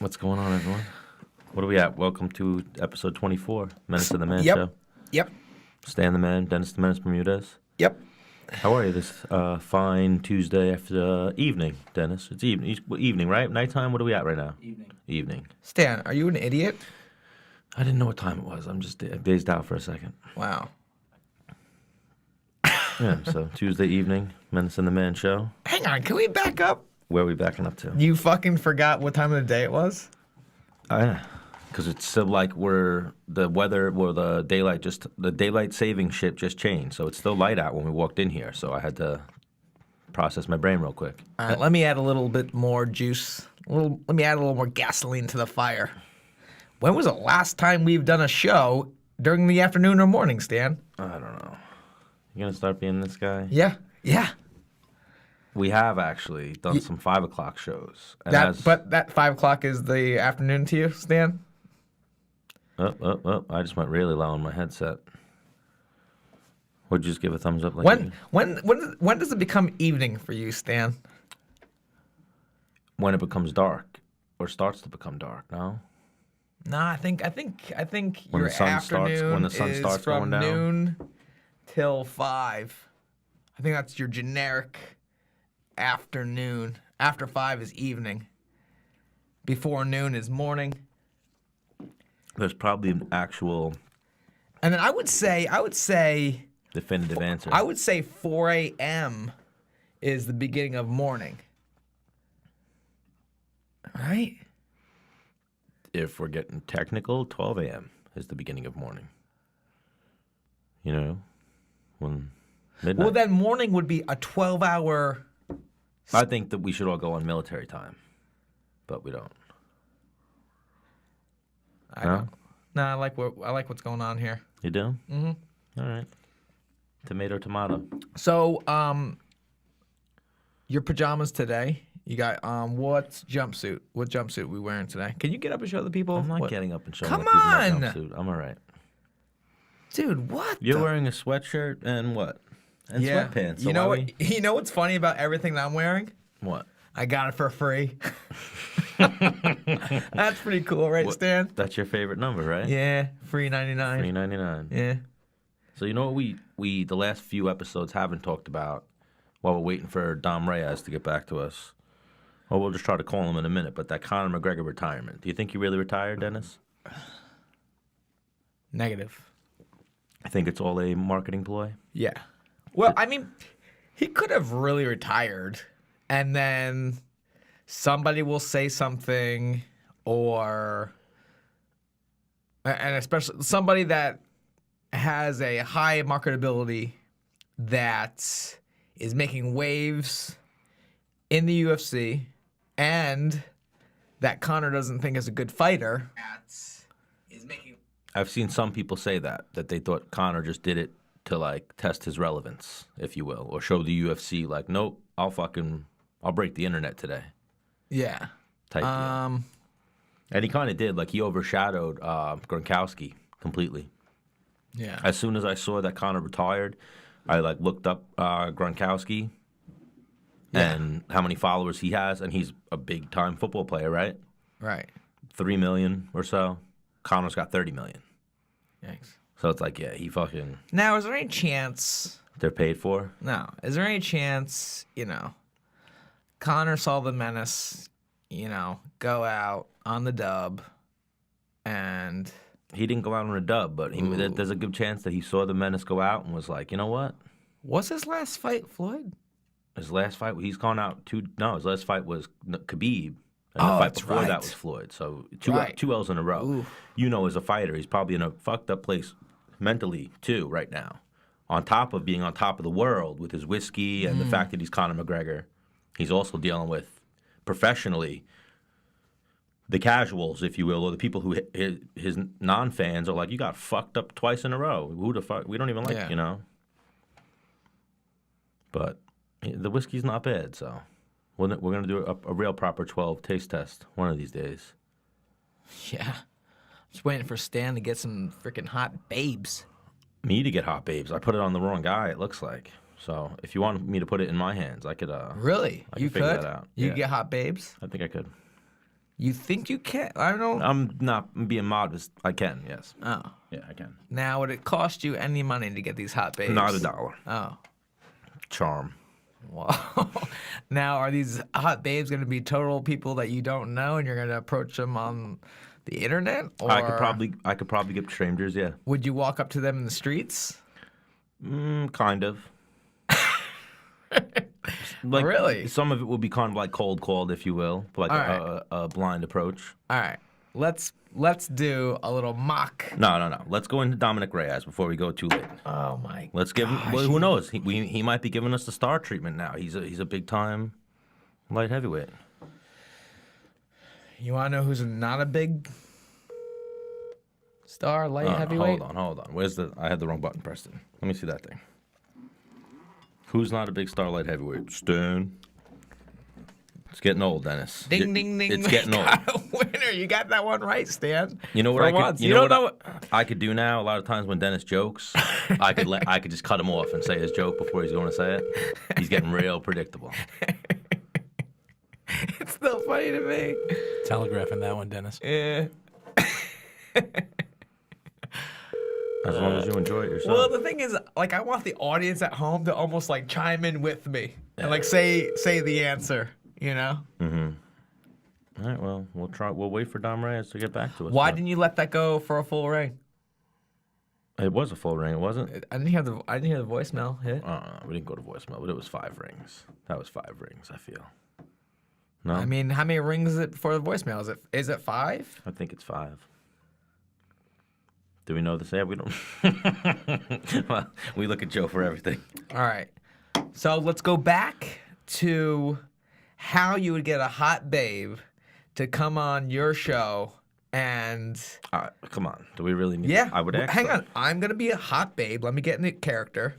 What's going on, everyone? What are we at? Welcome to episode 24, Menace and The Man Yep. show. Yep. Stan the Man, Dennis the Menace Bermudez. Yep. How are you this fine Tuesday after evening, Dennis? It's evening, right? Nighttime? What are we at right now? Evening. Stan, are you an idiot? I didn't know what time it was. I'm just dazed out for a second. Wow. Yeah, so Tuesday evening, Menace and The Man show. Hang on, can we back up? Where are we backing up to? You fucking forgot what time of the day it was? Because it's still like the weather or the daylight saving shit just changed. So it's still light out when we walked in here. So I had to process my brain real quick. All right, let me add a little bit more juice. Let me add a little more gasoline to the fire. When was the last time we've done a show during the afternoon or morning, Stan? I don't know. You gonna start being this guy? Yeah. Yeah. We have actually done some 5 o'clock shows. And But that 5 o'clock is the afternoon to you, Stan? I just went really low on my headset. Would you just give a thumbs up? When does it become evening for you, Stan? When it becomes dark, or starts to become dark. No. No, I think When your the sun afternoon starts is going from down? noon till 5. I think that's your generic afternoon. After 5 is evening. Before noon is morning. There's probably an actual And then I would say definitive answer. I would say 4 a.m. is the beginning of morning. Right? If we're getting technical, 12 a.m. is the beginning of morning. You know, when midnight. Well, then morning would be a 12-hour. I think that we should all go on military time, but we don't. I don't. No, I like what's going on here. You do? Mm-hmm. All right. Tomato. So, your pajamas today. You got what jumpsuit we wearing today? Can you get up and show the people? I'm not what? getting up and showing Come the people my on! jumpsuit. I'm all right. Dude, what? You're wearing a sweatshirt and what? And sweatpants. So You know why what? You know what's funny about everything that I'm wearing? What? I got it for free. That's pretty cool, right, Stan? That's your favorite number, right? Yeah, free 99. $3.99. Yeah. So you know what we the last few episodes haven't talked about while we're waiting for Dom Reyes to get back to us. Well, we'll just try to call him in a minute, but that Conor McGregor retirement. Do you think he really retired, Dennis? Negative. I think it's all a marketing ploy. Yeah. Well, I mean, he could have really retired, and then somebody will say something, and especially somebody that has a high marketability that is making waves in the UFC, and that Conor doesn't think is a good fighter. I've seen some people say that they thought Conor just did it to like test his relevance, if you will, or show the UFC like, nope, I'll break the internet today. Yeah. Type deal. And he kind of did. Like he overshadowed Gronkowski completely. Yeah. As soon as I saw that Conor retired, I like looked up Gronkowski and how many followers he has, and he's a big time football player, right? Right. 3 million or so. Conor's got 30 million. Thanks. So it's like, yeah, he fucking. Now, is there any chance? They're paid for. No. Is there any chance, Conor saw the Menace, go out on the dub, and He didn't go out on a dub, but there's a good chance that he saw the Menace go out and was like, you know what? what's his last fight, Floyd? His last fight, he's gone out his last fight was Khabib. And the Oh, fight that's before right. that was Floyd. So Right. two L's in a row. Oof. As a fighter, he's probably in a fucked up place mentally, too, right now. On top of being on top of the world with his whiskey and the fact that he's Conor McGregor, he's also dealing with, professionally, the casuals, if you will, or the people who his non-fans are like, you got fucked up twice in a row. Who the fuck? We don't even like, But the whiskey's not bad, so we're going to do a real proper 12 taste test one of these days. Yeah. Just waiting for Stan to get some freaking hot babes. Me to get hot babes. I put it on the wrong guy, it looks like. So if you want me to put it in my hands, I could. Really? I You could figure could? that out. You Yeah. get hot babes? I think I could. You think you can? I don't know. I'm being modest. I can, yes. Oh. Yeah, I can. Now, would it cost you any money to get these hot babes? Not $1. Oh. Charm. Wow. Now, are these hot babes going to be total people that you don't know, and you're going to approach them on the internet? Or I could probably get strangers, yeah. would you walk up to them in the streets? Kind of. Like, Really? Some of it will be kind of like cold called, if you will, like a blind approach. All right. Let's do a little mock. No. Let's go into Dominick Reyes before we go too late. Oh my. Let's give him. Well, who knows? He might be giving us the star treatment now. He's a big time light heavyweight. You want to know who's not a big star light heavyweight? Hold on. Where's the? I had the wrong button pressed in. Let me see that thing. Who's not a big star light heavyweight? Stan. It's getting old, Dennis. Ding, ding, ding. It's getting old. Got a winner. You got that one right, Stan. You know what For I could? once. You know what I could do now? A lot of times when Dennis jokes, I could just cut him off and say his joke before he's going to say it. He's getting real predictable. It's still funny to me. Telegraphing that one, Dennis. Yeah. As long as you enjoy it yourself. Well, the thing is, like, I want the audience at home to almost like chime in with me and like say the answer. You know? Mm-hmm. All right. Well, we'll try. We'll wait for Dom Reyes to get back to us. Why didn't you let that go for a full ring? It was a full ring. It wasn't. I didn't hear the voicemail hit. We didn't go to voicemail, but it was 5 rings. That was 5 rings. I feel. No. I mean, how many rings is it before the voicemail? Is it 5? I think it's 5. Do we know this? Yeah, we don't. Well, we look at Joe for everything. All right. So let's go back to how you would get a hot babe to come on your show and... Come on. Do we really need... Yeah. I would ask. Hang on. I'm going to be a hot babe. Let me get in the character.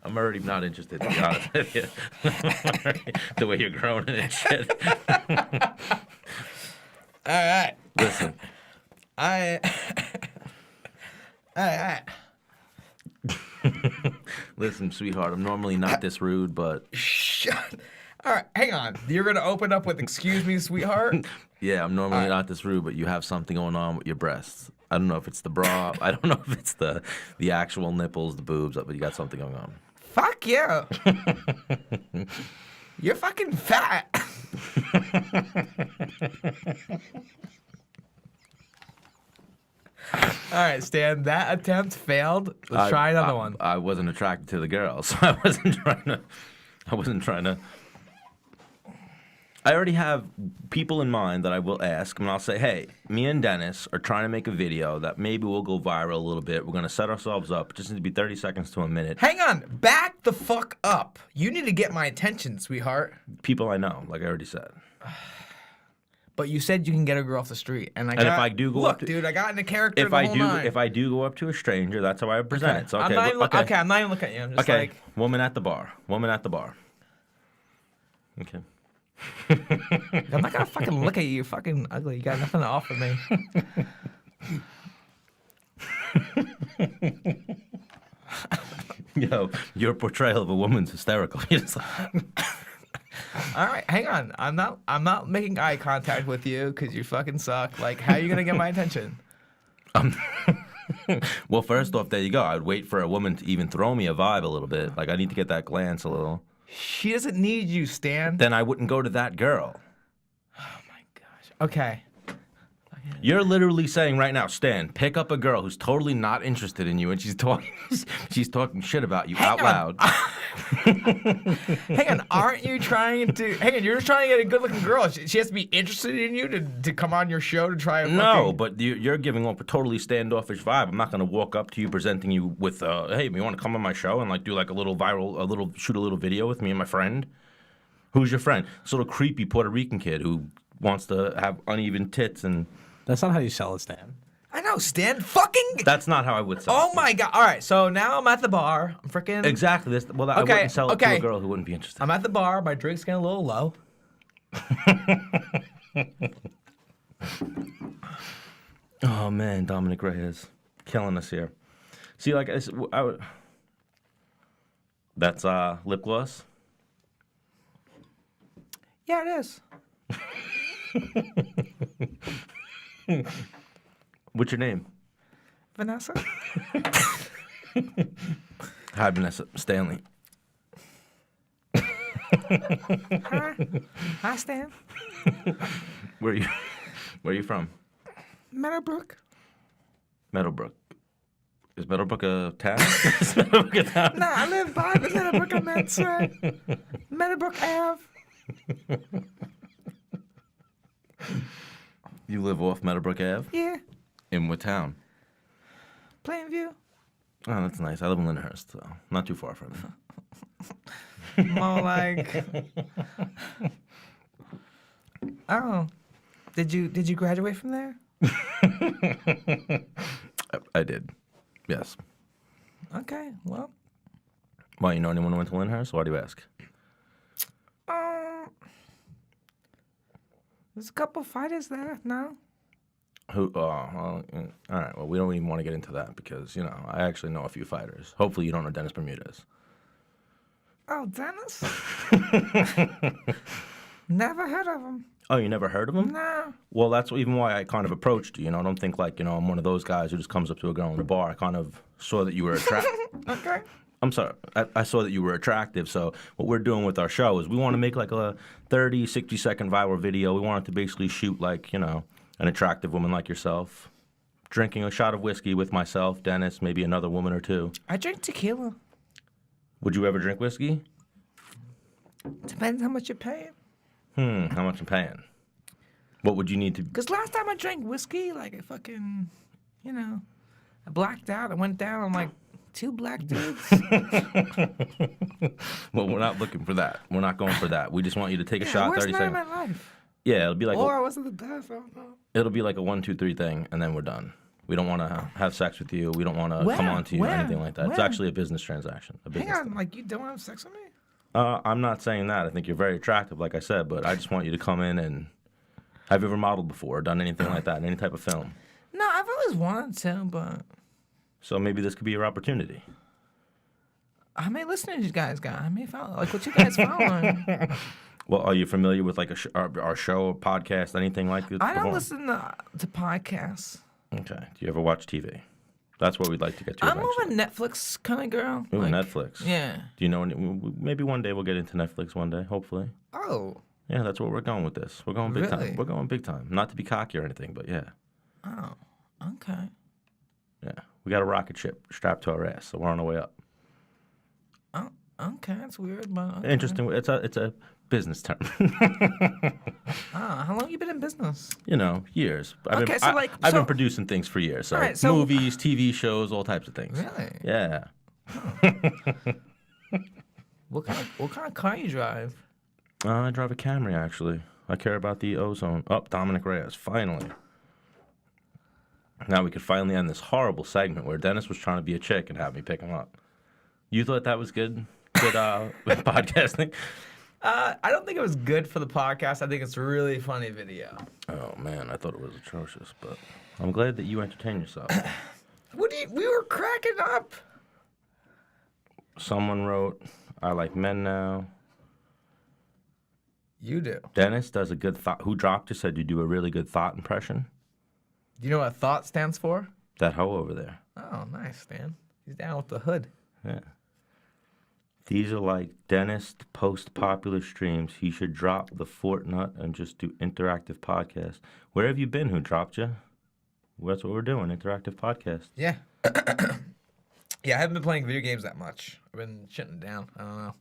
I'm already not interested, to be honest with you. The way you're groaning and shit. All right. Listen. All right. Listen, sweetheart, I'm normally not this rude, but... Shut. All right, hang on. You're going to open up with, "Excuse me, sweetheart"? Yeah, I'm normally not this rude, but you have something going on with your breasts. I don't know if it's the bra. I don't know if it's the actual nipples, the boobs, but you got something going on. Fuck yeah. You're fucking fat. All right, Stan, that attempt failed. Let's try another one. I wasn't attracted to the girl, so I wasn't trying to. I already have people in mind that I will ask, and I'll say, hey, me and Dennis are trying to make a video that maybe will go viral a little bit. We're going to set ourselves up. It just needs to be 30 seconds to a minute. Hang on. Back the fuck up. You need to get my attention, sweetheart. People I know, like I already said. But you said you can get a girl off the street. And if I do go up to... dude, I got in the character If I do go up to a stranger, that's how I present it. So, I'm not even looking at you. I'm just like... Woman at the bar. Okay. I'm not gonna fucking look at you. You're fucking ugly. You got nothing to offer me. Yo, your portrayal of a woman's hysterical. You're just like... All right, hang on. I'm not making eye contact with you because you fucking suck. Like, how are you gonna get my attention? Well, first off, there you go. I would wait for a woman to even throw me a vibe a little bit. Like, I need to get that glance a little. She doesn't need you, Stan. Then I wouldn't go to that girl. Oh my gosh. Okay. You're literally saying right now, Stan, pick up a girl who's totally not interested in you, and she's talking shit about you out loud. Hang on, aren't you trying to? Hang on, you're just trying to get a good-looking girl. She has to be interested in you to come on your show to try. No, but you're giving off a totally standoffish vibe. I'm not gonna walk up to you presenting you with, hey, you want to come on my show and like do like shoot a little video with me and my friend. Who's your friend? Sort of creepy Puerto Rican kid who wants to have uneven tits and. That's not how you sell it, Stan. I know, Stan. Fucking. That's not how I would sell it. Oh my god! All right, so now I'm at the bar. I'm freaking. Exactly. I wouldn't sell it to a girl who wouldn't be interested. I'm at the bar. My drink's getting a little low. Oh man, Dominick Reyes, killing us here. See, like That's lip gloss. Yeah, it is. What's your name? Vanessa? Hi, Vanessa. Stanley. Hi. Hi, Stan. Where are you from? Meadowbrook. Meadowbrook. Is Meadowbrook a town? Is Meadowbrook a town? Nah, I live by the Meadowbrook, I meant to say. Meadowbrook Ave. You live off Meadowbrook Ave? Yeah. In what town? Plainview. Oh, that's nice. I live in Lyndhurst, so not too far from you. More like. Oh. Did you graduate from there? I did. Yes. Okay, well. Why, you know anyone who went to Lyndhurst? Why do you ask? There's a couple fighters there, no? Who? Oh, well, all right. Well, we don't even want to get into that because, I actually know a few fighters. Hopefully you don't know Dennis Bermudez. Oh, Dennis? Never heard of him. Oh, you never heard of him? No. Well, that's even why I kind of approached you. I don't think I'm one of those guys who just comes up to a girl in the bar. I kind of saw that you were attractive. Okay. I'm sorry. I saw that you were attractive. So what we're doing with our show is we want to make like a 30, 60-second viral video. We want it to basically shoot like, an attractive woman like yourself, drinking a shot of whiskey with myself, Dennis, maybe another woman or two. I drink tequila. Would you ever drink whiskey? Depends how much you're paying. How much I'm paying? What would you need to... Because last time I drank whiskey, like I fucking, I blacked out. I went down on like 2 black dudes. Well, we're not looking for that. We're not going for that. We just want you to take a shot, worst 30 night of seconds. my life. Yeah, it'll be like... Or I wasn't the best, I don't know. It'll be like a 1, 2, 3 thing, and then we're done. We don't want to have sex with you. We don't want to come on to you or anything like that. It's Where? actually a business transaction. Hang on, like you don't have sex with me? I'm not saying that. I think you're very attractive, like I said, but I just want you to come in and... Have you ever modeled before or done anything like that in any type of film? No, I've always wanted to, but... So maybe this could be your opportunity. How many listeners you guys got? How many follow? Like, what you guys following? Well, are you familiar with like our show or podcast, anything like this? I don't before? listen to podcasts. Okay. Do you ever watch TV? That's what we'd like to get to I'm more eventually. of a Netflix kind of girl. Ooh, like, Netflix. Yeah. Do you know maybe one day we'll get into Netflix one day, hopefully. Oh. Yeah, that's where we're going with this. We're going big Really? time. We're going big time. Not to be cocky or anything, but yeah. Oh. Okay. Yeah. We got a rocket ship strapped to our ass, so we're on our way up. Oh. Okay. That's weird, but okay. Interesting. It's a business term. How long you been in business? Years. Okay, I've been producing things for years. So, Alright, so- movies, TV shows, all types of things. Really? Yeah. What kind of car you drive? I drive a Camry, actually. I care about the ozone. Dominick Reyes, finally. Now we could finally end this horrible segment where Dennis was trying to be a chick and have me pick him up. You thought that was good? Good podcasting? I don't think it was good for the podcast. I think it's a really funny video. Oh, man, I thought it was atrocious, but I'm glad that you entertained yourself. We were cracking up. Someone wrote, I like men now. You do. Dennis does a good thought. Who dropped it said you do a really good thought impression. Do you know what thought stands for? That hoe over there. Oh, nice, Stan. He's down with the hood. Yeah. These are like Dennis post popular streams. He should drop the Fortnite and just do interactive podcasts. Where have you been? Who dropped you? Well, that's what we're doing, interactive podcast. Yeah. Yeah, I haven't been playing video games that much. I've been shutting it down. I don't know.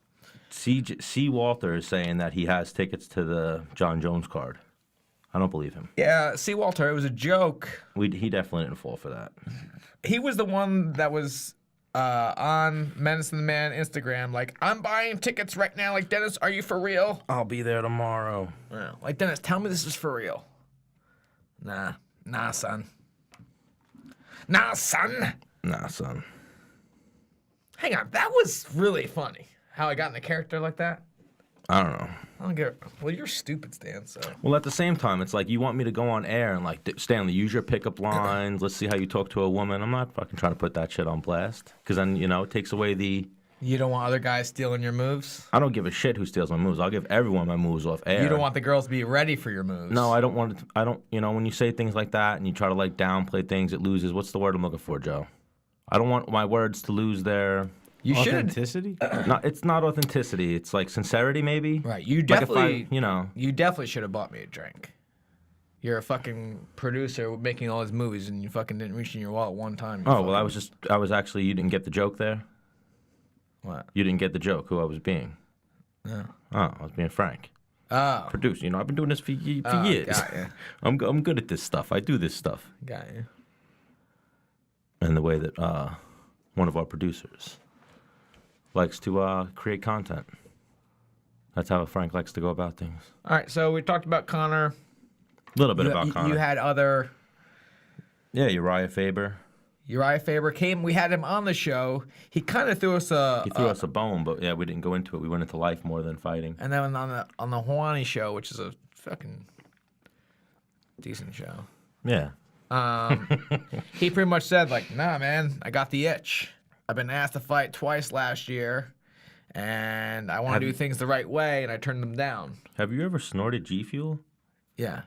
C. Walter is saying that he has tickets to the Jon Jones card. I don't believe him. Yeah, see, Walter, it was a joke. He definitely didn't fall for that. He was the one that was on Menace and The Man Instagram, like, I'm buying tickets right now. Like, Dennis, are you for real? I'll be there tomorrow. Yeah. Like, Dennis, tell me this is for real. Nah, son. Nah, son. Nah, son. Hang on, that was really funny. How I got in a character like that. I don't know. I don't get. Well, you're stupid, Stan. So. Well, at the same time, it's like you want me to go on air and like, Stanley, use your pickup lines. Let's see how you talk to a woman. I'm not fucking trying to put that shit on blast because then it takes away the You don't want other guys stealing your moves? I don't give a shit who steals my moves. I'll give everyone my moves off air. You don't want the girls to be ready for your moves? No, I don't want it. I don't. You know, when you say things like that and you try to like downplay things, it loses. What's the word I'm looking for, Joe? I don't want my words to lose their. You should. Authenticity? No, it's not authenticity. It's like sincerity, maybe. Right. You Like definitely. if I, you know. You definitely should have bought me a drink. You're a fucking producer making all these movies, and you fucking didn't reach in your wallet one time. Oh well, I was actually. You didn't get the joke there. What? You didn't get the joke. Who I was being. No. Oh, I was being frank. Oh. Producer. You know, I've been doing this for years. Got you. I'm good at this stuff. I do this stuff. Got you. And the way that one of our producers likes to create content. That's how Frank likes to go about things. All right, so we talked about Connor. A little bit about Connor. You had other. Yeah, Uriah Faber. Uriah Faber came. We had him on the show. He kind of threw us a. He threw us a bone, but yeah, we didn't go into it. We went into life more than fighting. And then on the Helwani show, which is a fucking decent show. Yeah. He pretty much said like, "Nah, man, I got the itch. I've been asked to fight twice last year, and I want to do things the right way, and I turned them down." Have you ever snorted G Fuel? Yeah.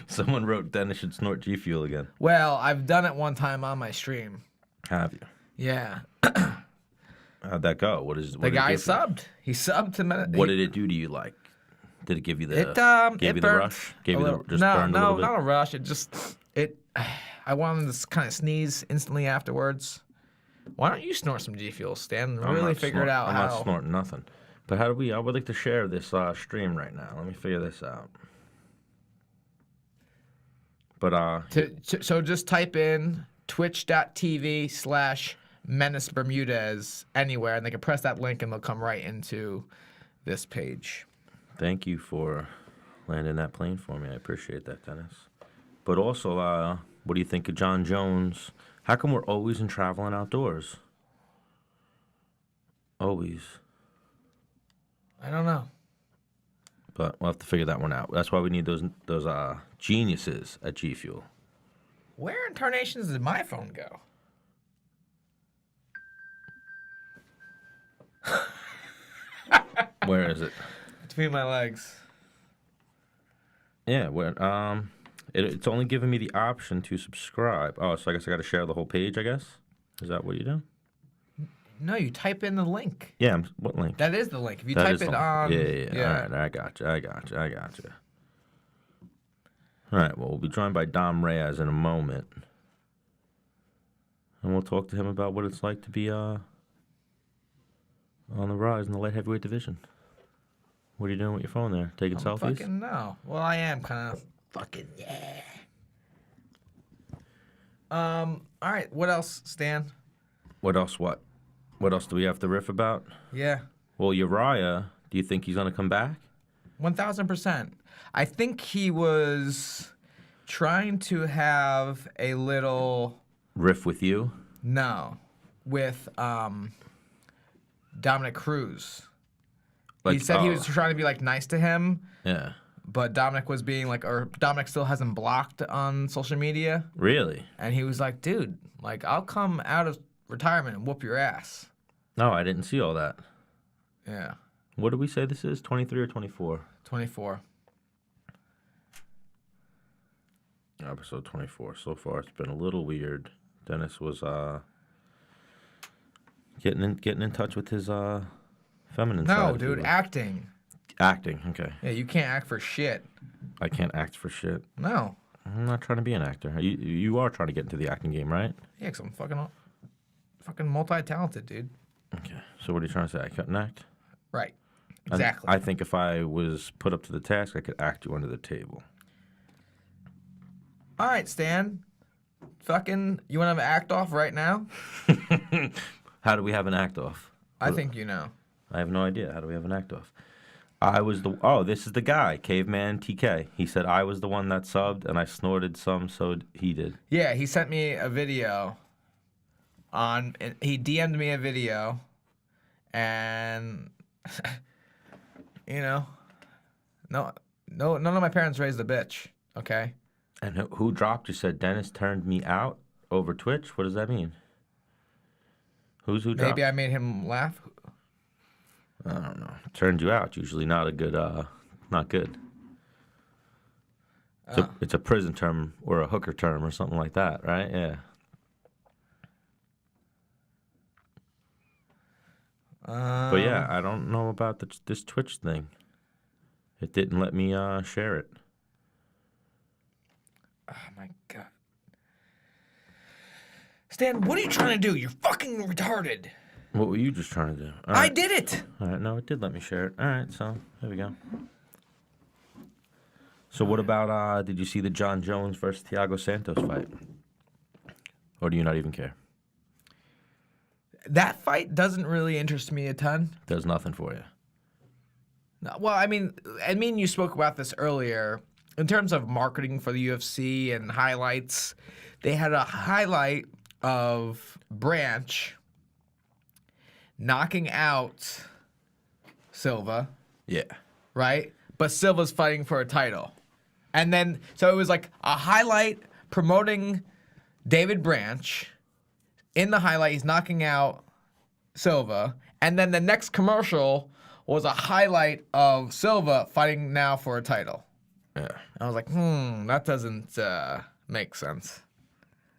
Someone wrote Dennis should snort G Fuel again. Well, I've done it one time on my stream. Have you? Yeah. How'd that go? What is The guy subbed. He subbed to What did it do to you? Like, did it give you the it the burned rush? Gave a you the little- just no, burned a little bit? not a rush. It just I wanted to kind of sneeze instantly afterwards. Why don't you snort some G Fuel, Stan? I'm Really not figure it out I'm how. not snorting nothing. But how do we? I would like to share this stream right now. Let me figure this out. But So just type in twitch.tv/Menace Bermudez anywhere, and they can press that link, and they'll come right into this page. thank you for landing that plane for me. I appreciate that, Dennis. But also, what do you think of Jon Jones? How come we're always in traveling outdoors? Always. I don't know. But we'll have to figure that one out. That's why we need those geniuses at G Fuel. Where in tarnations did my phone go? Where is it? Between my legs. Yeah, it's only giving me the option to subscribe. Oh, so I guess I got to share the whole page, I guess? Is that what you do? No, you type in the link. Yeah, what link? That is the link. If you That type is it the link. on. Yeah. All right, I got you. All right, well, we'll be joined by Dom Reyes in a moment. And we'll talk to him about what it's like to be on the rise in the light heavyweight division. What are you doing with your phone there? Taking selfies? Fucking no. Well, I am kind of fucking yeah. All right. What else, Stan? What else do we have to riff about? Yeah. Well, Uriah, do you think he's going to come back? 1,000%. I think he was trying to have a little Riff with you? with Dominic Cruz. Like, He said he was trying to be like nice to him, Yeah. but Dominic was being like, or Dominic still hasn't blocked on social media, Really? and he was like, dude, like I'll come out of retirement and whoop your ass. No, I didn't see all that. Yeah. What did we say this is? 23 or 24? 24. Episode 24. So far, it's been a little weird. Dennis was getting in touch with his feminine side. No, if you dude, will. acting. Acting. Okay. Yeah, you can't act for shit. I can't act for shit. No. I'm not trying to be an actor. You are trying to get into the acting game, right? Yeah, because I'm fucking multi-talented, dude. Okay. So what are you trying to say? I couldn't act? Right. Exactly. I think if I was put up to the task, I could act you under the table. All right, Stan. Fucking, you want to have an act off right now? How do we have an act off? I think you know. I have no idea. How do we have an act off? This is the guy, Caveman TK. He said I was the one that subbed and I snorted some, so he did. Yeah, he sent me a video he DM'd me a video, and you know, none of my parents raised a bitch. Okay. And who dropped you? Said Dennis turned me out over Twitch. What does that mean? Who dropped? Maybe I made him laugh. I don't know. Turned you out. Usually not a good, not good. It's a prison term or a hooker term or something like that, right? Yeah. But yeah, I don't know about this Twitch thing. It didn't let me share it. Oh my God. Stan, what are you trying to do? You're fucking retarded. What were you just trying to do? I did it. All right, no, it did let me share it. All right, so there we go. So what about, did you see the Jon Jones versus Thiago Santos fight? Or do you not even care? That fight doesn't really interest me a ton. Does nothing for you. No, well, I mean, you spoke about this earlier. In terms of marketing for the UFC and highlights, they had a highlight of Branch knocking out Silva. Yeah. Right? But Silva's fighting for a title. And then, so it was like a highlight promoting David Branch. In the highlight, he's knocking out Silva. And then the next commercial was a highlight of Silva fighting now for a title. Yeah. I was like, that doesn't make sense.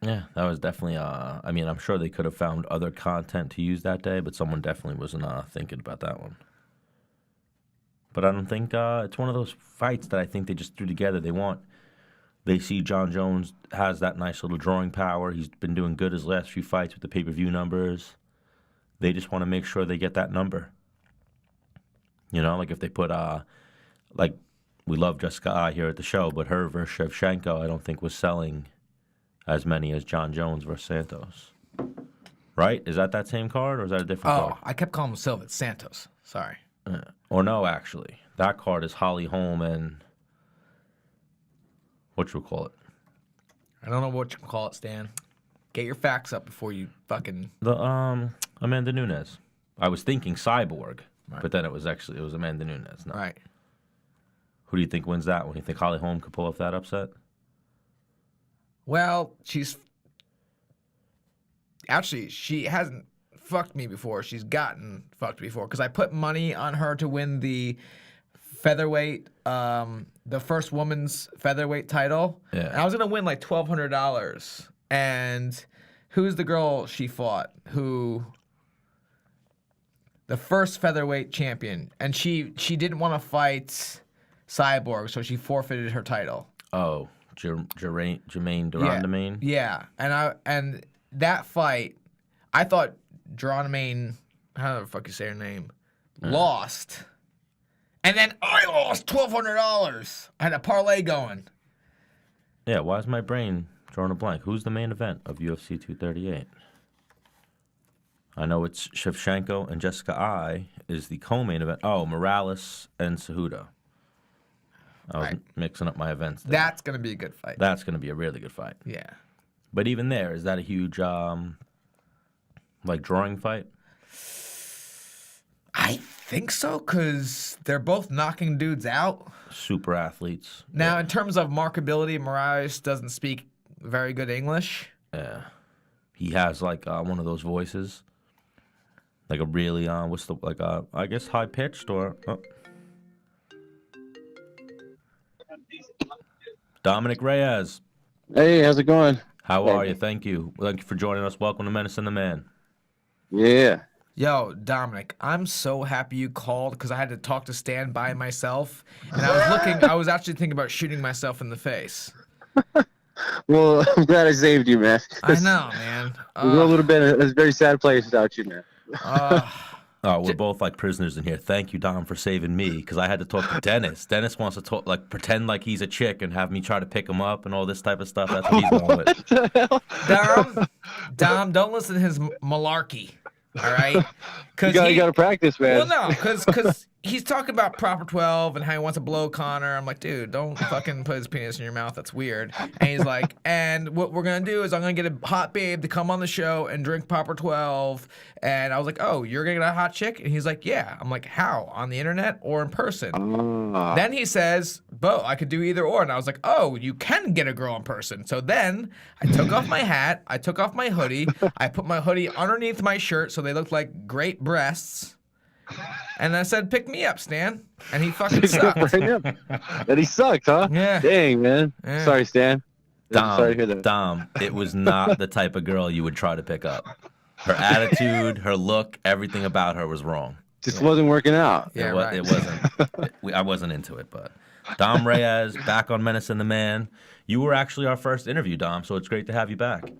Yeah, that was definitely, I mean, I'm sure they could have found other content to use that day, but someone definitely wasn't thinking about that one. But I don't think it's one of those fights that I think they just threw together. They see Jon Jones has that nice little drawing power. He's been doing good his last few fights with the pay-per-view numbers. They just want to make sure they get that number. You know, like if they put, like we love Jessica I here at the show, but her versus Shevchenko I don't think was selling as many as Jon Jones versus Santos. Right? Is that same card or is that a different card? Oh, I kept calling him Silva. It's Santos. Sorry. Or no, actually. That card is Holly Holm and what you call it? I don't know what you can call it, Stan. Get your facts up before you fucking... The Amanda Nunes. I was thinking Cyborg, but then it was Amanda Nunes. No. Right. Who do you think wins that one? You think Holly Holm could pull off that upset? Well, actually, she hasn't fucked me before. She's gotten fucked before because I put money on her to win the featherweight, the first woman's featherweight title. Yeah. And I was gonna win like $1,200. And who's the girl she fought? The first featherweight champion, and she didn't want to fight Cyborg, so she forfeited her title. Oh, Jermaine Durandamain? Yeah, and that fight, I thought Durandamain, how the fuck you say her name, lost, and then I lost $1,200. I had a parlay going. Yeah, why is my brain drawing a blank? Who's the main event of UFC 238? I know it's Shevchenko and Jessica I is the co-main event. Oh, Morales and Cejudo. I was mixing up my events there. That's going to be a good fight. That's going to be a really good fight. Yeah. But even there, is that a huge, drawing fight? I think so, because they're both knocking dudes out. Super athletes. Now, in terms of marketability, Moraes doesn't speak very good English. Yeah. He has, one of those voices. Like a really, I guess high-pitched or... Dominick Reyes. Hey, how's it going? How are you? Thank you. Thank you for joining us. Welcome to Menace and The Man. Yeah. Yo, Dominic, I'm so happy you called because I had to talk to Stan by myself. And I was actually thinking about shooting myself in the face. Well, I'm glad I saved you, man. I know, man. We're a little bit in a very sad place without you, man. We're both like prisoners in here. Thank you, Dom, for saving me because I had to talk to Dennis. Dennis wants to pretend like he's a chick and have me try to pick him up and all this type of stuff. That's what he's going with. Dom, don't listen to his malarkey. All right? You gotta practice, man. Well, no, because he's talking about proper 12 and how he wants to blow Connor. I'm like, dude, don't fucking put his penis in your mouth. That's weird. And he's like, and what we're going to do is I'm going to get a hot babe to come on the show and drink proper 12. And I was like, oh, you're going to get a hot chick? And he's like, yeah. I'm like, how? On the internet or in person? Then he says, Bo, I could do either or. And I was like, oh, you can get a girl in person. So then I took off my hat. I took off my hoodie. I put my hoodie underneath my shirt so they looked like great breasts. And I said, pick me up, Stan. And he fucking sucked. And he sucked, huh? Yeah. Dang, man. Yeah. Sorry, Stan. Sorry to hear that. Dom, it was not the type of girl you would try to pick up. Her attitude, her look, everything about her was wrong. Just wasn't working out. Yeah, right. It wasn't. I wasn't into it, but Dom Reyes back on Menace and the Man. You were actually our first interview, Dom, so it's great to have you back.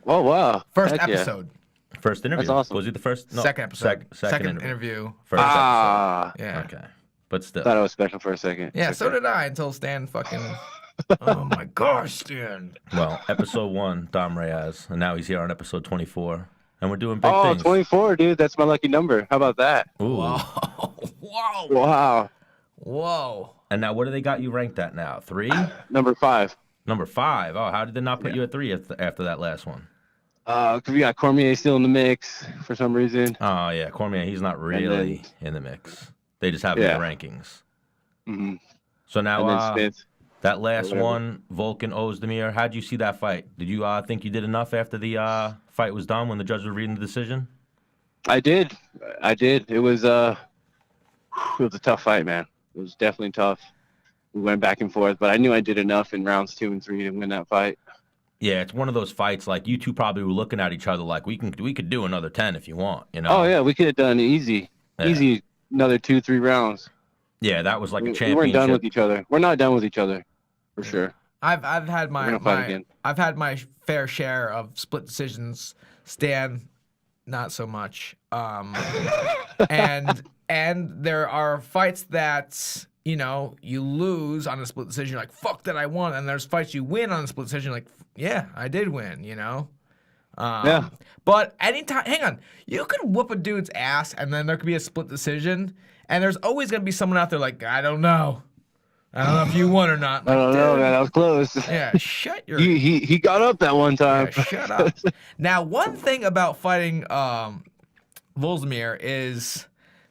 Oh, wow. First Heck yeah. episode. First interview. That's awesome. Was he the first? No, Second episode. Second interview. First Ah. Yeah. episode. Okay. But still. Thought it was special for a second. Yeah, It's so okay. did I until Stan fucking. Oh my gosh, Stan. Well, episode 1, Dom Reyes, and now he's here on episode 24, and we're doing big Oh, things. 24, dude. That's my lucky number. How about that? Ooh. Whoa. Wow. Whoa. And now, what do they got you ranked at now? 3? Number 5. Number 5. Oh, how did they not put you at 3 after that last one? Because we got Cormier still in the mix for some reason. Oh, yeah. Cormier, he's not really in the mix. They just have him in the rankings. Mm-hmm. So now, And then Smith. that last whatever. one, Volkan Ozdemir, how'd you see that fight? Did you think you did enough after the fight was done when the judge was reading the decision? I did. It was a tough fight, man. It was definitely tough. We went back and forth, but I knew I did enough in rounds 2 and 3 to win that fight. Yeah, it's one of those fights like you two probably were looking at each other like we could do another 10 if you want, you know. Oh yeah, we could have done easy another 2-3 rounds. Yeah, that was like a We championship. weren't done with each other. We're not done with each other, for sure. I've had We're gonna fight again. I've had my fair share of split decisions. Stan, not so much. And there are fights that you lose on a split decision. You're like, fuck that, I won. And there's fights you win on a split decision. Like, yeah, I did win. Yeah. But anytime, hang on, you could whoop a dude's ass, and then there could be a split decision, and there's always gonna be someone out there like, I don't know if you won or not. I Like, don't know, dude, man. That was close. Yeah, shut your. He got up that one time. Yeah, shut up. Now, one thing about fighting Volzmir is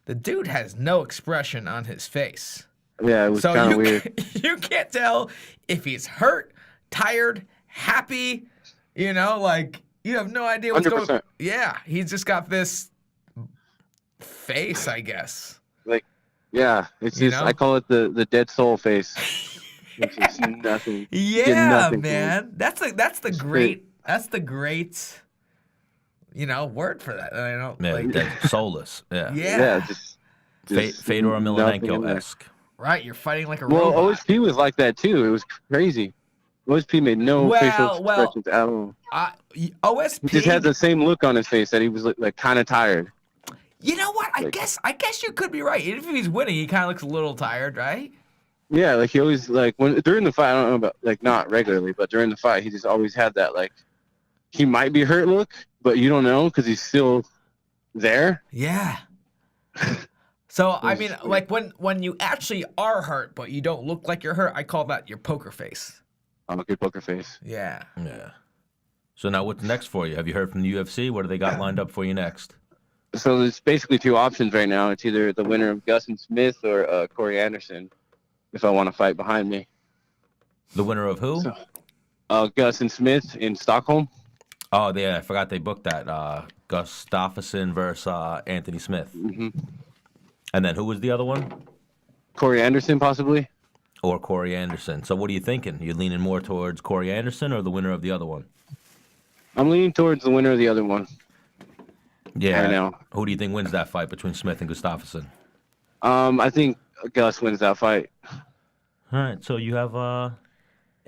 the dude has no expression on his face. Yeah, it was So kind of weird. you can't tell if he's hurt, tired, happy, like you have no idea what's going 100%. Yeah, he's just got this face, I guess. Yeah, it's You just know? I call it the dead soul face. It's just nothing. Get Yeah, nothing from man. That's the great word for that. I don't Yeah, like that's soulless. Yeah. yeah. just Fedor nothing in there. Emelianenko-esque. Right, you're fighting like a Well, robot. OSP was like that too. It was crazy. OSP made no facial Well, expressions at all. OSP. He just had the same look on his face that he was like kind of tired. You know what? I guess you could be right. Even if he's winning, he kind of looks a little tired, right? Yeah, like he always during the fight. I don't know about not regularly, but during the fight, he just always had that he might be hurt look, but you don't know because he's still there. Yeah. So I mean, weird. when you actually are hurt, but you don't look like you're hurt, I call that your poker face. I'm a good poker face. Yeah. Yeah. So now what's next for you? Have you heard from the UFC? What do they got lined up for you next? So there's basically 2 options right now. It's either the winner of Gus and Smith or Corey Anderson, if I want to fight behind me. The winner of who? Gus and Smith in Stockholm. Oh, yeah, I forgot they booked that. Gustafsson versus Anthony Smith. Hmm. And then who was the other one? Corey Anderson, possibly. Or Corey Anderson. So what are you thinking? You leaning more towards Corey Anderson or the winner of the other one? I'm leaning towards the winner of the other one. Yeah. Right now. Who do you think wins that fight between Smith and Gustafsson? I think Gus wins that fight. All right, so you have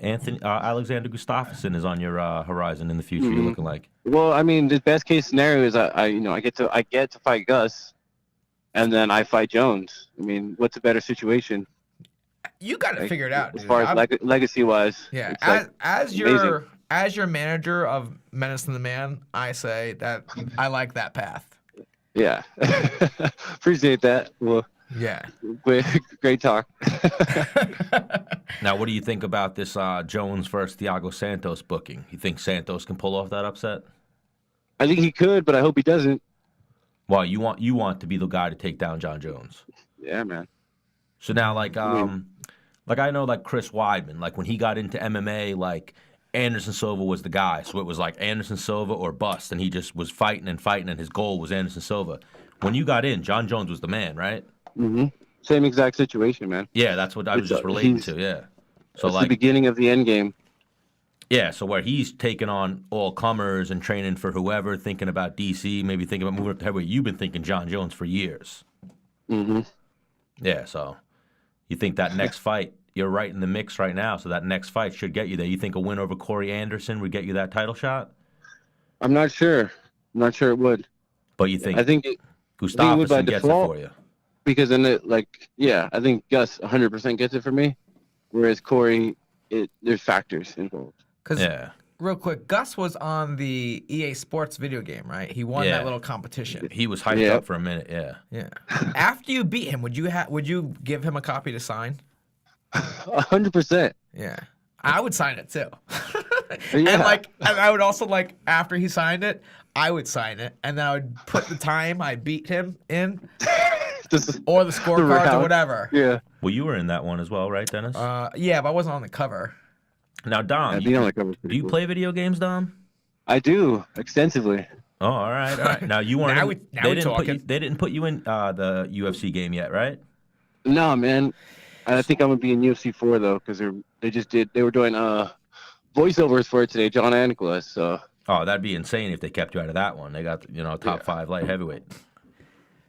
Alexander Gustafsson is on your horizon in the future. You're looking like. Well, I mean, the best case scenario is I get to fight Gus, and then I fight Jones. I mean, what's a better situation? You got to figure it out, As dude. far as legacy wise. Yeah, it's as amazing. your manager of Menace and the Man, I say that I like that path. Yeah. Appreciate that. Well, Yeah. Great talk. Now, what do you think about this Jones versus Thiago Santos booking? You think Santos can pull off that upset? I think he could, but I hope he doesn't. Well, you want to be the guy to take down Jon Jones. Yeah, man. So now, like I know, like Chris Weidman, like when he got into MMA, like Anderson Silva was the guy. So it was like Anderson Silva or bust, and he just was fighting, and his goal was Anderson Silva. When you got in, Jon Jones was the man, right? Mm-hmm. Same exact situation, man. Yeah, that's what I was just relating to. Yeah. So It's like the beginning of the end game. Yeah, so where he's taking on all comers and training for whoever, thinking about DC, maybe thinking about moving up to heavyweight. You've been thinking Jon Jones for years. Mm-hmm. Yeah, so you think that next fight, you're right in the mix right now, so that next fight should get you there. You think a win over Corey Anderson would get you that title shot? I'm not sure. I'm not sure it would. But you think I think Gustafsson gets it default. for you? Because then I think Gus 100% gets it for me, whereas Corey, there's factors involved. Because Yeah. real quick, Gus was on the EA Sports video game, right? He won Yeah. that little competition. He was hyped Yeah. up for a minute, yeah. Yeah. After you beat him, would you give him a copy to sign? 100%. Yeah. I would sign it too. Yeah. And I would also after he signed it, I would sign it, and then I would put the time I beat him in, or the scorecards or round. whatever. Yeah. Well, you were in that one as well, right, Dennis? Yeah, but I wasn't on the cover. Now, Dom, Yeah, being on the cover is do pretty you cool. play video games, Dom? I do extensively. Oh, all right, all right. Now you weren't. Now in- we- now they we're didn't put you. talking. They didn't put you in the UFC game yet, right? No, man. I think I'm gonna be in UFC 4 though, because they were doing voiceovers for it today, John and Nicholas. So Oh, that'd be insane if they kept you out of that one. They got top 5 light heavyweight.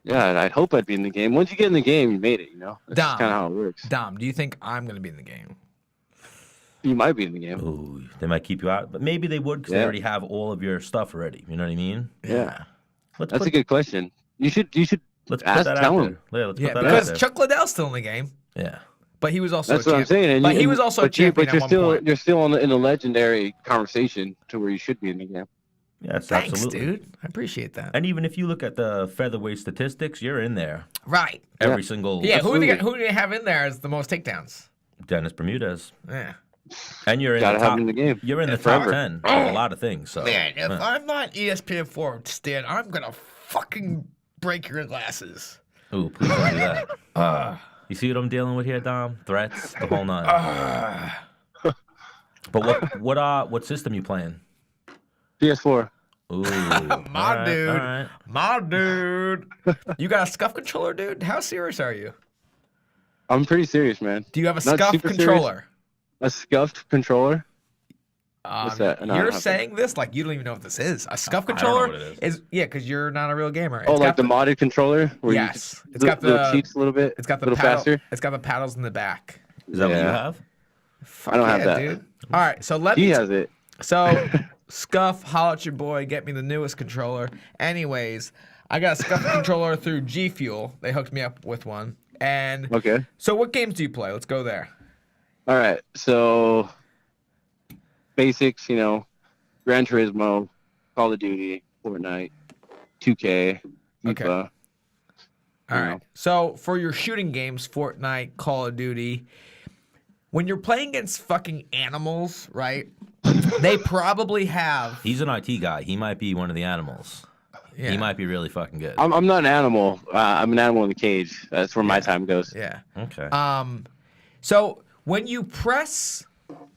yeah, I'd hope I'd be in the game. Once you get in the game, you made it. That's Dom. kind of how it works. Dom, do you think I'm going to be in the game? You might be in the game. Ooh, they might keep you out, but maybe they would because they Yeah. already have all of your stuff already. You know what I mean? Yeah, Let's that's put, a good question. You should let's put ask, that tell out him. there. Yeah, let's Yeah, put that out because there. Chuck Liddell's still in the game, Yeah. but he was also That's a what I'm saying. And But he was also a champion But at one point. you're still in the legendary conversation to where you should be in the game. Yes, Thanks, absolutely. dude. I appreciate that. And even if you look at the featherweight statistics, you're in there. Right. Every single Yeah, who do Absolutely. you have in there as the most takedowns? Dennis Bermudez. Yeah. And you're in Gotta the have top. him in the game. You're in the Yeah, top forever. 10 of a lot of things. So Man, if yeah. I'm not ESPN4 Stan, I'm going to fucking break your glasses. Ooh, please don't do that. You see what I'm dealing with here, Dom? Threats, the whole nine. But what system you playing? PS4. Ooh, My dude. All right. My dude. You got a scuff controller, dude? How serious are you? I'm pretty serious, man. Do you have a Not scuff super controller? A scuffed controller? What's that? No, I You're don't have saying this like you don't even know what this is. A scuff I don't know controller what it is yeah, because you're not a real gamer. Oh, It's like got the modded controller? Where Yes. You just It's got little the- cheats a little bit. It's got the a little paddle, faster. It's got the paddles in the back. Is that what you Yeah. have? Fuck I don't have yeah, that. dude. All right, so He has it. So, Scuff, holla at your boy, get me the newest controller. Anyways, I got a Scuff controller through G Fuel. They hooked me up with one. And Okay. so, what games do you play? Let's go there. All right. So basics, Gran Turismo, Call of Duty, Fortnite, 2K, FIFA. Okay. All right. So, for your shooting games, Fortnite, Call of Duty, when you're playing against fucking animals, right? They probably have. He's an IT guy. He might be one of the animals. Yeah. He might be really fucking good. I'm not an animal. I'm an animal in the cage. That's where my time goes. Yeah. Okay. So when you press,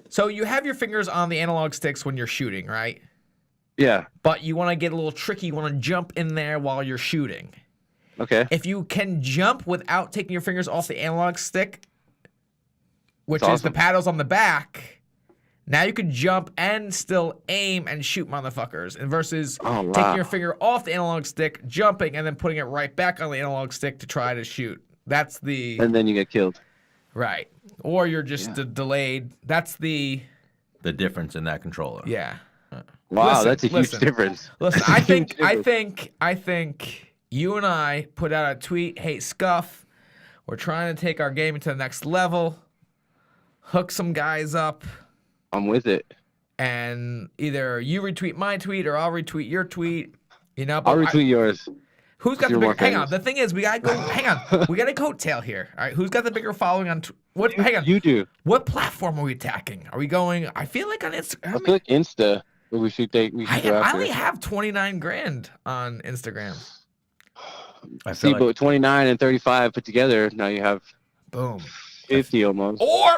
so you have your fingers on the analog sticks when you're shooting, right? Yeah. But you want to get a little tricky. You want to jump in there while you're shooting. Okay. If you can jump without taking your fingers off the analog stick, which That's is the awesome. paddles on the back, now you can jump and still aim and shoot motherfuckers. And versus Oh, wow. taking your finger off the analog stick, jumping, and then putting it right back on the analog stick to try to shoot. That's the And then you get killed. right. Or you're just delayed. That's the difference in that controller. yeah. Wow, Listen, that's a huge listen. difference. Listen, That's a I huge think difference. you and I put out a tweet, hey Scuff, we're trying to take our game to the next level, hook some guys up, I'm with it. and either you retweet my tweet or I'll retweet your tweet. But I'll retweet yours. Who's got the You're bigger? more Hang on. famous. The thing is, we gotta go. Hang on. We got a coattail here. All right. Who's got the bigger following on? What? Hang on. You do. What platform are we attacking? Are we going? I feel like on Instagram. I feel like Insta. We should go I after. only have 29 grand on Instagram. I See, feel but like with 29 and 35 put together, now you have Boom. 50 almost. Or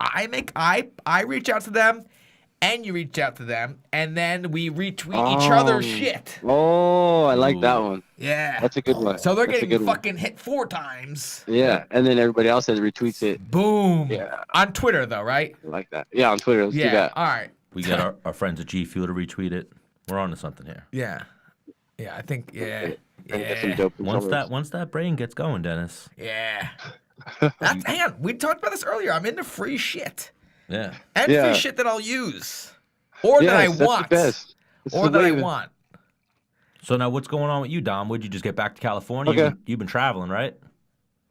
I reach out to them, and you reach out to them, and then we retweet each other's shit. Oh, I like that Ooh. one. Yeah. That's a good one. So they're That's a getting good one. fucking hit 4 times. Yeah, and then everybody else that retweets it. Boom. Yeah. On Twitter though, right? I like that. Yeah, on Twitter. Let's do Yeah. that. All right. we get our friends at G Fuel to retweet it. We're on to something here. Yeah. Yeah. I think. Yeah. And get some Yeah. dope Once that brain gets going, Dennis. Yeah. Hang on. We talked about this earlier. I'm into free shit. Yeah. And Yeah. free shit that I'll use. Or that I Yes, that's want. the best. It's Or the that I way- want. So now what's going on with you, Dom? Would you just get back to California? Okay. You've been traveling, right?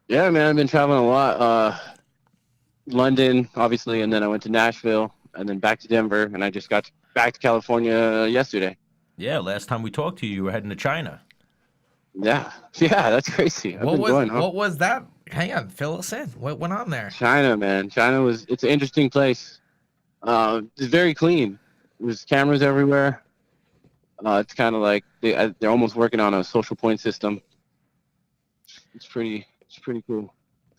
Yeah, man, I've been traveling a lot. London, obviously, and then I went to Nashville, and then back to Denver, and I just got back to California yesterday. Yeah, last time we talked to you, you were heading to China. Yeah, that's crazy. I've been going, huh? What was that? Hang on, fill us in. What went on there? China, man. It's an interesting place. It's very clean. There's cameras everywhere. It's kind of like they're almost working on a social point system. It's pretty cool.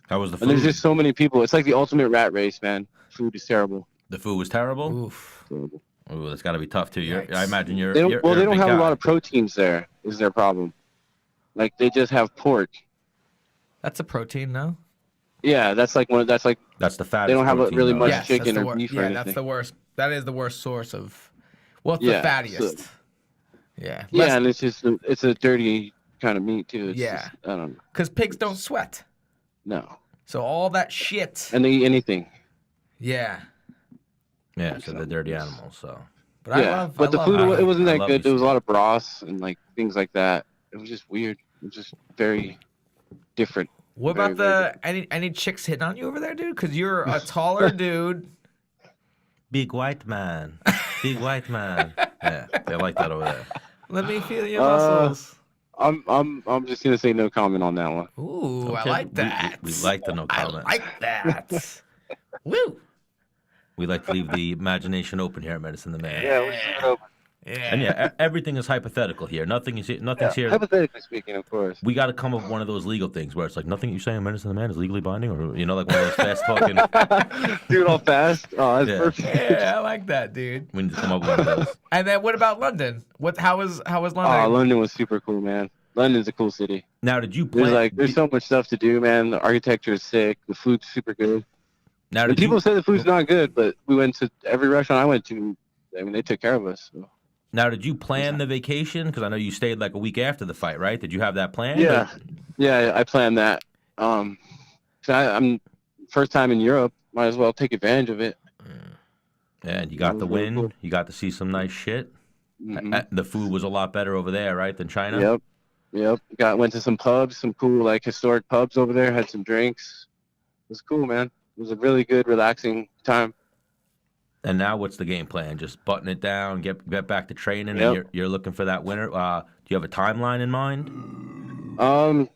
How was the food? And there's just so many people. It's like the ultimate rat race, man. Food is terrible. The food was terrible. Oof. Terrible. Ooh, that's got to be tough too. Yikes. I imagine you're. They don't, you're well, you're they don't big have guy. a lot of proteins there. Is their problem? Like they just have pork. That's a protein, no? Yeah, that's like That's the fattest. They don't have protein, really though. much Yes, chicken that's the or beef or Yeah, anything. that's the worst. That is the worst source of. What's Yeah, the fattiest? so- Yeah. Yeah, and it's a dirty kind of meat too. It's Yeah. just, I don't know. Because pigs don't sweat. No, So all that shit. and they eat anything. Yeah. Yeah, so they're dirty animals. So But Yeah, I love. but the food it wasn't I that love good. you, There was a Steve. lot of broths and like things like that. It was just weird. It was just very different. What very, about very any chicks hitting on you over there, dude? Because you're a taller dude. big white man, big white man. Yeah, they like that over there. Let me feel your Uh, muscles. I'm just gonna say no comment on that one. Ooh, I Okay, like that. we like the no comment. I like that. Woo. We like to leave the imagination open here at Menace and The Man. we should open. Yeah. And yeah, everything is hypothetical here. Nothing's here. Hypothetically speaking, of course. We got to come up with one of those legal things where it's like nothing you say on Menace and The Man is legally binding, or like one of those fast talking. Do it all fast. Oh, that's Yeah. perfect. Yeah, I like that, dude. We need to come up with one of those. And then what about London? How was London? Oh, London was super cool, man. London's a cool city. Now, did you plan? There's so much stuff to do, man. The architecture is sick. The food's super good. Now, And did people you, say the food's not good, but we went to every restaurant I went to. I mean, they took care of us. So. now, did you plan the vacation? Because I know you stayed like a week after the fight, right? Did you have that planned? Yeah, or- yeah, I planned that. So I'm first time in Europe. Might as well take advantage of it. Yeah, and you got the That was really win. cool. You got to see some nice shit. Mhm. The food was a lot better over there, right, than China? Yep. Went to some pubs, some cool like historic pubs over there. Had some drinks. It was cool, man. It was a really good, relaxing time. And now, what's the game plan? Just button it down, get back to training, Yep. and you're looking for that winner. Do you have a timeline in mind?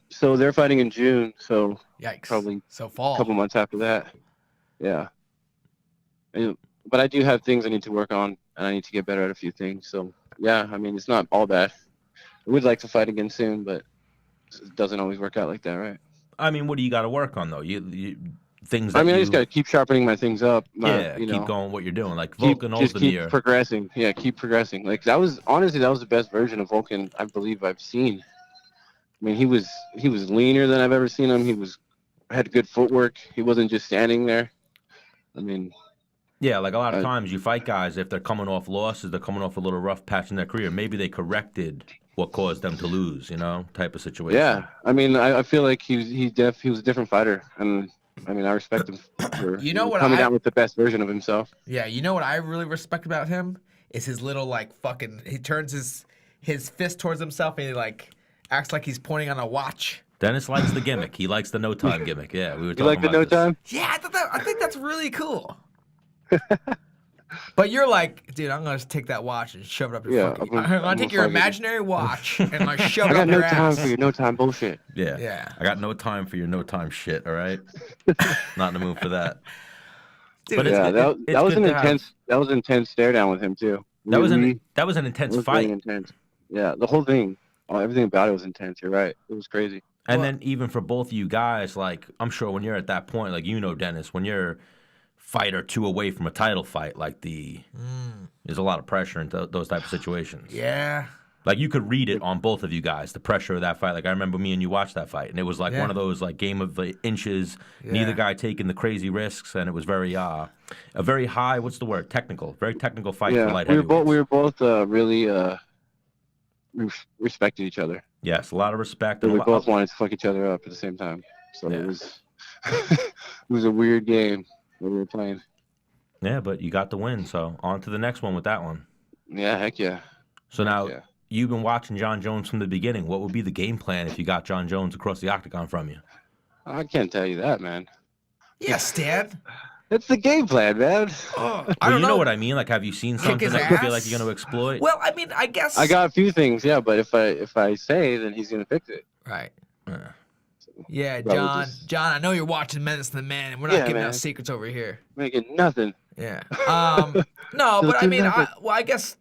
So they're fighting in June, so Yikes. probably So fall. a couple months after that. Yeah. But I do have things I need to work on, and I need to get better at a few things. So yeah, I mean, it's not all bad. I would like to fight again soon, but it doesn't always work out like that, right? I mean, what do you got to work on though? You things. That I mean, I you, just gotta keep sharpening my things up. yeah, you keep know, going what you're doing. Like keep Volkan progressing. Yeah, keep progressing. Like that was the best version of Volkan I believe I've seen. I mean, he was leaner than I've ever seen him. Had good footwork. He wasn't just standing there. I mean, Yeah, like a lot of times you fight guys if they're coming off losses, they're coming off a little rough patch in their career. Maybe they corrected what caused them to lose, type of situation. yeah. I mean, I feel like he was a different fighter, and I mean, I respect him for You know what coming I- out with the best version of himself. Yeah, you know what I really respect about him is his little like fucking. He turns his fist towards himself and he like acts like he's pointing on a watch. Dennis likes the gimmick. He likes the no time gimmick. Yeah, we were talking You like the about no this. time? Yeah, I think that's really cool. But But you're like, dude, I'm gonna take that watch and shove it up your Yeah, fucking. I'm I'm gonna take your fucking- imaginary watch and like shove I it got up no your time ass. for your no time bullshit. Yeah. Yeah. I got no time for your no time shit, all right? Not in the mood for that. Dude, But it's Yeah, good- that, it's that was good an to have- intense. That was an intense stare down with him too. That was Really, an it intense was fight. really intense. Yeah, the whole thing, everything about it was intense. You're right. It was crazy. And Well- then even for both of you guys, like I'm sure when you're at that point, like Dennis, when you're fight or two away from a title fight, like there's a lot of pressure in those type of situations. Yeah. Like you could read it on both of you guys, the pressure of that fight. Like I remember me and you watched that fight, and it was like Yeah. one of those like game of the inches. Yeah. Neither guy taking the crazy risks, and it was very a very high. What's the word? Technical, very technical fight for Yeah, light we heavyweights. were both really respected each other. Yes, a lot of respect. But And we a both lot, wanted to fuck each other up at the same time. So Yeah. it was it was a weird game that we were playing. yeah, but you got the win. So on to the next one with that one. Yeah, heck yeah. So now Yeah. you've been watching Jon Jones from the beginning. What would be the game plan if you got Jon Jones across the octagon from you? I can't tell you that, man. Yeah, Stan. That's the game plan, man. Oh, Well, I don't you know know what I mean. Like, have you seen Kick something his that you feel ass? like you're going to exploit? Well, I mean, I guess. I got a few things, yeah, but if I say, then he's gonna fix it. Right. Yeah. Yeah, Probably John. just- John, I know you're watching Menace and The Man, and we're not Yeah, giving man. out secrets over here. Making nothing. Yeah. No, but I do mean, nothing. I guess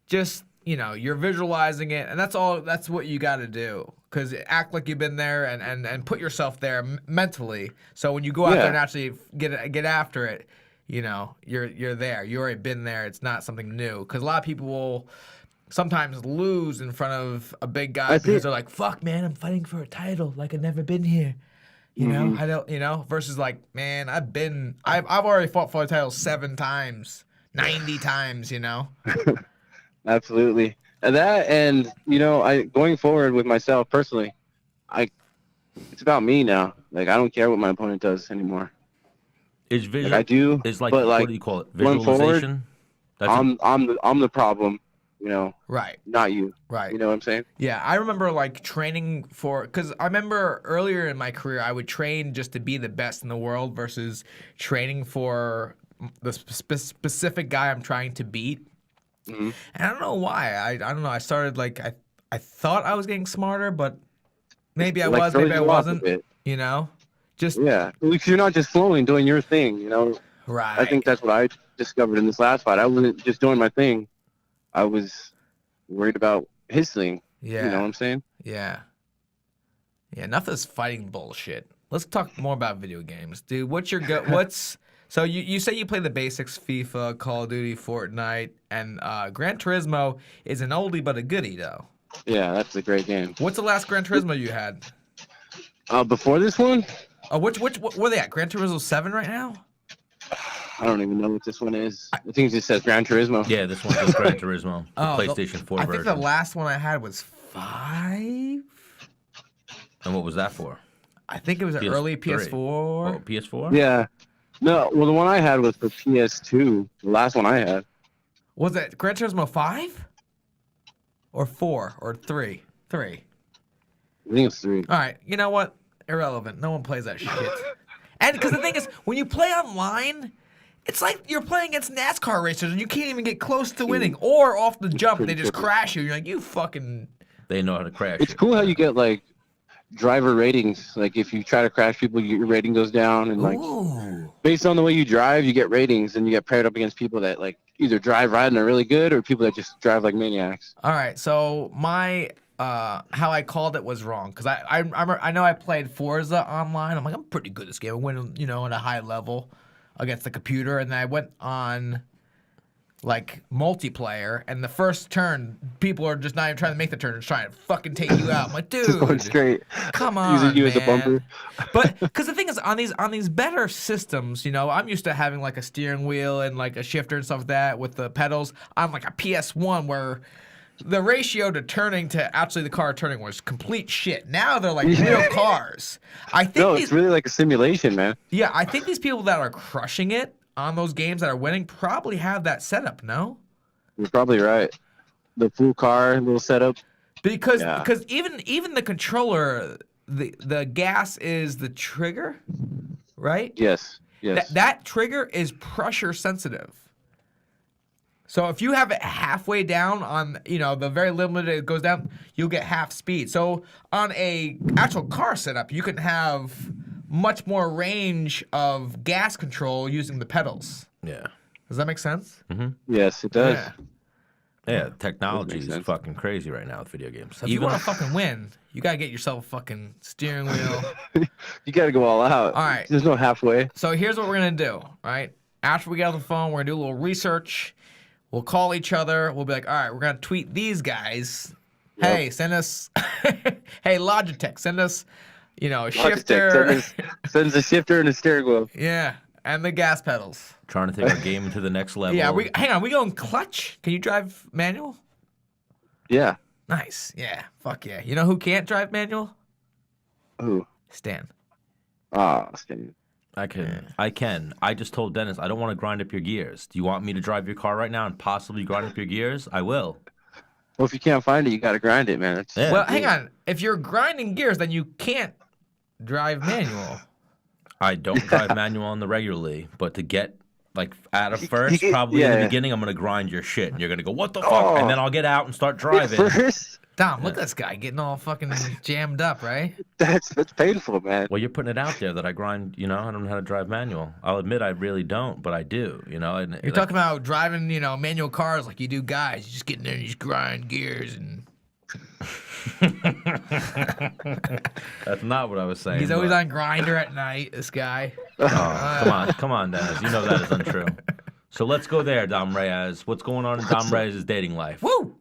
just you're visualizing it, and that's all. That's what you got to do. Because act like you've been there and put yourself there mentally. So when you go out there Yeah. and actually get after it, you're there. You already been there. It's not something new. Because a lot of people will sometimes lose in front of a big guy I because think- they're like, "Fuck, man, I'm fighting for a title. Like I've never been here." You know, Mm-hmm. I don't. Versus like, man, I've already fought for a title 7 times, 90 times. Absolutely. And I going forward with myself personally, it's about me now. Like I don't care what my opponent does anymore. Is Like visual? I do, Is like but what like do you call it? going forward, Visualization. That's I'm the problem, Right. not you. Right. You know what I'm saying? Yeah, I remember like training because I remember earlier in my career I would train just to be the best in the world versus training for the specific guy I'm trying to beat. Mhm. And I don't know why. I don't know. I started like I thought I was getting smarter, but maybe I Like, was, throws maybe I you off a wasn't. bit. Just Yeah, because you're not just flowing, doing your thing. right. I think that's what I discovered in this last fight. I wasn't just doing my thing. I was worried about his thing. yeah. You know what I'm saying? Yeah. Yeah, enough of this fighting bullshit. Let's talk more about video games. Dude, what's so you say you play the basics, FIFA, Call of Duty, Fortnite, and Gran Turismo is an oldie but a goodie though. Yeah, that's a great game. What's the last Gran Turismo you had? Before this one, Oh, what are they at? Gran Turismo 7 right now? I don't even know what this one is. I think it just says Gran Turismo. yeah. This one's just Gran Turismo, the Oh, PlayStation 4 I version. think the last one I had was 5. And what was that for? I think it was an PS3. early PS4. Oh, PS4. Yeah. No, well, the one I had was for PS2. The last one I had. Was it Gran Turismo 5? Or 4 or 3? 3. I think it's 3. All right, you know what? Irrelevant. No one plays that shit. And because the thing is, when you play online, it's like you're playing against NASCAR racers and you can't even get close to winning. Or off the jump, they just crash you. You're like, you fucking. They know how to crash. It's cool how you get like driver ratings. Like if you try to crash people, your rating goes down, and like Ooh. based on the way you drive, you get ratings, and you get paired up against people that like either drive right and are really good, or people that just drive like maniacs. All right, so my how I called it was wrong because I know I played Forza online. I'm like, I'm pretty good at this game. I went at a high level against the computer, and then I went on like multiplayer, and the first turn, people are just not even trying to make the turn, just trying to fucking take you out. I'm like, Just going dude, straight, come on, using you man. as a bumper. But because the thing is, on these better systems, I'm used to having like a steering wheel and like a shifter and stuff like that with the pedals. On like a PS1 where the ratio to turning to actually the car turning was complete shit. Now they're like real cars. I think No, these, it's really like a simulation, man. yeah, I think these people that are crushing it on those games that are winning probably have that setup. No. You're probably right. The full car, little setup. Because Yeah. even the controller, the gas is the trigger, right? Yes, yes. That trigger is pressure sensitive. So if you have it halfway down on, the very limited it goes down, you'll get half speed. So on a actual car setup, you can have much more range of gas control using the pedals. Yeah. Does that make sense? Yes, it does. Yeah. Yeah, technology Makes is sense. fucking crazy right now with video games. So if you want to fucking win, you gotta get yourself a fucking steering wheel. You got to go all out. All right. There's no halfway. So here's what we're gonna do, right? After we get off the phone, we're gonna do a little research. We'll call each other. We'll be like, all right, we're gonna tweet these guys. Yep. Hey, send us. Hey, Logitech, send us. A Logitech shifter. sends a shifter and a steering wheel. Yeah, and the gas pedals. Trying to take our game to the next level. Yeah, hang on. We going clutch? Can you drive manual? Yeah. Nice. Yeah. Fuck yeah. You know who can't drive manual? Who? Stan. Stan. I can. I just told Dennis I don't want to grind up your gears. Do you want me to drive your car right now and possibly grind up your gears? I will. Well, if you can't find it, you got to grind it, man. Yeah. Well, hang on. If you're grinding gears, then you can't drive manual. I don't drive manual on the regularly, but to get out of first, probably in the beginning, I'm gonna grind your shit, and you're gonna go, "What the fuck?" And then I'll get out and start driving. First? Dom, look at this guy getting all fucking jammed up, right? That's painful, man. Well, you're putting it out there that I grind. I don't know how to drive manual. I'll admit I really don't, but I do. And You're talking about driving, manual cars like you do guys. You just get in there and you just grind gears and. That's not what I was saying. He's always but- on Grinder at night. This guy. Oh, come on, Dennis. You know that is untrue. So let's go there, Dom Reyes. What's going on in Dom Reyes' dating life? Woo!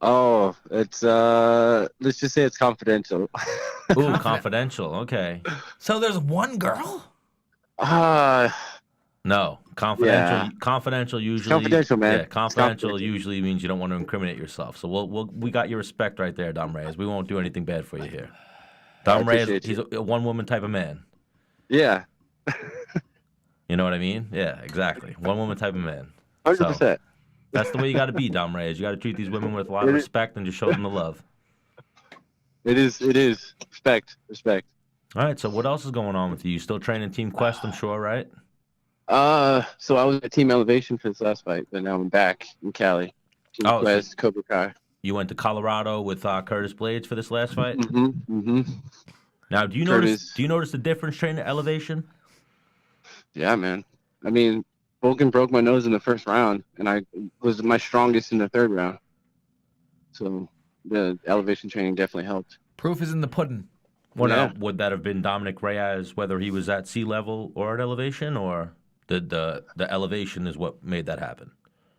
Oh, it's let's just say it's confidential. Ooh, confidential. Okay. So there's one girl? No, confidential. Yeah. Confidential usually. Confidential, man. Yeah, It's confidential confidential. usually means you don't want to incriminate yourself. So we got your respect right there, Dom Reyes. We won't do anything bad for you here. Dom Reyes, appreciate he's a one woman type of man. Yeah. You know what I mean? Yeah, exactly. One woman type of man. 100%. That's the way you got to be, Dom Reyes. You got to treat these women with a lot of respect and just show them the love. It is. Respect. All right. So what else is going on with you? You still training Team Quest, I'm sure, right? So I was at Team Elevation for this last fight, but now I'm back in Cali. Team Oh, so- Quest, Cobra Kai. You went to Colorado with Curtis Blades for this last fight. Mm-hmm. Now, do you notice the difference training at Elevation? Yeah, man. I mean, Volkan broke my nose in the first round, and I was my strongest in the third round. So the elevation training definitely helped. Proof is in the pudding. Well, Yeah. now, would that have been Dominick Reyes, whether he was at sea level or at elevation, or the elevation is what made that happen?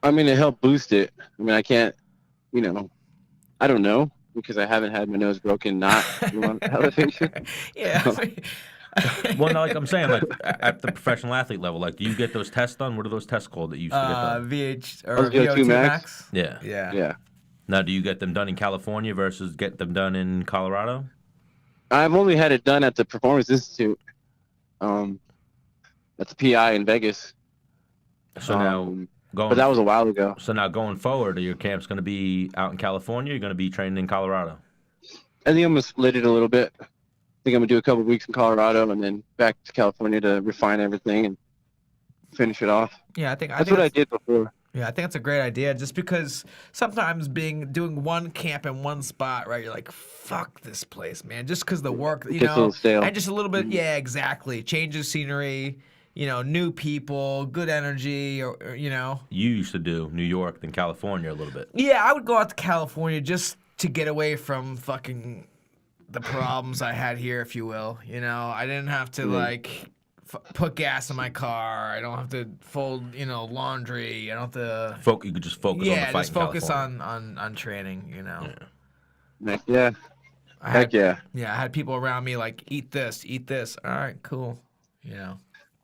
I mean, it helped boost it. I mean, I can't, I don't know because I haven't had my nose broken not on elevation. Yeah. Well, no, like I'm saying, like at the professional athlete level, like do you get those tests done? What are those tests called that you used to get done? VH or VO2 VO2 max? max? Yeah. Yeah. Yeah. Now, do you get them done in California versus get them done in Colorado? I've only had it done at the Performance Institute, at the PI in Vegas. So now going, but that was a while ago. so now going forward, are your camps going to be out in California? Or you're going to be training in Colorado? I think I'm gonna split it a little bit. I think I'm gonna do a couple weeks in Colorado and then back to California to refine everything and finish it off. Yeah, I think That's what I did before. Yeah, I think that's a great idea. Just because sometimes doing one camp in one spot, right? You're like, fuck this place, man. Just because the work, It gets a little stale. and just a little bit, yeah, exactly. Change of scenery, new people, good energy, or. You used to do New York, then California a little bit. Yeah, I would go out to California just to get away from fucking the problems I had here, if you will. I didn't have to put gas in my car. I don't have to fold, laundry. I don't have to. You could just focus on the fight. Just in focus California. on training. Yeah. Heck yeah. Yeah, I had people around me like, eat this. All right, cool.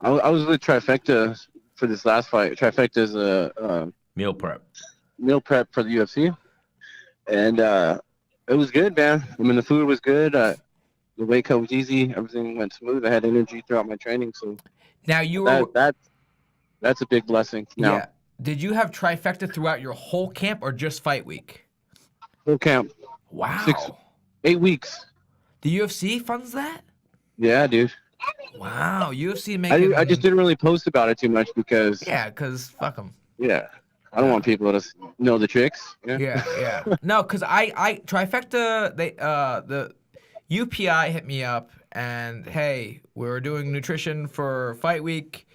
I was with Trifecta for this last fight. Trifecta is a Meal prep. meal prep for the UFC. And it was good, man. I mean, the food was good. The weight cut was easy. Everything went smooth. I had energy throughout my training. So Now you were. that's a big blessing. Now, Yeah. Did you have trifecta throughout your whole camp or just fight week? full camp, Wow. 8 weeks. The UFC funds that? Yeah, dude. Wow. UFC making. I just didn't really post about it too much because, Yeah, because fuck them. yeah. I don't want people to know the tricks. Yeah. No, because I Trifecta, the UPI hit me up and, hey, we're doing nutrition for fight week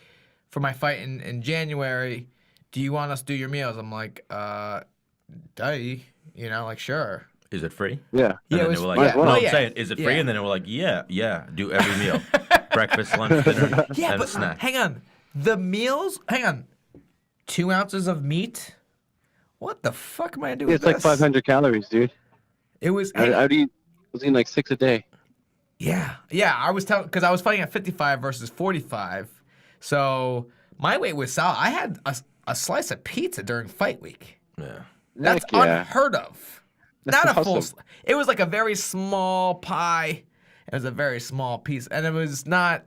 for my fight in January. Do you want us to do your meals? I'm like, like, sure. Is it free? Yeah. And Yeah, then it was- they were like, yeah. no, Oh, I'm yeah. saying, is it free? Yeah. And then they were like, yeah, do every meal. Breakfast, lunch, dinner, Yeah, and but a snack. hang on. The meals, 2 ounces of meat? What the fuck am I doing Yeah, with it's like this? 500 calories, dude. It was, I was eating like 6 a day. yeah. I was telling, because I was fighting at 55 versus 45. So my weight was solid. I had a slice of pizza during fight week. Yeah. That's Heck yeah. unheard of. That's Not a full. awesome. It was like a very small pie. It was a very small piece, and it was not.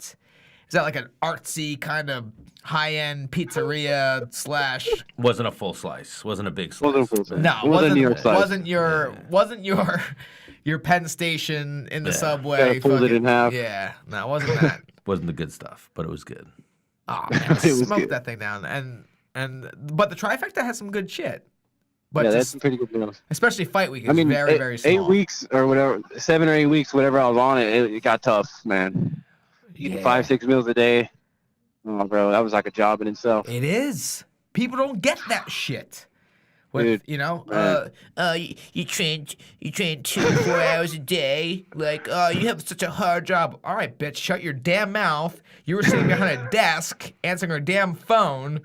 Is that like an artsy kind of high-end pizzeria slash? Wasn't a full slice. Wasn't a big slice. Wasn't a full slice. No, It wasn't New York size. wasn't your Penn Station in the subway. Gotta fold it fucking- in half. Yeah, no, it wasn't that. Wasn't the good stuff, but it was good. Oh man, It was smoked good. that thing down, but the trifecta has some good shit. But Yeah, that's just, some pretty good meals. especially fight week is I mean, very very small. 8 weeks or whatever, 7 or 8 weeks, whatever I was on it got tough, man. Eating Yeah. 5-6 meals a day. Oh, bro, that was like a job in itself. It is. People don't get that shit. With Dude, you train 2-4 hours a day. Like, you have such a hard job. All right, bitch, shut your damn mouth. You were sitting behind a desk answering her damn phone.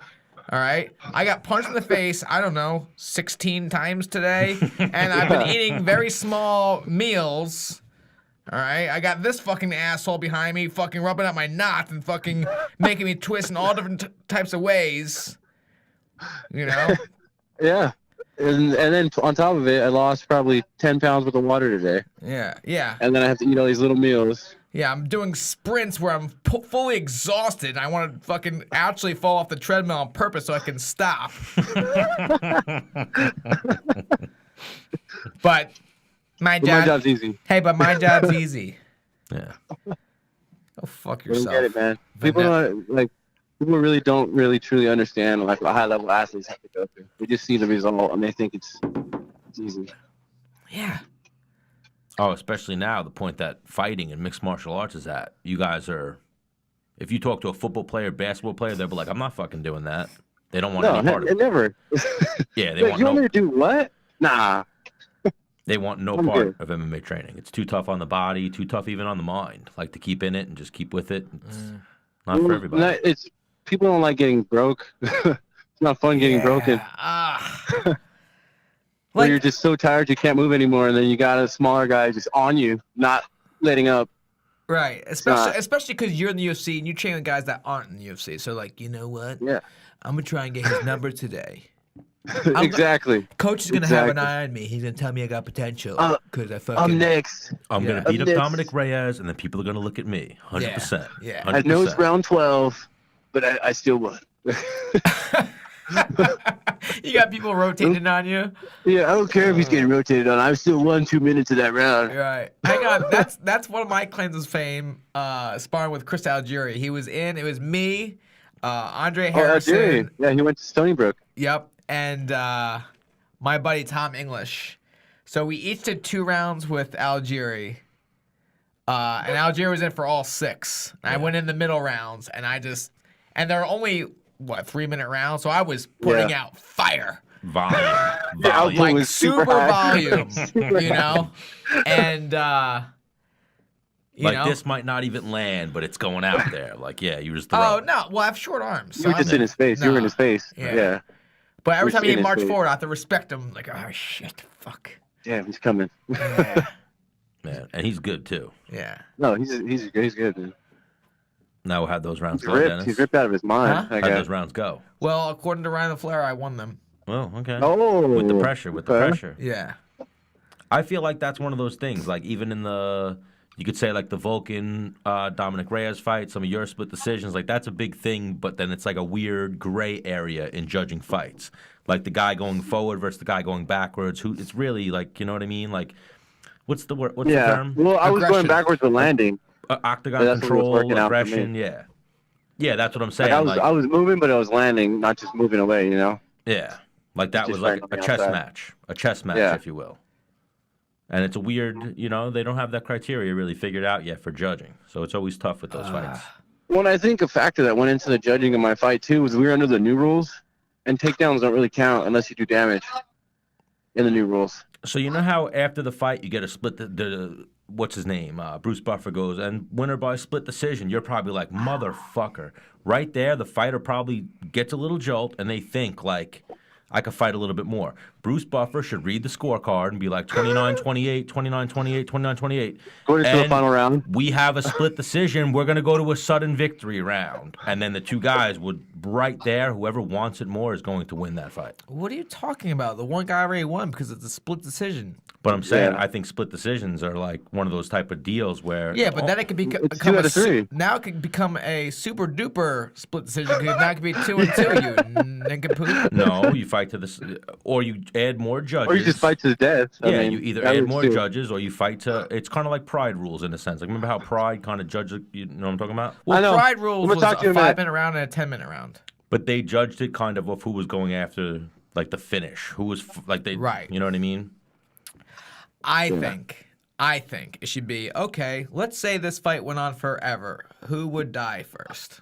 All right, I got punched in the face, I don't know, 16 times today, and I've been eating very small meals. All right, I got this fucking asshole behind me, fucking rubbing out my knots and fucking making me twist in all different types of ways. You know? Yeah. And then on top of it, I lost probably 10 pounds worth of water today. Yeah. And then I have to eat all these little meals. Yeah, I'm doing sprints where I'm fully exhausted. And I want to fucking actually fall off the treadmill on purpose so I can stop. But my But job. my job's easy. Hey, but my job's easy. Yeah. Go fuck I don't yourself. get it, man. People really don't really truly understand like what high level athletes have to go through. They just see the result and they think it's easy. Yeah. Oh, especially now, the point that fighting and mixed martial arts is at. You guys are, if you talk to a football player, basketball player, they'll be like, I'm not fucking doing that. They don't want No, any part of it it. never. Yeah, they Like, want you want no. me to do what? Nah. They want no I'm part of MMA training. It's too tough on the body, too tough even on the mind. Like to keep in it and just keep with it. It's not for everybody. It's people don't like getting broke. It's not fun getting broken. Where you're just so tired you can't move anymore, and then you got a smaller guy just on you, not letting up. Right, especially because you're in the UFC and you train with guys that aren't in the UFC. So like, you know what? Yeah. I'm gonna try and get his number today. Exactly. Coach is gonna have an Exactly. eye on me. He's gonna tell me I got potential because I I'm fucking. next. I'm Yeah. going to beat up Next. Dominick Reyes, and then people are going to look at me. 100%. Yeah. I know it's 100%. round 12, but I still won. You got people rotating on you. Yeah, I don't care if he's getting rotated on. I still won 2 minutes of that round. Right. Hang on. That's one of my claims of fame. Sparring with Chris Algieri. He was in. It was me, Andre Harrison. Algieri. Yeah, he went to Stony Brook. Yep. And my buddy Tom English. So we each did 2 rounds with Algieri. And Algieri was in for all 6. I went in the middle rounds, and and there were only 3-minute rounds, so I was putting out fire. Volume. Yeah, Volume. It Like was super super high. volume, Super you know? And you Like know? this might not even land, but it's going out there. Like, yeah, you just throw Oh it. no! Well, I have short arms. You So were just I'm in his face. You were in his face. Yeah. Yeah. But every You're time he in his marched face. forward, I have to respect him. Like, oh shit, fuck. Damn, he's coming. Yeah. Man, and he's good too. Yeah. No, he's good, man. Now how'd those rounds He's go, ripped. Dennis? He's ripped out of his mind. Huh? That How'd guy. those rounds go? Well, according to Ryan LaFleur, I won them. Well, okay. Oh. With the pressure, with the okay. pressure. Yeah. I feel like that's one of those things. Like even in you could say like the Volkan Dominick Reyes fight, some of your split decisions, like that's a big thing. But then it's like a weird gray area in judging fights, like the guy going forward versus the guy going backwards. Who it's really like, you know what I mean? Like, what's the word? What's the Yeah. term? Well, I was Aggression. going backwards with landing. Octagon Yeah, that's what was control, working out for me. aggression. Yeah, that's what I'm Like, saying. I was moving, but I was landing, not just moving away. You know. Yeah, Like that Just was like fighting a on the chess outside. match, Yeah. if you will. And it's a weird, they don't have that criteria really figured out yet for judging. So it's always tough with those fights. Well, and I think a factor that went into the judging of my fight too was we were under the new rules, and takedowns don't really count unless you do damage in the new rules. So you know how after the fight you get a split, the what's his name? Bruce Buffer goes, and winner by split decision. You're probably like, motherfucker. Right there, the fighter probably gets a little jolt, and they think like, I could fight a little bit more. Bruce Buffer should read the scorecard and be like 29-28, 29-28, 29-28. Going into the final round. We have a split decision. We're going to go to a sudden victory round. And then the two guys would, right there, whoever wants it more is going to win that fight. What are you talking about? The one guy already won because it's a split decision. But I'm saying, Yeah. I think split decisions are like one of those type of deals where... Yeah, but then it could It's become 2 out of 3. now it could become a super duper split decision because now it could be 2-2. You nincompoop. No, you fight to this... Or you add more judges. Or you just fight to the death. Yeah, you either that add works more too. judges or you fight to... It's kind of like Pride rules in a sense. Like, remember how Pride kind of judges... You know what I'm talking about? Well, I know. Pride rules I'm gonna was talk to you a in a minute. 5-minute round and a 10-minute round. But they judged it kind of who was going after, like, the finish. Who was... Like, they... Right. You know what I mean? I think it should be, okay, let's say this fight went on forever. Who would die first?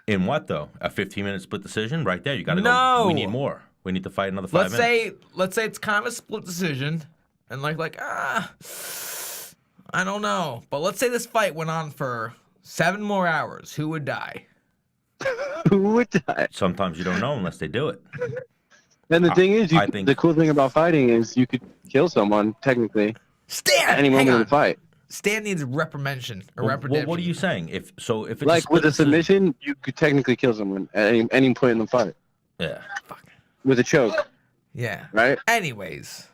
In what, though? A 15-minute split decision? Right there. You got to No. go... We need more. We need to fight another 5 minutes. Let's say it's kind of a split decision, and I don't know. But let's say this fight went on for 7 more hours. Who would die? Who would die? Sometimes you don't know unless they do it. And the thing is, I think- the cool thing about fighting is you could kill someone, technically, Stan! at any moment in the fight. Stan needs reprimation or Well, reprimation. what are you saying? If it's Like a with a split decision- submission, you could technically kill someone at any point in the fight. Yeah. With a choke, Yeah. right? Anyways,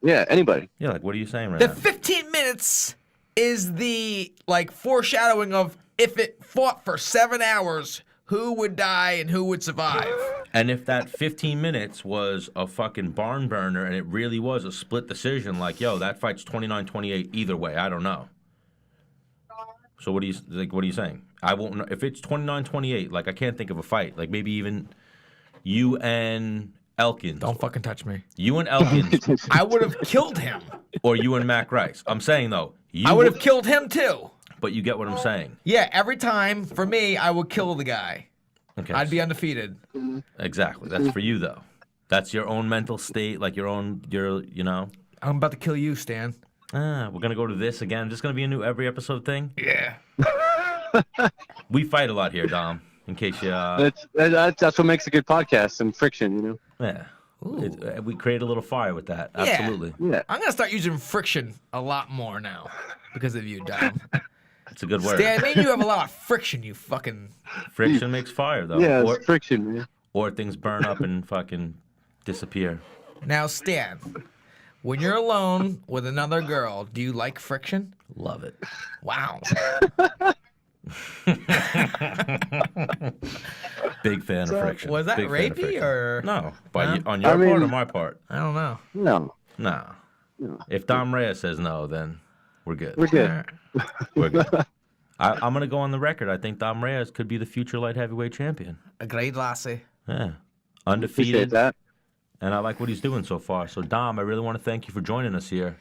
Yeah, anybody. Yeah, like, what are you saying right the now? 15 minutes is the foreshadowing of if it fought for 7 hours, who would die and who would survive. And if that 15 minutes was a fucking barn burner and it really was a split decision, like, yo, that fight's 29-28 either way, I don't know. So what are you saying? I won't know. If it's 29-28, like, I can't think of a fight. Like, maybe even you and Elkins. Don't fucking touch me. You and Elkins, I would have killed him. or you and Mac Rice. I'm saying, though. I would have killed him too. But you get what I'm saying. Yeah, every time for me, I would kill the guy. Okay. I'd be undefeated. Exactly. That's for you, though. That's your own mental state, like I'm about to kill you, Stan. we're going to go to this again. Just going to be a new every episode thing? Yeah. We fight a lot here, Dom, in case you... That's what makes a good podcast, and friction, yeah. Ooh. We create a little fire with that. Yeah. Absolutely. Yeah. I'm going to start using friction a lot more now because of you, Dom. It's a good word. Stan, maybe you have a lot of friction, you fucking... Friction makes fire, though. Yeah, Or, it's friction, man. or things burn up and fucking disappear. Now, Stan, when you're alone with another girl, do you like friction? Love it. Wow. Big fan of friction. Was that Big fan of rapey friction. or... No. No? On your I mean- part or my part? I don't know. No, No. No. If Dom Reyes says no, then we're good. we're good. We're good. I'm going to go on the record. I think Dom Reyes could be the future light heavyweight champion. A great lassie. Yeah. Appreciate Undefeated. that. And I like what he's doing so far. So, Dom, I really want to thank you for joining us here.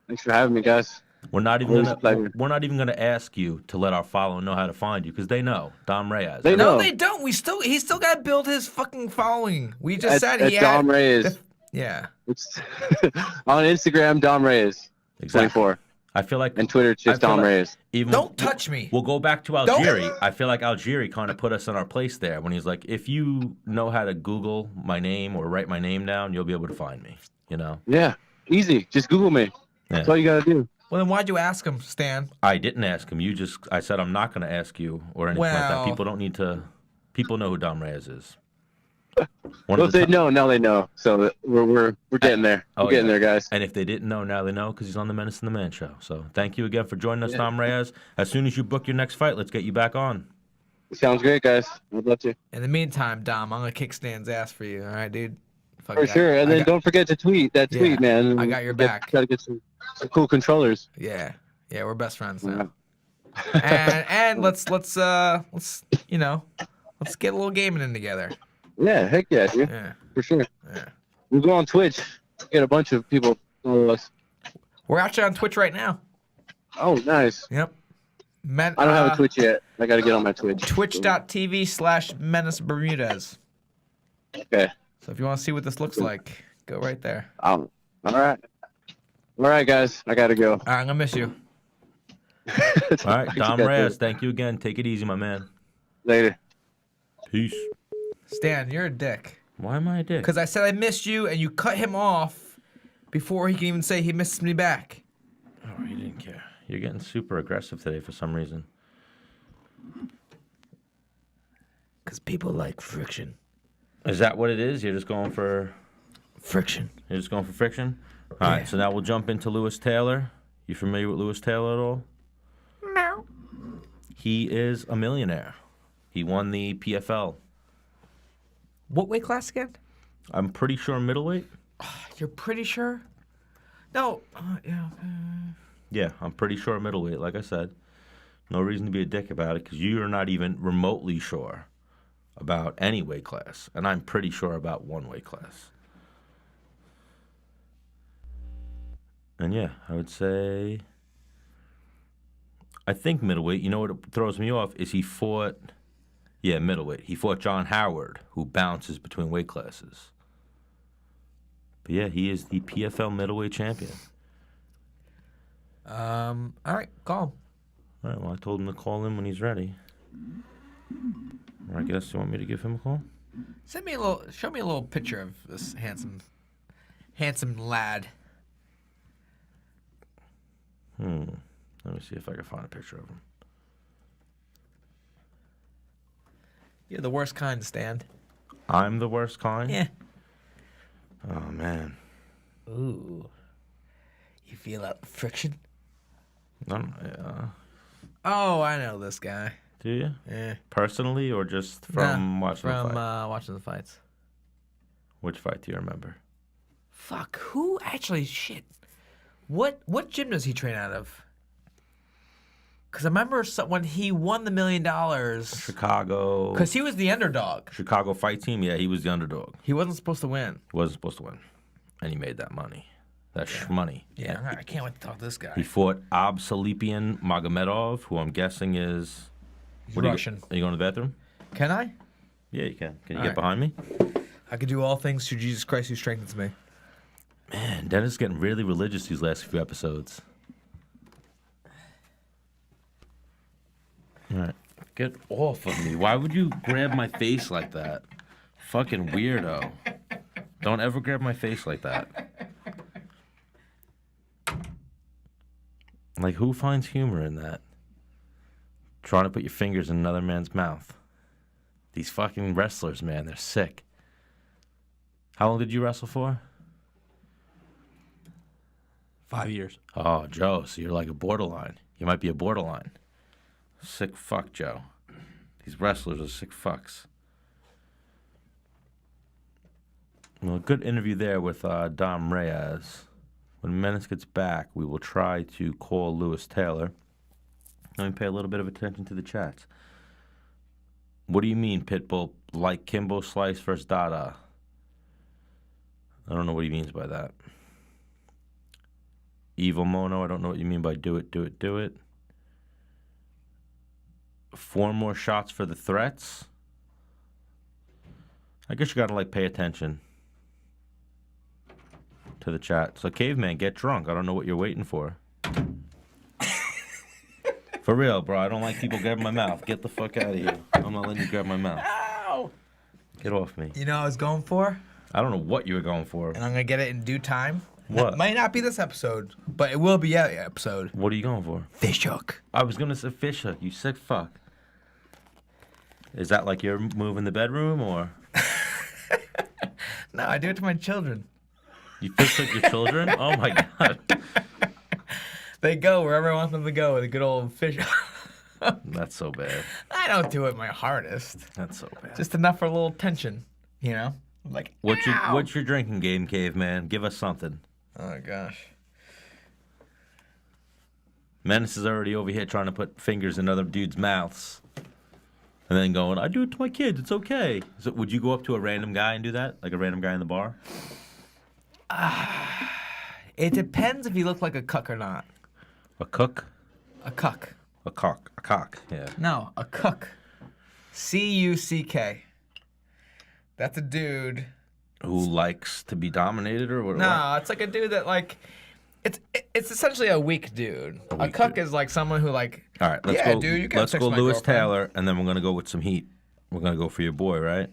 Thanks for having me, guys. We're not even Always a pleasure. gonna ask you to let our follower know how to find you because they know Dom Reyes. They No, know. they don't. He's still got to build his fucking following. We just said At he Dom had... Reyes. Yeah. It's on Instagram, Dom Reyes, Exactly. 24, I feel like and Twitter, it's just I feel Dom like- Reyes. even Don't touch me. We'll go back to Algeri. I feel like Algeri kind of put us in our place there when he's like, if you know how to Google my name or write my name down, you'll be able to find me. You know? Yeah, easy. Just Google me. That's Yeah. all you gotta do. Well, then why'd you ask him, Stan? I didn't ask him. I said I'm not going to ask you or anything like that. Well- People don't need to. People know who Dom Reyes is. One Well, of if the they ti- know, now they know. So we're getting there. Oh, We're getting yeah. there, guys. And if they didn't know, now they know because he's on the Menace and The Man show. So thank you again for joining us, Dom Reyes. As soon as you book your next fight, let's get you back on. Sounds great, guys. I'd love to. In the meantime, Dom, I'm gonna kick Stan's ass for you. All right, dude. Fuck For that. sure. And I then got- don't forget to tweet that Yeah, tweet, man. I got your back. Gotta get some cool controllers. Yeah, we're best friends Yeah. now. And let's get a little gaming in together. Yeah, heck yeah, dude. Yeah. For sure. Yeah. We'll go on Twitch. Get a bunch of people follow us. We're actually on Twitch right now. Oh, nice. Yep. I don't have a Twitch yet. I got to get on my Twitch. Twitch.tv/Menace Bermudez. Okay. So if you want to see what this looks like, go right there. All right. All right, guys. I got to go. All right, I'm going to miss you. All right, Dom Reyes, thank you again. Take it easy, my man. Later. Peace. Stan, you're a dick. Why am I a dick? Because I said I missed you, and you cut him off before he can even say he misses me back. Oh, you didn't care. You're getting super aggressive today for some reason. Because people like friction. Is that what it is? You're just going for Friction. You're just going for friction? All right, so now we'll jump into Louis Taylor. You familiar with Louis Taylor at all? No. He is a millionaire. He won the PFL. What weight class again? I'm pretty sure middleweight. You're pretty sure? No. Yeah. Yeah, I'm pretty sure middleweight, like I said. No reason to be a dick about it because you're not even remotely sure about any weight class. And I'm pretty sure about one weight class. And yeah, I would say, I think middleweight. You know what throws me off is he fought, middleweight. He fought John Howard, who bounces between weight classes. But yeah, he is the PFL middleweight champion. All right, call him. All right, well, I told him to call him when he's ready. Or I guess you want me to give him a call? Show me a little picture of this handsome lad. Let me see if I can find a picture of him. You're the worst kind, Stan. I'm the worst kind? Yeah. Oh, man. Ooh. You feel that friction? Yeah. Oh, I know this guy. Do you? Yeah. Personally or just from watching the fight? Watching the fights. Which fight do you remember? Fuck, who actually, shit. What gym does he train out of? Because I remember when he won the $1 million. Chicago. Because he was the underdog. Chicago fight team? Yeah, he was the underdog. He wasn't supposed to win. He wasn't supposed to win. And he made that money. That shmoney. Yeah, I can't wait to talk to this guy. He fought Absalipian Magomedov, who I'm guessing is... He's Russian. Are you going to the bathroom? Can I? Yeah, you can. Can you All get behind me? I can do all things through Jesus Christ who strengthens me. Man, Dennis is getting really religious these last few episodes. All right. Get off of me. Why would you grab my face like that? Fucking weirdo. Don't ever grab my face like that. Like, who finds humor in that? Trying to put your fingers in another man's mouth. These fucking wrestlers, man, they're sick. How long did you wrestle for? 5 years. Oh, Joe, so you're like a borderline. You might be a borderline. Sick fuck, Joe. These wrestlers are sick fucks. Well, good interview there with Dom Reyes. When Menace gets back, we will try to call Louis Taylor. Let me pay a little bit of attention to the chats. What do you mean, Pitbull? Like Kimbo Slice versus Dada? I don't know what he means by that. Evil Mono, I don't know what you mean by do it, do it, do it. 4 more shots for the threats? I guess you gotta, like, pay attention to the chat. So, Caveman, get drunk. I don't know what you're waiting for. For real, bro. I don't like people grabbing my mouth. Get the fuck out of here. I'm not letting you grab my mouth. Ow! Get off me. You know what I was going for? I don't know what you were going for. And I'm going to get it in due time. What? It might not be this episode, but it will be that episode. What are you going for? Fish hook. I was going to say fish hook. You sick fuck. Is that like your move in the bedroom, or? No, I do it to my children. You fish hook your children? Oh, my God. They go wherever I want them to go with a good old fish hook. That's so bad. I don't do it my hardest. That's so bad. Just enough for a little tension, you know? Like, What's your drinking game, Caveman? Give us something. Oh, gosh. Menace is already over here trying to put fingers in other dudes' mouths. And then going, I do it to my kids. It's okay. So would you go up to a random guy and do that? Like a random guy in the bar? It depends if you look like a cuck or not. A cook? A cuck. A cock. A cock, yeah. No, a cuck. C-U-C-K. That's a dude. Who likes to be dominated or what? No, it's like a dude that like, it's essentially a weak dude. A weak cuck dude. is like someone who like, All right, let's yeah, go. dude, you gotta Let's sex go my Louis girlfriend. Taylor, and then we're going to go with some heat. We're going to go for your boy, right?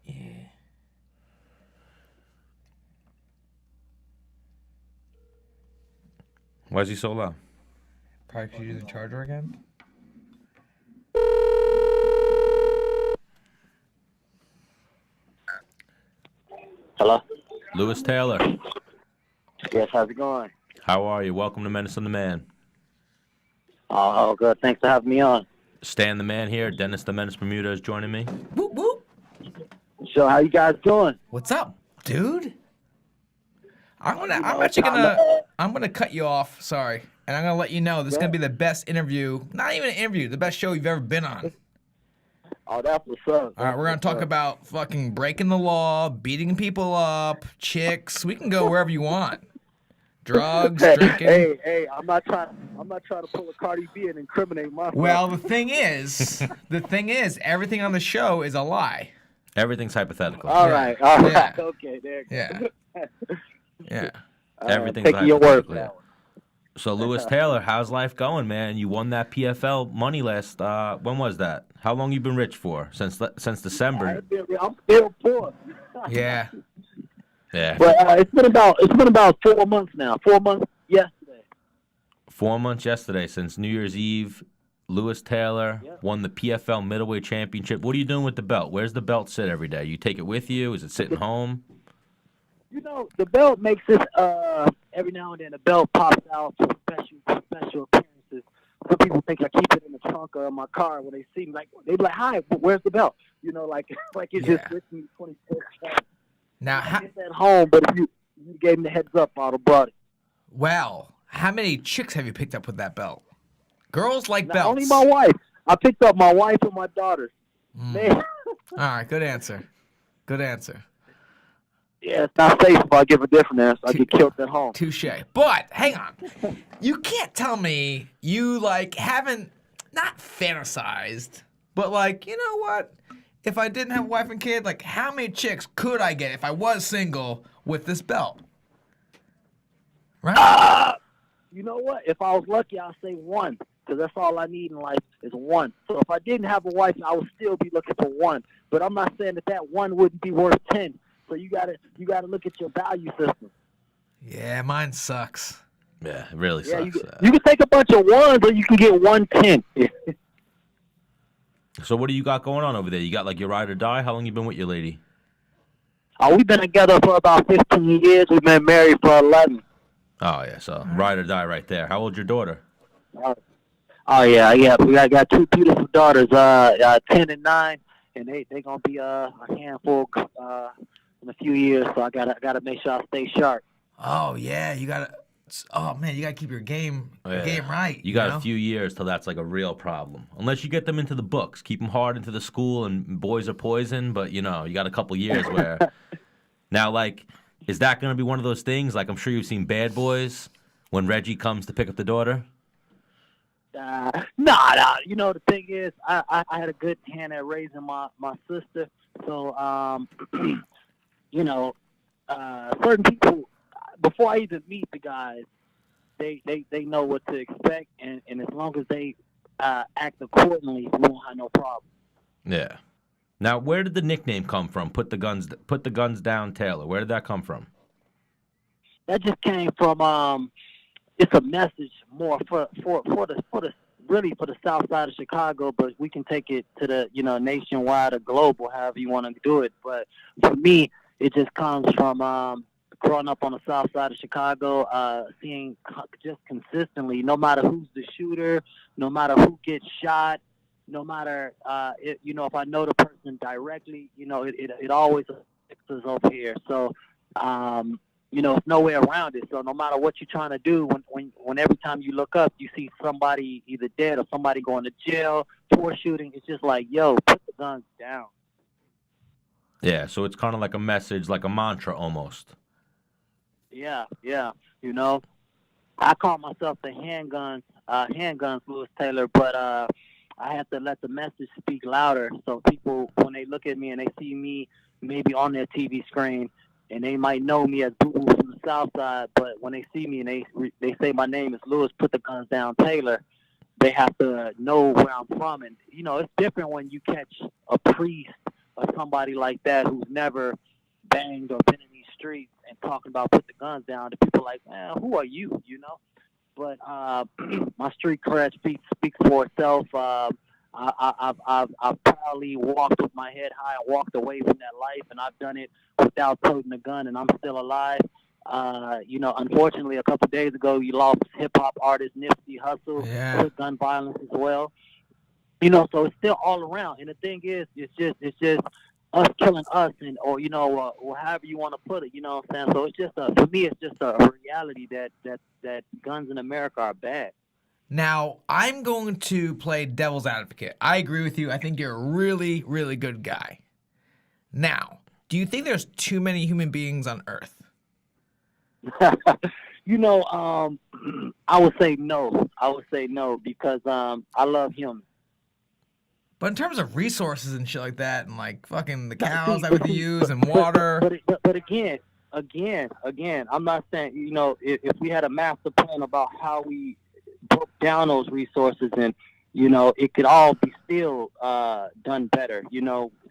Yeah. Why is he so low? Probably because you use the charger again. Hello? Louis Taylor, Yes, how's it going? how are you? Welcome to Menace and The Man. Oh, good. Thanks for having me on. Stan the Man here. Dennis the Menace Bermuda is joining me. Whoop whoop. So, how you guys doing? What's up, dude? I'm gonna cut you off. Sorry, and I'm gonna let you know this is gonna be the best interview. Not even an interview. The best show you've ever been on. Oh, that's what's up. All right, we're gonna talk about fucking breaking the law, beating people up, chicks. We can go wherever you want. Drugs, drinking. Hey, I'm not trying to pull a Cardi B and incriminate myself. Well, the thing is, everything on the show is a lie. Everything's hypothetical. all right. Yeah. Okay, there you Yeah. go. Yeah. Everything's taking your word for hypothetical. that one. So, Louis Taylor, how's life going, man? You won that PFL money last. When was that? How long you been rich for? Since December. I'm still poor. Yeah. Yeah. But it's been about 4 months now. 4 months yesterday. 4 months yesterday since New Year's Eve. Louis Taylor won the PFL middleweight championship. What are you doing with the belt? Where's the belt sit every day? You take it with you? Is it sitting home? You know, the belt makes this every now and then. The belt pops out for special appearances. Some people think I keep it in the trunk of my car when they see me. Like they be like, "Hi, where's the belt?" You know, like it's just with me 24/7. Now, I get that home, but if you gave me the heads up, I'd have brought it. how many chicks have you picked up with that belt? Girls like Not belts. only my wife. I picked up my wife and my daughters. Man, All right, good answer. Good answer. yeah, it's not safe if I give a different answer. I get killed at home. Touche. But hang on, you can't tell me you like haven't not fantasized, but like you know what? If I didn't have a wife and kid, like how many chicks could I get if I was single with this belt? Right? You know what? If I was lucky, I'd say one, because that's all I need in life is one. So if I didn't have a wife, I would still be looking for one. But I'm not saying that one wouldn't be worth 10. So you gotta look at your value system. Yeah, mine sucks. Yeah, it really Yeah, sucks. you can take a bunch of ones, or you can get 110. So what do you got going on over there? You got like your ride or die? How long you been with your lady? We've been together for about 15 years. We've been married for 11. Oh yeah, so ride or die right there. How old's your daughter? Oh yeah. We got two beautiful daughters, 10 and 9, and they gonna be a handful in a few years. So I gotta make sure I stay sharp. Oh yeah, you gotta. Oh man, you gotta keep your game right. You got know? a few years till that's like a real problem. Unless you get them into the books, keep them hard into the school, and boys are poison. But you know, you got a couple years where now, like, is that going to be one of those things? Like, I'm sure you've seen Bad Boys when Reggie comes to pick up the daughter. Nah. You know, the thing is, I had a good hand at raising my sister. So, you know, certain people, before I even meet the guys, they know what to expect, and as long as they act accordingly, we won't have no problem. Yeah. Now, where did the nickname come from? Put the guns down, Taylor. Where did that come from? That just came from it's a message more for the really for the south side of Chicago, but we can take it to the nationwide or global, however you want to do it. But for me, it just comes from growing up on the south side of Chicago, seeing just consistently, no matter who's the shooter, no matter who gets shot, no matter if I know the person directly, it always affects us over here. So it's no way around it. So no matter what you're trying to do, when every time you look up, you see somebody either dead or somebody going to jail for shooting, it's just like, yo, put the guns down. Yeah, so it's kind of like a message, like a mantra almost. Yeah. I call myself the handguns Louis Taylor, but I have to let the message speak louder. So people, when they look at me and they see me maybe on their TV screen, and they might know me as Boo Boo from the South Side, but when they see me and they say my name is Louis, put the guns down, Taylor, they have to know where I'm from. And, it's different when you catch a priest or somebody like that who's never banged or been in these streets and talking about put the guns down. The people are like, man, who are you, But my street cred speaks for itself. I've proudly walked with my head high and walked away from that life, and I've done it without toting a gun, and I'm still alive. Unfortunately, a couple of days ago, you lost hip-hop artist Nipsey Hussle to gun violence as well. So it's still all around. And the thing is, it's just us killing us, and or however you want to put it. You know what I'm saying? So it's just for me, it's just a reality that guns in America are bad. Now, I'm going to play devil's advocate. I agree with you. I think you're a really, really good guy. Now, do you think there's too many human beings on Earth? I would say no. Because I love humans. But in terms of resources and shit like that, and like fucking the cows that we use and water. But again, I'm not saying, if we had a master plan about how we broke down those resources, and it could all be still done better.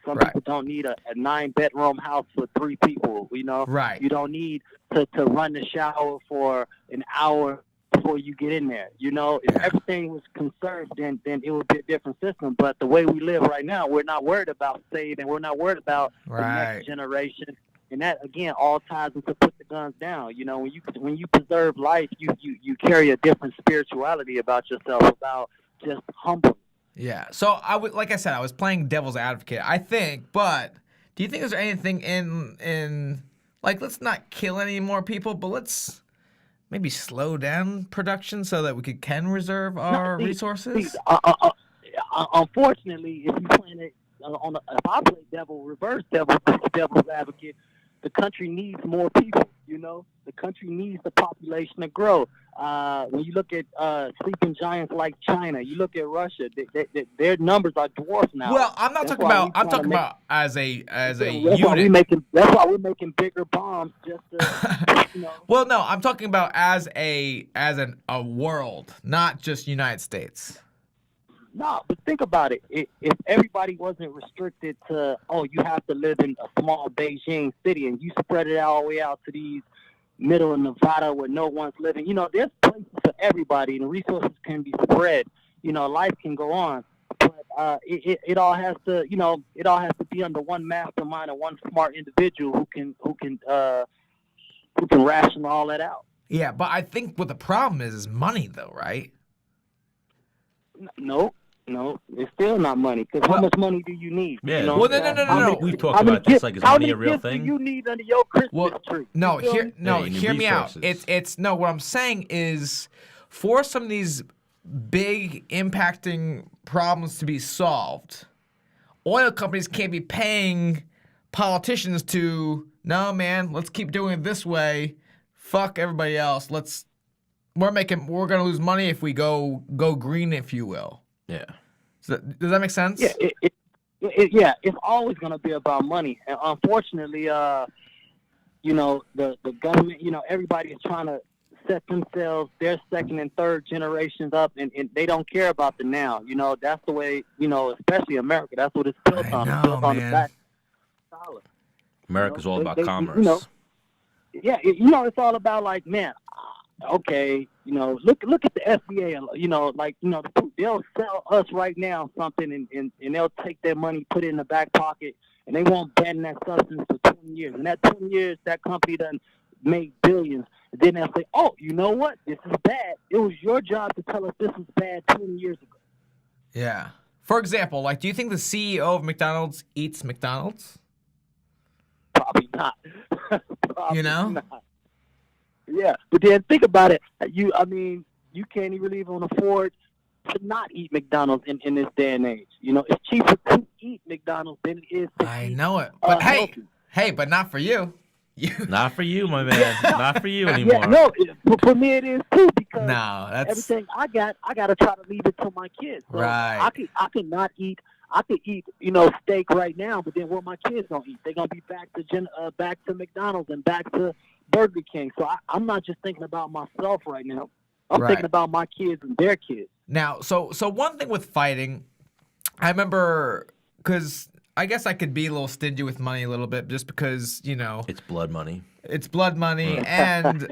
Some people don't need a 9-bedroom house for 3 people. Right. You don't need to run the shower for an hour before you get in there. If everything was conserved, then it would be a different system. But the way we live right now, we're not worried about saving. We're not worried about the next generation. And that, again, all ties into put the guns down. When you preserve life, you carry a different spirituality about yourself, about just humble. Yeah. So like I said, I was playing devil's advocate, I think. But do you think there's anything in like, let's not kill any more people, but let's maybe slow down production so that we can reserve our resources? Unfortunately, if you playing it if I play devil's advocate, the country needs more people. The country needs the population to grow. When you look at sleeping giants like China, you look at Russia, their numbers are dwarfed now. Well, I'm not talking about. I'm talking about as a unit. That's why we're making bigger bombs just to, Well, no, I'm talking about as a world, not just United States. No, but think about it. If everybody wasn't restricted to, you have to live in a small Beijing city, and you spread it all the way out to these middle of Nevada where no one's living, there's places for everybody, and resources can be spread. Life can go on. But it all has to, it all has to be under one mastermind and one smart individual who can ration all that out. Yeah, but I think what the problem is money, though, right? No, it's still not money. Because how much money do you need? Yeah. Well, no. We've talked about this. Like, is money a real thing? Do you need under your Christmas tree? No, you hear me out. resources. It's no. What I'm saying is, for some of these big impacting problems to be solved, oil companies can't be paying politicians to. No, man, let's keep doing it this way. Fuck everybody else. We're gonna lose money if we go green, if you will. Yeah. Does that make sense? Yeah, it's always going to be about money. And unfortunately, the government, everybody is trying to set themselves, their second and third generations up, and they don't care about the now. That's the way, especially America, that's what it's built on. It's built on the back dollar. America's all about commerce. It's all about like, man, okay, look at the FDA, they'll sell us right now something and they'll take their money, put it in the back pocket, and they won't ban that substance for 20 years. And that 20 years, that company done made billions. And then they'll say, oh, you know what? This is bad. It was your job to tell us this is bad 20 years ago. Yeah. For example, like, do you think the CEO of McDonald's eats McDonald's? Probably not. Probably not. Yeah, but then think about it. You can't even afford to not eat McDonald's in this day and age. You know, it's cheaper to eat McDonald's than it is to I eat, know it. But healthy. hey, but not for you. Not for you, my man. Not for you anymore. Yeah, no, for me it is too, because No, that's everything I got to try to leave it to my kids. So right. I could not eat. I could eat, steak right now, but then what my kids gonna eat? They're gonna be back to McDonald's and back to Burger King. So I'm not just thinking about myself right now. I'm Right. thinking about my kids and their kids. Now, so one thing with fighting, I remember, because I guess I could be a little stingy with money a little bit, just because It's blood money. it's blood money, and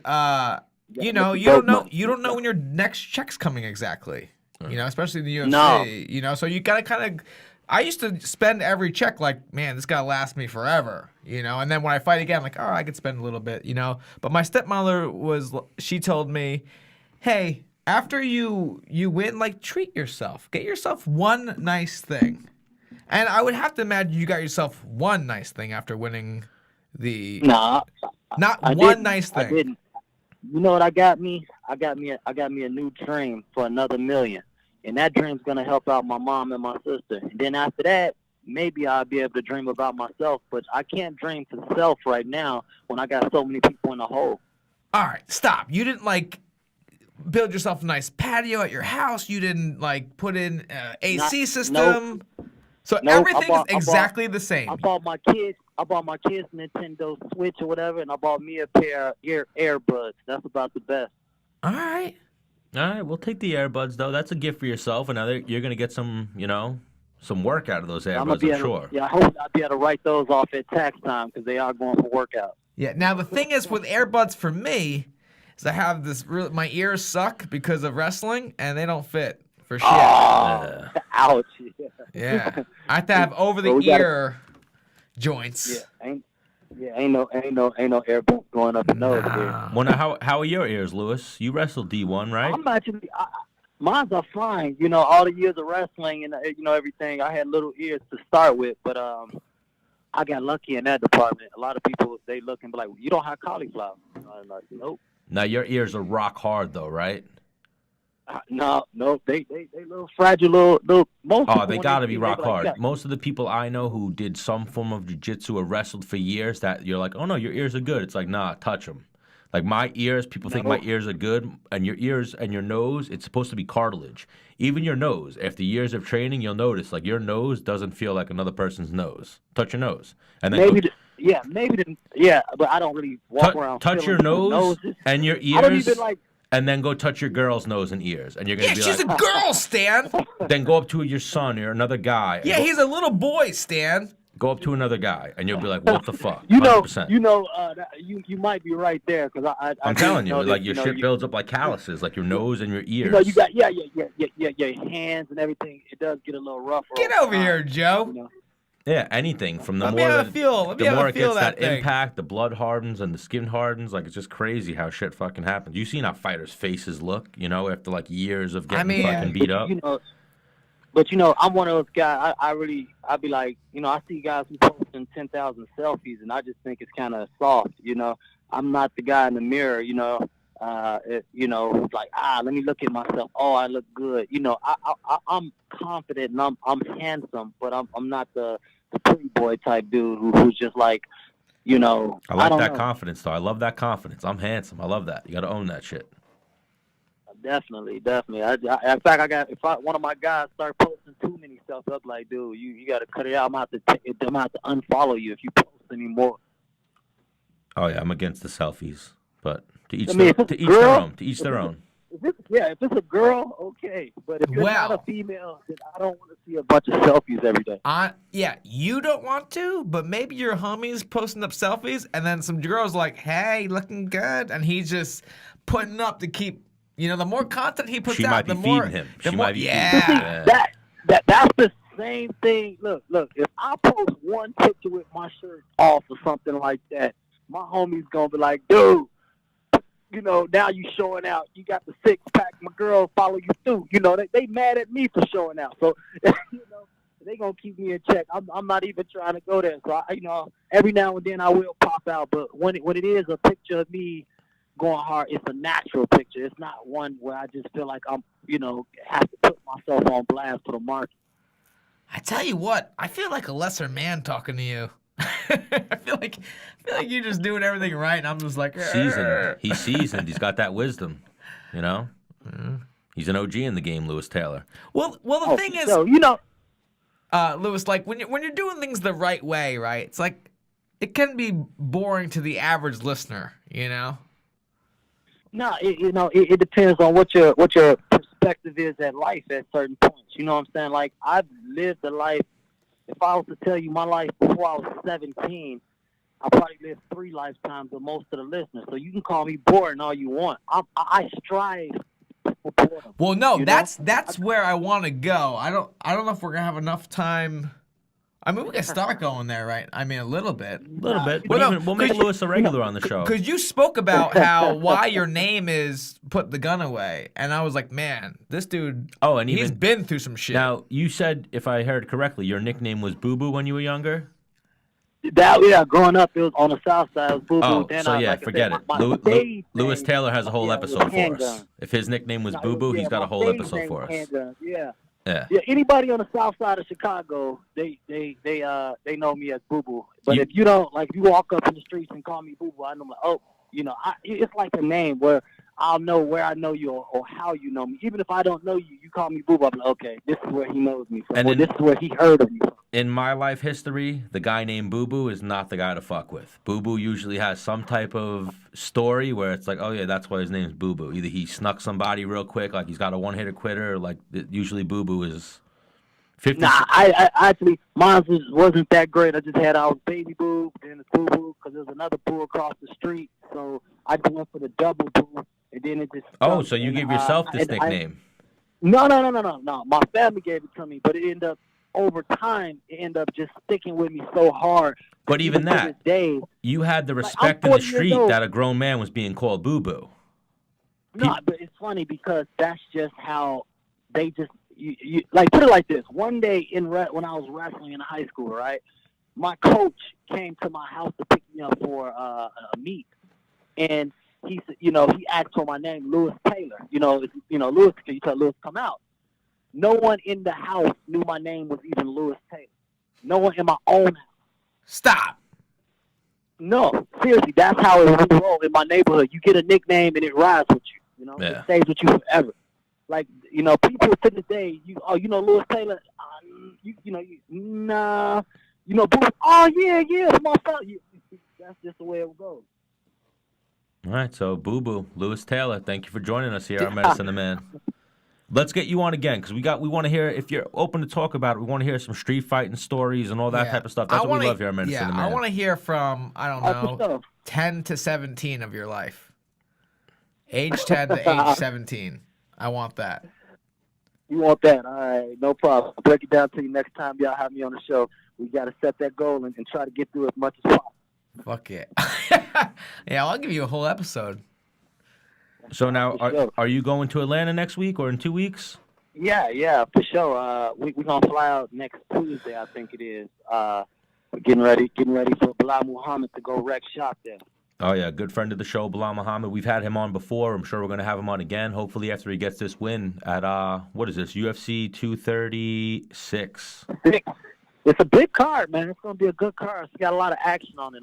you don't know when your next check's coming exactly. Especially in the UFC. No. So you gotta kind of. I used to spend every check like, man, this gotta last me forever. And then when I fight again, I'm like, I could spend a little bit. But my stepmother she told me, hey, after you win, like, treat yourself. Get yourself one nice thing. And I would have to imagine you got yourself one nice thing after winning the. Nah, Not I one didn't. nice I thing. didn't. You know what I got me? I got me a new dream for another $1 million, and that dream's gonna help out my mom and my sister. And then after that, maybe I'll be able to dream about myself. But I can't dream to self right now when I got so many people in the hole. All right, stop. You didn't build yourself a nice patio at your house. You didn't put in AC system. So everything is exactly the same. I bought my kids Nintendo Switch or whatever, and I bought me a pair of earbuds. That's about the best. All right. All right, we'll take the earbuds though. That's a gift for yourself, and you're gonna get some, some work out of those earbuds. I'm sure. Yeah, I hope I'll be able to write those off at tax time because they are going for workout. Yeah. Now the thing is with earbuds for me is I have this my ears suck because of wrestling and they don't fit for shit. Oh, ouch. Yeah. I have to have over the Well, ear joints. Yeah, ain't no earbuds going up the nose here. Well, now, how are your ears, Louis? You wrestled D1, right? I'm actually, mine are fine. All the years of wrestling and everything. I had little ears to start with, but I got lucky in that department. A lot of people they look and be like, "You don't have cauliflower." I'm like, nope. Now your ears are rock hard though, right? No, they little fragile, little. Most Oh, people, they when got to be see, rock they like, hard. yeah. Most of the people I know who did some form of jiu-jitsu or wrestled for years, that you're like, oh no, your ears are good. It's like, nah, touch them. Like my ears, people think my ears are good, and your ears and your nose, it's supposed to be cartilage. Even your nose, after years of training, you'll notice like your nose doesn't feel like another person's nose. Touch your nose, and then but I don't really walk around. touch your feeling nose noses. and your I don't ears. even like. And then go touch your girl's nose and ears, and you're gonna Yeah, be she's like, a girl, Stan. then go up to your son or another guy. and Yeah, go, he's a little boy, Stan. go up to another guy, and you'll be like, what the fuck? You know, 100%. you might be right there because I'm telling you, like your shit builds up like calluses, like your nose and your ears. You got your hands and everything. It does get a little rough. Get over here, Joe. Yeah, anything from the Let me more have a that, feel. Let me the have more a it feel gets that that thing. impact, the blood hardens and the skin hardens. Like it's just crazy how shit fucking happens. You seen how fighters' faces look, after like years of getting fucking beat up. But I'm one of those guys. I'd be like, I see guys who posting 10,000 selfies, and I just think it's kind of soft. I'm not the guy in the mirror. Like let me look at myself. Oh, I look good. I'm confident and I'm handsome, but I'm not the pretty boy type dude who's just like, I like that know. confidence though. I love that confidence. I'm handsome. I love that. You got to own that shit. Definitely. In fact, if one of my guys start posting too many stuff, I'm like, dude, you got to cut it out. I'm out to unfollow you if you post anymore. Oh yeah, I'm against the selfies, but to each if it's to each girl, their own. To each their own. If it's a girl, okay. But if you're not a female, then I don't want to see a bunch of selfies every day. Yeah, you don't want to, but maybe your homie's posting up selfies, and then some girl's like, "Hey, looking good," and he's just putting up to keep. The more content he puts She out, might be the more. feeding him. The She more, might be yeah. feeding him. That's the same thing. Look. If I post one picture with my shirt off or something like that, my homie's gonna be like, dude. Now you showing out. You got the 6-pack. My girl follow you through. They mad at me for showing out. So, they gonna keep me in check. I'm not even trying to go there. So, every now and then I will pop out. But when it is a picture of me, going hard. It's a natural picture. It's not one where I just feel like I'm, have to put myself on blast for the market. I tell you what, I feel like a lesser man talking to you. I feel like you're just doing everything right, and I'm just like, Seasoned. He's seasoned. He's got that wisdom, you know? He's an OG in the game, Louis Taylor. Well, the thing is, so, Louis, like when you're doing things the right way, right? It's like it can be boring to the average listener, you know. No, it depends on what your perspective is at life at certain points. You know what I'm saying? Like, I've lived a life. If I was to tell you my life before I was 17, I probably lived 3 lifetimes with most of the listeners. So you can call me boring all you want. I strive for boredom. Well, no, that's where I want to go. I don't know if we're gonna have enough time. I mean, we can start going there, right? I mean, a little bit. We'll make Louis a regular on the show. Because you spoke about why your name is Put the Gun Away. And I was like, man, this dude, he's been through some shit. Now, you said, if I heard correctly, your nickname was Boo Boo when you were younger? Growing up, it was on the south side. It was Boo Boo. Oh, then so forget it. Louis thing Taylor has a whole episode for us. handgun. If his nickname was Boo Boo, he's got a whole episode for us. Handgun. Yeah. Yeah. Yeah, anybody on the south side of Chicago, they know me as Boo Boo. But if you don't, like, if you walk up in the streets and call me Boo Boo, I know, it's like a name where I'll know where I know you or how you know me. Even if I don't know you, you call me Boo Boo, I'm like, okay, this is where he knows me from, or this is where he heard of me from. In my life history, the guy named Boo Boo is not the guy to fuck with. Boo Boo usually has some type of story where it's like, oh yeah, that's why his name is Boo Boo. Either he snuck somebody real quick, like he's got a one-hitter quitter, or like usually Boo Boo is 50. Nah, I actually, mine wasn't that great. I was Baby Boo, then it's Boo Boo, because there's another Boo across the street. So I just went for the double Boo, and then it just. Oh, so you give yourself this nickname? No. My family gave it to me, but it ended up, over time, it ended up just sticking with me so hard. But even that, to this day, you had the respect in the street that a grown man was being called Boo Boo. No, but it's funny because that's just how they just. You like, put it like this. One day when I was wrestling in high school, right, my coach came to my house to pick me up for a meet, and he said, he asked for my name, Louis Taylor. Louis, can you tell Louis to come out? No one in the house knew my name was even Louis Taylor. No one in my own house. Stop. No, seriously, that's how it roll in my neighborhood. You get a nickname and it rides with you. It stays with you forever. Like, people to this day, Louis Taylor, nah, Boo, oh, yeah, my son. That's just the way it goes. All right, so Boo Boo, Louis Taylor, thank you for joining us here on Menace and The Man. Let's get you on again, because we want to hear, if you're open to talk about it, we want to hear some street fighting stories and all that type of stuff. That's what we love here on Menace and The Man. I want to hear from, 10 to 17 of your life. Age 10 to age 17. I want that. You want that? All right, no problem. I'll break it down to you next time y'all have me on the show. We got to set that goal and try to get through as much as possible. Fuck it. Yeah, I'll give you a whole episode. So now, are you going to Atlanta next week or in 2 weeks? Yeah, for sure. We're going to fly out next Tuesday, I think it is. We're getting ready for Belal Muhammad to go wreck shop there. Oh, yeah, good friend of the show, Belal Muhammad. We've had him on before. I'm sure we're going to have him on again, hopefully after he gets this win at, what is this, UFC 236. It's a big card, man. It's going to be a good card. It's got a lot of action on it.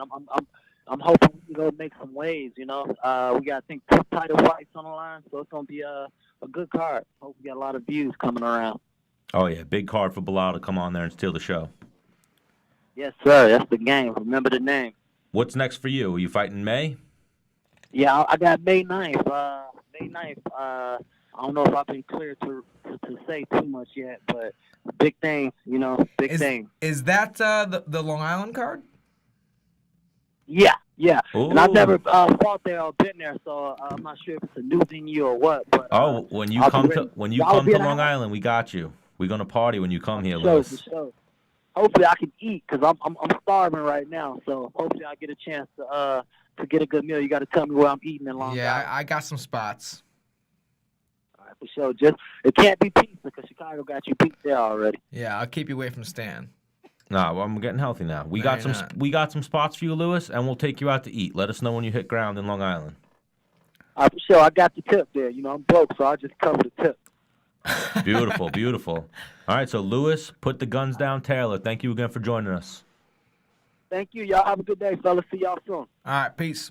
I'm hoping we can go make some waves, We got, I think, 2 title fights on the line, so it's going to be a good card. Hope we got a lot of views coming around. Oh, yeah, big card for Belal to come on there and steal the show. Yes, sir. That's the game. Remember the name. What's next for you? Are you fighting May? Yeah, I got May 9th. May 9th. I don't know if I've been clear to say too much yet, but big things, big things. Is that the Long Island card? Yeah. Ooh. And I've never fought there or been there, so I'm not sure if it's a new venue or what. But when you come to Long Island, we got you. We're gonna party when you come here, Louis. For sure. Hopefully I can eat because I'm starving right now. So hopefully I get a chance to get a good meal. You got to tell me where I'm eating in Long Island. Yeah, I got some spots. All right, for sure. Just it can't be pizza because Chicago got you beat there already. Yeah, I'll keep you away from Stan. Nah, well, I'm getting healthy now. We got some spots for you, Louis, and we'll take you out to eat. Let us know when you hit ground in Long Island. For sure. I got the tip there. You know, I'm broke, so I just cover the tip. Beautiful, beautiful. All right, so Louis, put the guns down, Taylor. Thank you again for joining us. Thank you. Y'all have a good day, fellas. See y'all soon. All right, peace.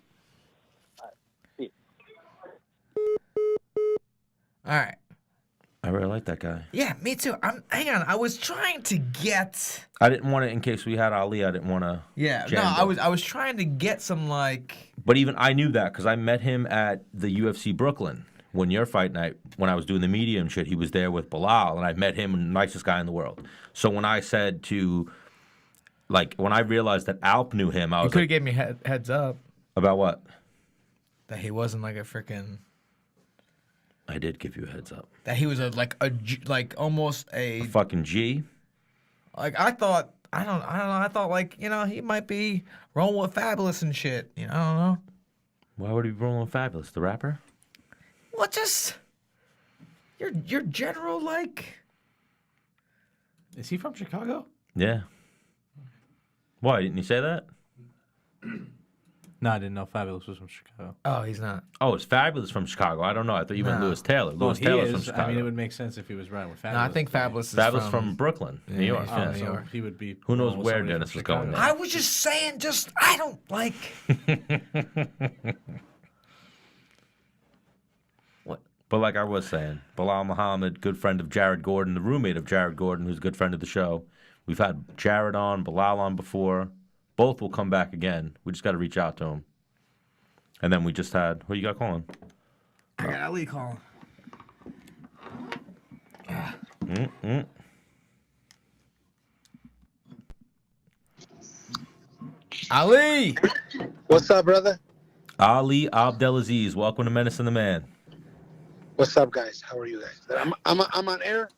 See All right. I really like that guy. Yeah, me too. Hang on. I was trying to get. I didn't want to, in case we had Ali, I didn't want to. Yeah, no, I was trying to get some like. But even I knew that because I met him at the UFC Brooklyn when your fight night, when I was doing the media and shit. He was there with Belal, and I met him, nicest guy in the world. So when I said to, like, when I realized that Alp knew him, I You was could have like, gave me heads up about what? that he wasn't like a freaking. I did give you a heads up. That he was almost a. Fucking G. Like I thought. I don't know. I thought like he might be rolling with Fabulous and shit. I don't know. Why would he be rolling with Fabulous, the rapper? Well, just your general like. Is he from Chicago? Yeah. Why didn't you say that? No, I didn't know Fabulous was from Chicago. Oh, he's not. Oh, it's Fabulous from Chicago. I don't know. I thought you meant No. Louis Taylor. Well, Louis he Taylor's is. from Chicago. I mean, it would make sense if he was riding with No, Fabulous. I think Fabulous is Fabulous from Brooklyn, New York. Oh, yeah. New So York. he would be. Who knows rolling with where somebody Dennis from was going Chicago. there. I was just saying. I don't like. What? But like I was saying, Belal Muhammad, good friend of Jared Gordon, the roommate of Jared Gordon, who's a good friend of the show. We've had Jared on, Belal on before. Both will come back again. We just got to reach out to him. And then we just had, who you got calling? I got Ali calling. Ali. What's up, brother? Ali Abdelaziz, welcome to Menace and The Man. What's up, guys? How are you guys? I'm on air.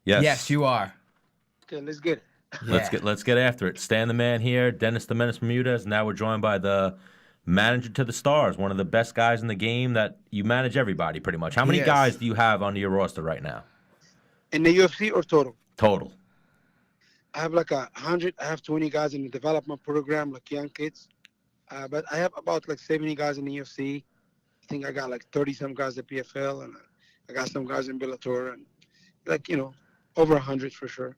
Yes. Yes, you are. Okay, let's get it. Let's get after it. Stan the Man here, Dennis the Menace Bermudez. Now we're joined by the manager to the stars, one of the best guys in the game. That you manage everybody pretty much. How many Yes. guys do you have under your roster right now? In the UFC or total? Total. I have like 100. I have 20 guys in the development program, like young kids. But I have about like 70 guys in the UFC. I think I got like 30 some guys at PFL, and I got some guys in Bellator, and like over 100 for sure.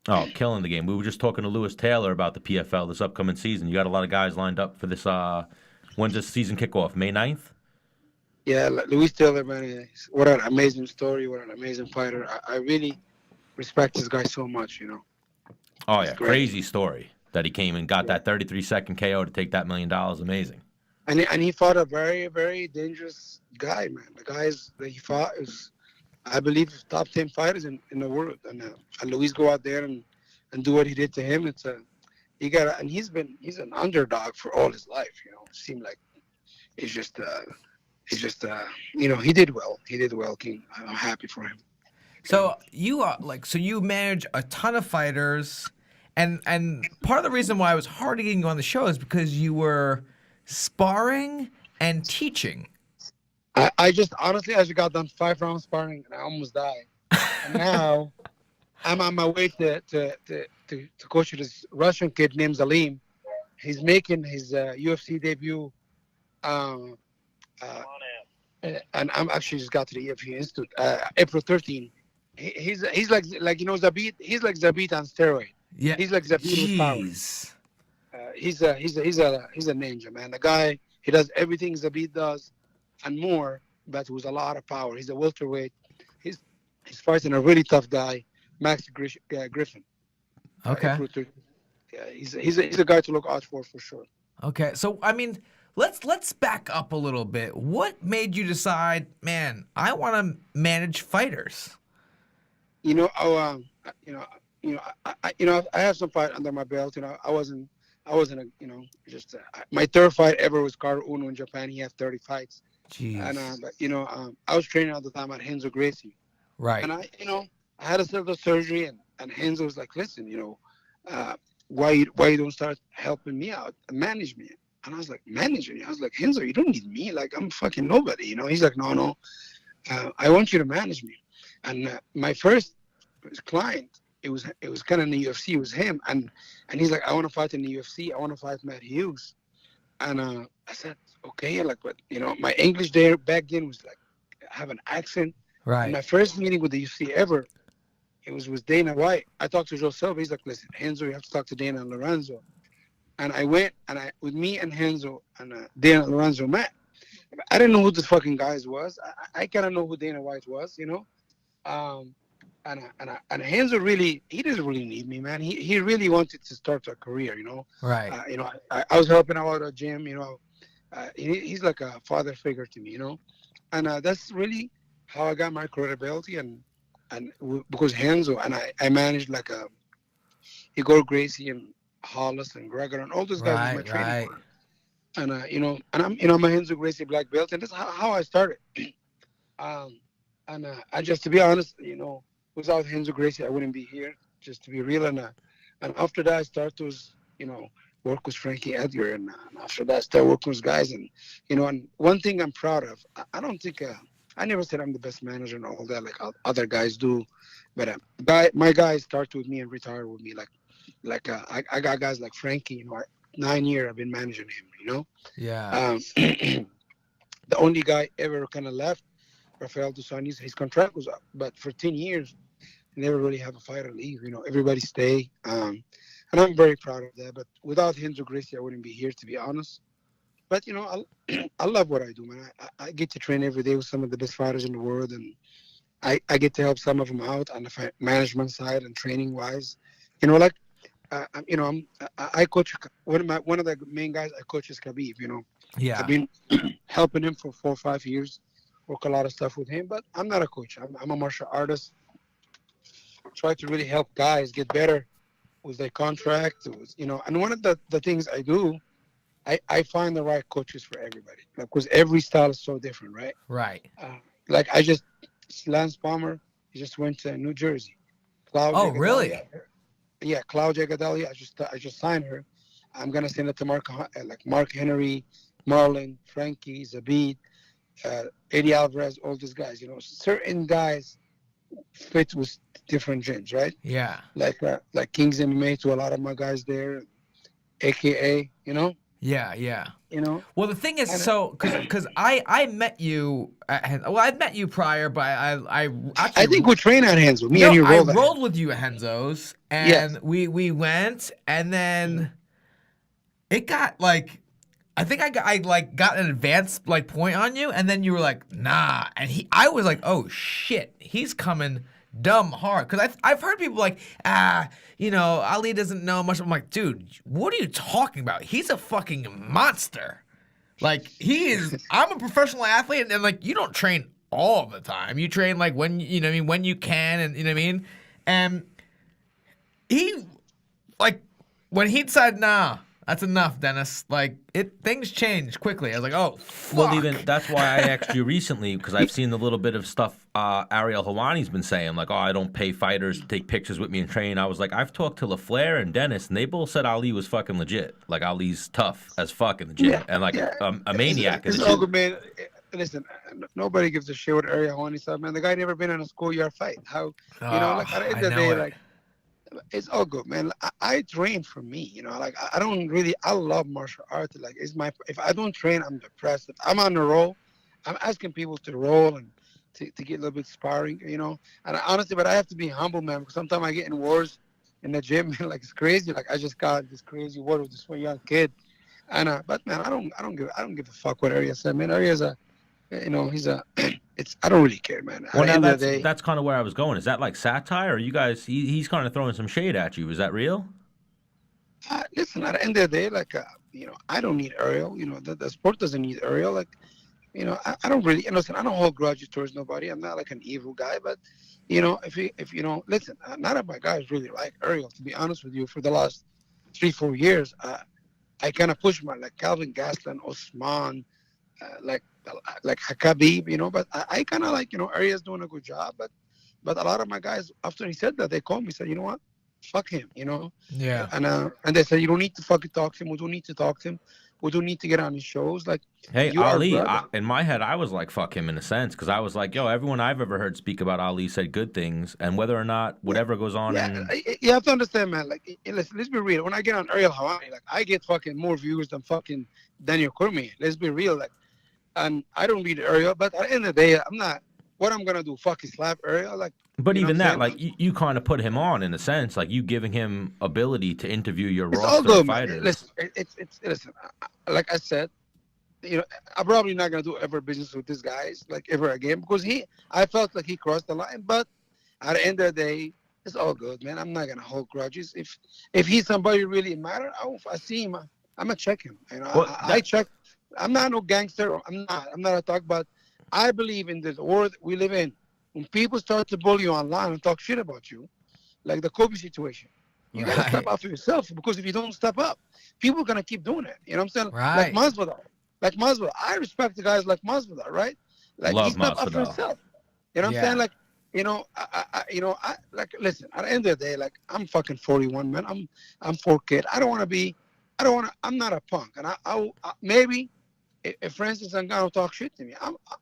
Oh, killing the game. We were just talking to Louis Taylor about the PFL this upcoming season. You got a lot of guys lined up for this. When's this season kickoff? May 9th? Yeah, Louis Taylor, man, what an amazing story. What an amazing fighter. I really respect this guy so much, Oh, yeah. great. Crazy story that he came and got that 33-second KO to take that $1 million. Amazing. And he fought a very, very dangerous guy, man. The guys that he fought is, I believe, top 10 fighters in the world. And Luis go out there and do what he did to him. And he's an underdog for all his life. It seemed like he did well. He did well, King. I'm happy for him. So you manage a ton of fighters, and part of the reason why I was hard to get you on the show is because you were sparring and teaching. I just got done 5 rounds sparring and I almost died. And now I'm on my way to coach this Russian kid named Zalim. He's making his UFC debut. And I'm actually just got to the UFC Institute April 13. He's like Zabit. He's like Zabit on steroid. Yeah, He's like Zabit with power. Jeez. He's a ninja, man. The guy, he does everything Zabit does and more, but with a lot of power. He's a welterweight. He's fighting a really tough guy, Max Griffin. Okay. April 13. Yeah, he's a guy to look out for sure. Okay. So I mean, let's back up a little bit. What made you decide, man, I want to manage fighters? I have some fight under my belt. I wasn't my third fight ever was Kamaru Uno in Japan. He had 30 fights. Jeez. And I was training at the time at Renzo Gracie. Right. And I had a little surgery, and Renzo was like, listen, why you don't start helping me out and manage me? And I was like, manage me? I was like, Renzo, you don't need me. Like, I'm fucking nobody. He's like, no, I want you to manage me. And my first client, it was kind of in the UFC. It was him, and he's like, I want to fight in the UFC. I want to fight Matt Hughes. And I said, okay, like, but my English there back then was like have an accent. Right. And my first meeting with the UFC ever, it was with Dana White. I talked to Joe Silva. He's like, listen, Renzo, you have to talk to Dana and Lorenzo. And I went, and with me and Renzo and Dana and Lorenzo met. I didn't know who this fucking guys was. I kind of know who Dana White was, And Renzo really, he doesn't really need me, man. He really wanted to start a career, Right. I was helping out at a gym, he's like a father figure to me, And that's really how I got my credibility, and because Renzo and I managed like Igor Gracie and Hollis and Gregor and all those guys was my training partner. And I'm a Renzo Gracie black belt, and that's how I started. I just, to be honest, without Renzo Gracie, I wouldn't be here. Just to be real, and after that, I started to, work with Frankie Edgar, and after that, I started working with guys, and and one thing I'm proud of, I don't think I never said I'm the best manager and all that like other guys do, but my guys start with me and retire with me. I got guys like Frankie. 9 years I've been managing him. Yeah. The only guy ever kind of left, Rafael Dusan, his contract was up, but for 10 years, he never really have a fighter leave. Everybody stay. And I'm very proud of that. But without Renzo Gracie, I wouldn't be here, to be honest. But I love what I do, man. I get to train every day with some of the best fighters in the world, and I get to help some of them out on the management side and training wise. I coach one of the main guys I coach is Khabib. Yeah. I've been helping him for 4 or 5 years, work a lot of stuff with him. But I'm not a coach. I'm a martial artist. Try to really help guys get better with their contract. And one of the things I do, I find the right coaches for everybody. Because every style is so different, right? Right. Lance Palmer, he just went to New Jersey. Really? Yeah, Claudia Gadelli. I just signed her. I'm gonna send it to Mark Henry, Marlon, Frankie, Zabit, Eddie Alvarez, all these guys. Certain guys fit with different gyms, right? Yeah. Like Kings MMA to a lot of my guys there, AKA. Yeah. You Well, the thing is, because I met you. I'd met you prior, but I actually. I think we train at Renzo. Me and you rolled. I rolled with you at Renzo's, and Yes. we went, and then it got like, I think I got an advanced point on you, and then you were like, nah, and I was like, oh shit, he's coming dumb hard, because I've heard people like, Ali doesn't know much. I'm like, dude, what are you talking about? He's a fucking monster. Like, he is. I'm a professional athlete, and like, you don't train all the time. You train like when when you can, and and he, like, when he decided, nah, that's enough, Dennis. Like, things change quickly. I was like, oh, fuck. Well, that's why I asked you recently, because I've seen the little bit of stuff Ariel Helwani's been saying, like, I don't pay fighters to take pictures with me and train. I was like, I've talked to LaFleur and Dennis, and they both said Ali was fucking legit. Like, Ali's tough as fuck in the gym, and like a maniac in the gym. Man. Listen, nobody gives a shit what Ariel Helwani said, man. The guy never been in a schoolyard fight. How, at the end of the day, it's all good, man. I train for me, I don't really, I love martial arts. Like, if I don't train, I'm depressed. If I'm on the roll, I'm asking people to roll and to get a little bit sparring, And honestly, but I have to be humble, man, because sometimes I get in wars in the gym, man, like it's crazy. Like, I just got this crazy war with this one young kid. And, but man, I don't give a fuck what Ariel said, man. Ariel's he's I don't really care, man. Well, now that's kind of where I was going. Is that like satire, or you guys? He's kind of throwing some shade at you. Is that real? Listen, at the end of the day, I don't need Ariel. The sport doesn't need Ariel. I don't really, listen, I don't hold grudges towards nobody. I'm not like an evil guy, but if listen, none of my guys really like Ariel. To be honest with you, for the last 3-4 years, I kind of pushed like Calvin Gastelum, Usman, like Khabib, but I kind of like, Ariel's doing a good job, but a lot of my guys, after he said that, they called me and said, you know what, fuck him, you know. Yeah. And they said, you don't need to fucking talk to him. We don't need to talk to him. We don't need to get on his shows. Like, Hey, you are Ali, brother. in my head, I was like, fuck him in a sense, because I was like, yo, everyone I've ever heard speak about Ali said good things, and whether or not whatever goes on Yeah, in... you have to understand, man. Like, let's be real. When I get on Ariel Helwani, like, I get fucking more viewers than fucking Daniel Cormier. Let's be real. Like, and I don't read Ariel, but at the end of the day, I'm not. What I'm gonna do? Fucking slap Ariel? Like, But you know even what I'm that, saying? like, you kind of put him on in a sense, like you giving him ability to interview your It's all roster good, of man. fighters. Listen, listen. Like I said, you know, I'm probably not gonna do ever business with this guy, like ever again, because I felt like he crossed the line. But at the end of the day, it's all good, man. I'm not gonna hold grudges. If he's somebody really matter, if I see him, I'm gonna check him. You know, Well, I check. I'm not no gangster. I'm not a talk, but I believe in this world we live in. When people start to bully you online and talk shit about you, like the Kobe situation, you gotta Right. step up for yourself, because if you don't step up, people are gonna keep doing it. You know what I'm saying? Right. Like Masvidal. I respect the guys like Masvidal, right? Like, Love he stepped up for Masvidal. himself. You know what Yeah. I'm saying? Like, you know, I like, listen. At the end of the day, like, I'm fucking 41, man. I'm 4 kid. I'm not a punk, and I maybe. If Francis and gonna talk shit to me,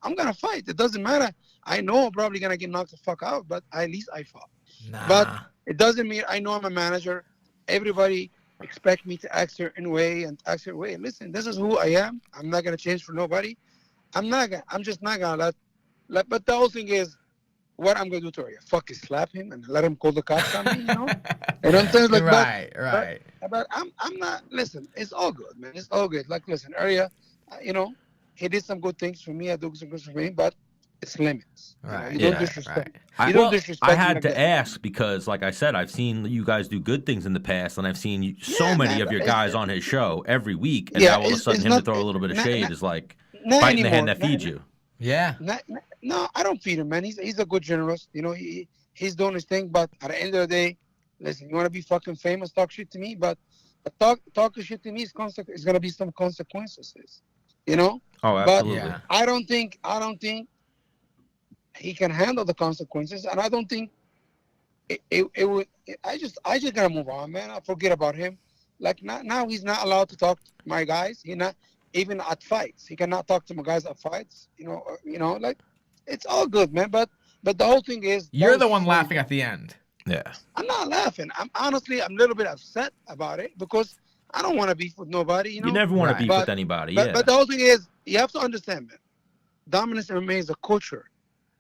I'm gonna fight. It doesn't matter. I know I'm probably gonna get knocked the fuck out, but at least I fought. Nah. But it doesn't mean I know I'm a manager. Everybody expect me to act certain way and act certain way. Listen, this is who I am. I'm not gonna change for nobody. I'm just not gonna let. But the whole thing is, what I'm gonna do to her? Fucking slap him and let him call the cops on me. You know? And I'm saying, like, right. but I'm not. Listen, it's all good, man. It's all good. Like, listen, Arya, you know, he did some good things for me. I do some good for me, but it's limits. You know, Right. you don't Yeah, disrespect. I, You don't disrespect. I me had like to that. ask because, like I said, I've seen you guys do good things in the past, and I've seen so Yeah, many man, of your but guys on his show every week, and Yeah, now all of a it's sudden him not- to throw a little bit of not- shade not- is like Not biting the hand anymore. that feeds you. Yeah. No, I don't feed him, man. He's a good journalist. You know, he's doing his thing. But at the end of the day, listen, you want to be fucking famous, talk shit to me, but talk shit to me is gonna be some consequences. You know. Oh, But absolutely. Yeah. I don't think he can handle the consequences, and I don't think it would. I just gotta move on, man. I forget about him. Like, now he's not allowed to talk to my guys. He not even at fights. He cannot talk to my guys at fights. You know, like, it's all good, man. But the whole thing is, You're the those one shows- laughing at the end. Yeah. I'm not laughing. I'm a little bit upset about it, because I don't want to beef with nobody. You know. You never want Right. to beef But- with anybody. But, Yeah. but the whole thing is, you have to understand, man. Dominance remains a culture.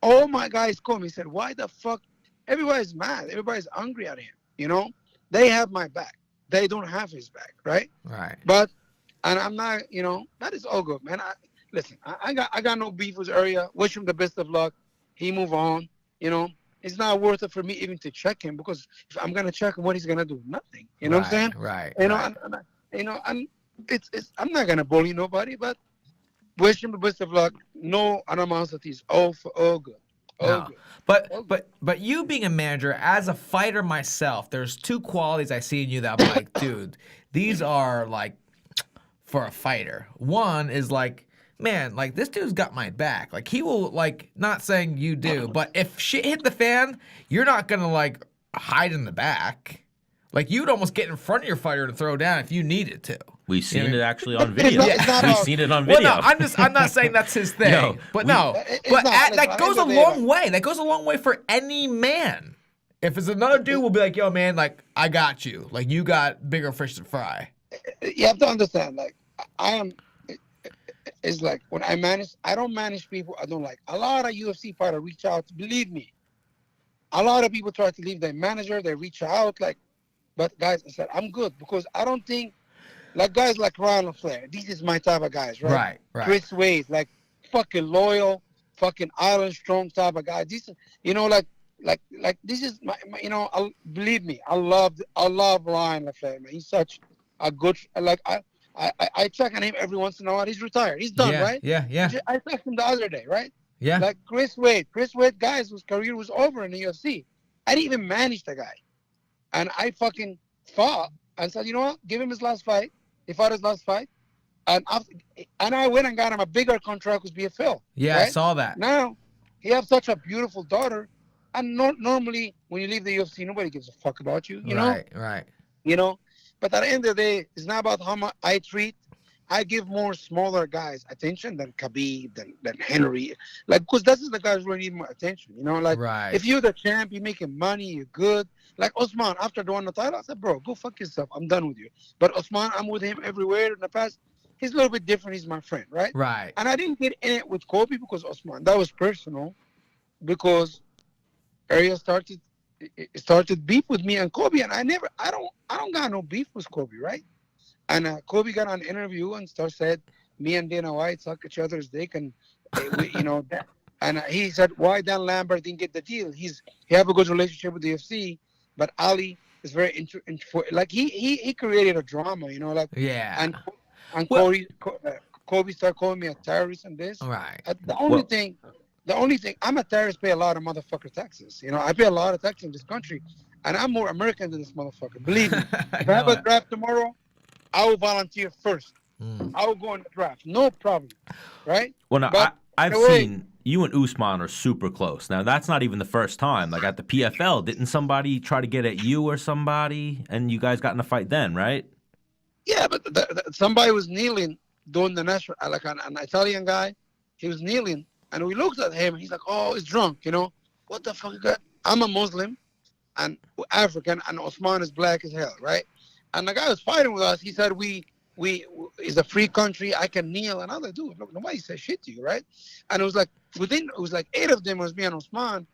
All my guys call me, said, why the fuck? Everybody's mad. Everybody's angry at him. You know, they have my back. They don't have his back, right? Right. But, and I'm not, you know, that is all good, man. Listen, I got no beef with Area. Wish him the best of luck. He move on. You know, it's not worth it for me even to check him, because if I'm gonna check him, what he's gonna do? Nothing. You know what I'm saying? Right. You know, right. and it's I'm not gonna bully nobody, but wish him the best of luck. No animosities. All good. All No. good. But you being a manager, as a fighter myself, there's two qualities I see in you that I'm like, dude, these are like for a fighter. One is like, man, like, this dude's got my back. Like, he will, like, not saying you do, but if shit hit the fan, you're not gonna like hide in the back. Like, you'd almost get in front of your fighter to throw down if you needed to. We've seen Yeah. it actually on video. it's not We've all- seen it on Well, video. no, I'm not saying that's his thing. No, but we- no, It's but not. that Listen, goes a at the end of the day, long way. That goes a long way for any man. If it's another dude, we'll be like, yo, man, like, I got you. Like, you got bigger fish to fry. You have to understand, like, I am. It's like, when I don't manage people I don't like. A lot of UFC fighters reach out. Believe me, a lot of people try to leave their manager. They reach out, like, but guys, I said I'm good, because I don't think, like, guys like Ryan Flair. This is my type of guys, right? Right. Chris Wade, like, fucking loyal, fucking island strong type of guy. This, you know, like this is my you know. Believe me, I love Ryan Flair, man. He's such a good, like, I check on him every once in a while. He's retired. He's done, yeah, right? Yeah. I texted him the other day, right? Yeah. Like, Chris Wade, guys, whose career was over in the UFC. I didn't even manage the guy, and I fucking fought and said, you know what? Give him his last fight. He fought his last fight, and I went and got him a bigger contract with PFL. Yeah, I right? saw that. Now he has such a beautiful daughter, And normally when you leave the UFC, nobody gives a fuck about you. You know. Right. You know. But at the end of the day, it's not about how much I treat. I give more smaller guys attention than Khabib, than Henry. Like, because that's the guys who really need more attention. You know, like if you're the champ, you're making money, you're good. Like Usman, after the won the title, I said, bro, go fuck yourself. I'm done with you. But Usman, I'm with him everywhere in the past. He's a little bit different. He's my friend, right? Right. And I didn't get in it with Kobe because Usman. That was personal, because Ariel started beef with me and Kobe, and I don't got no beef with Kobe, right? And Kobe got on an interview and said, me and Dana White suck each other's dick, and you know that. And he said, why Dan Lambert didn't get the deal? He have a good relationship with the UFC, but Ali is very like he created a drama, you know, like And Kobe started calling me a terrorist and this. Right. The only thing, I'm a terrorist, pay a lot of motherfucker taxes. You know, I pay a lot of taxes in this country, and I'm more American than this motherfucker. Believe me. If I have a draft tomorrow, I will volunteer first. I will go in the draft. No problem. Right? Well, now, I've seen you and Usman are super close. Now, that's not even the first time. Like at the PFL, didn't somebody try to get at you or somebody, and you guys got in a fight then, right? Yeah, but somebody was kneeling doing the national, like an Italian guy. He was kneeling, and we looked at him. He's like, "Oh, he's drunk," you know. What the fuck? I'm a Muslim, and African, and Osman is black as hell, right? And the guy was fighting with us. He said, "We is a free country. I can kneel." And I was like, "Dude, look, nobody said shit to you, right?" And it was like 8 of them was me and Osman,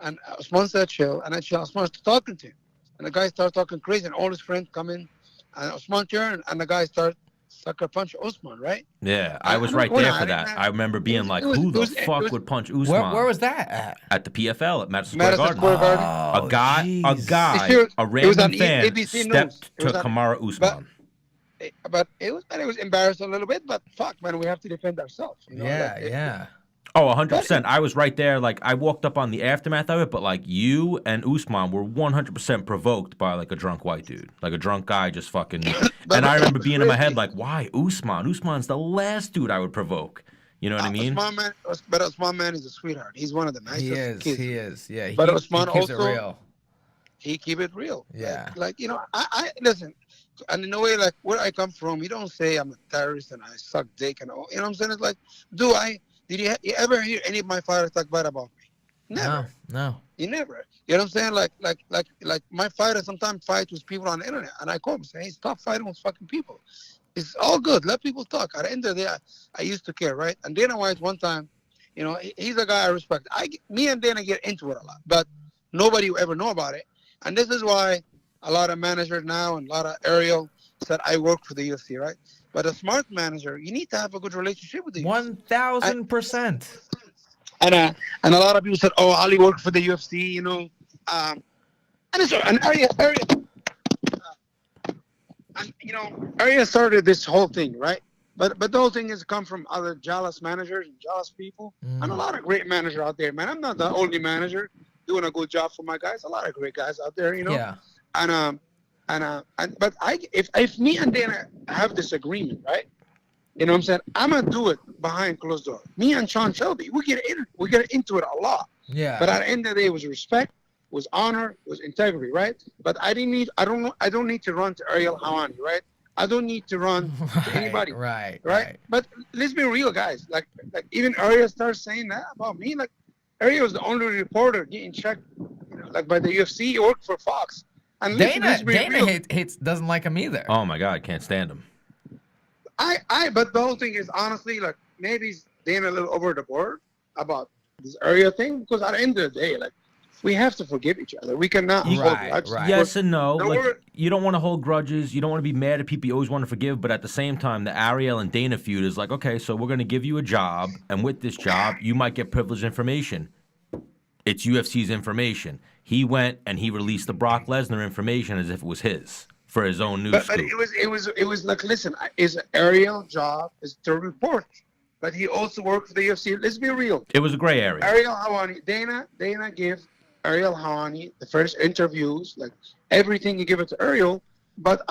and Osman said chill, and then Osman started talking to him, and the guy started talking crazy, and all his friends come in, and Osman turned, and the guy started sucker punch Usman, right? Yeah, I was right there for that. I remember being like, who the fuck would punch Usman? Where was that at? At the PFL at Madison Square Garden. Oh, A random fan stepped to Kamaru Usman. But it was embarrassing a little bit, but fuck, man, we have to defend ourselves. You know? Yeah. Oh, 100%. I was right there. Like, I walked up on the aftermath of it, but, like, you and Usman were 100% provoked by, like, a drunk white dude. Like, a drunk guy just fucking... And I remember being in my head, like, why Usman? Usman's the last dude I would provoke. You know what I mean? But Usman, man, is a sweetheart. He's one of the nicest kids. He is. Yeah, but Usman he keeps also... it real. He keep it real. Yeah. Like you know, I listen... And in a way, like, where I come from, you don't say I'm a terrorist and I suck dick and all. You know what I'm saying? It's like, did you ever hear any of my fighters talk bad about me? Never. No. You never. You know what I'm saying? Like my fighters sometimes fight with people on the internet, and I call them and say, hey, stop fighting with fucking people. It's all good. Let people talk. At the end of the day, I used to care, right? And Dana White one time, you know, he's a guy I respect. Me and Dana get into it a lot, but nobody will ever know about it. And this is why a lot of managers now and a lot of Ariel said I work for the UFC, right? But a smart manager, you need to have a good relationship with the UFC. 1,000%. And a lot of people said, "Oh, Ali worked for the UFC," you know. And Ariel started this whole thing, right? But the whole thing has come from other jealous managers and jealous people, and a lot of great managers out there, man. I'm not the only manager doing a good job for my guys. A lot of great guys out there, you know. Yeah. But if me and Dana have this agreement, right? You know what I'm saying? I'm gonna do it behind closed doors. Me and Sean Shelby, we get into it a lot. Yeah. But at the end of the day, it was respect, was honor, was integrity, right? But I don't need to run to Ariel Helwani, right? I don't need to run to anybody. Right. But let's be real, guys. Like even Ariel starts saying that about me. Like Ariel was the only reporter getting checked, you know, like by the UFC. He worked for Fox. And Dana doesn't like him either. Oh my God, can't stand him. But the whole thing is honestly, like, maybe Dana a little over the board about this area thing, because at the end of the day, like, we have to forgive each other. We cannot hold grudges. Yes and no. Like, you don't want to hold grudges. You don't want to be mad at people. You always want to forgive. But at the same time, the Ariel and Dana feud is like, okay, so we're going to give you a job, and with this job, you might get privileged information. It's UFC's information. He went and he released the Brock Lesnar information as if it was his for his own news scoop. But it was like, listen, his Ariel job is to report, but he also worked for the UFC. Let's be real. It was a gray area. Ariel Helwani, Dana gave Ariel Helwani the first interviews, like everything he gave it to Ariel, but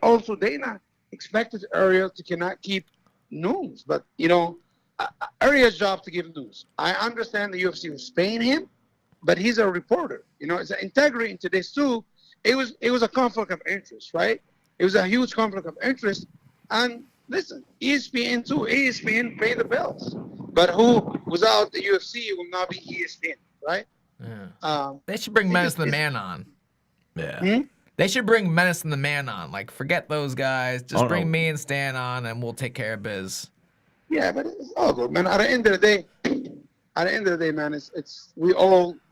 also Dana expected Ariel to cannot keep news. But you know, Ariel's job to give news. I understand the UFC was paying him, but he's a reporter. You know, it's an integrity in today's too. It was a conflict of interest, right? It was a huge conflict of interest. And listen, ESPN too. ESPN pay the bills, but who without the UFC will not be ESPN, right? Yeah. They should bring Menace and The Man on. Yeah. They should bring Menace and The Man on. Like, forget those guys. Just bring me and Stan on, and we'll take care of biz. Yeah, but it's all good, man. At the end of the day, man, it's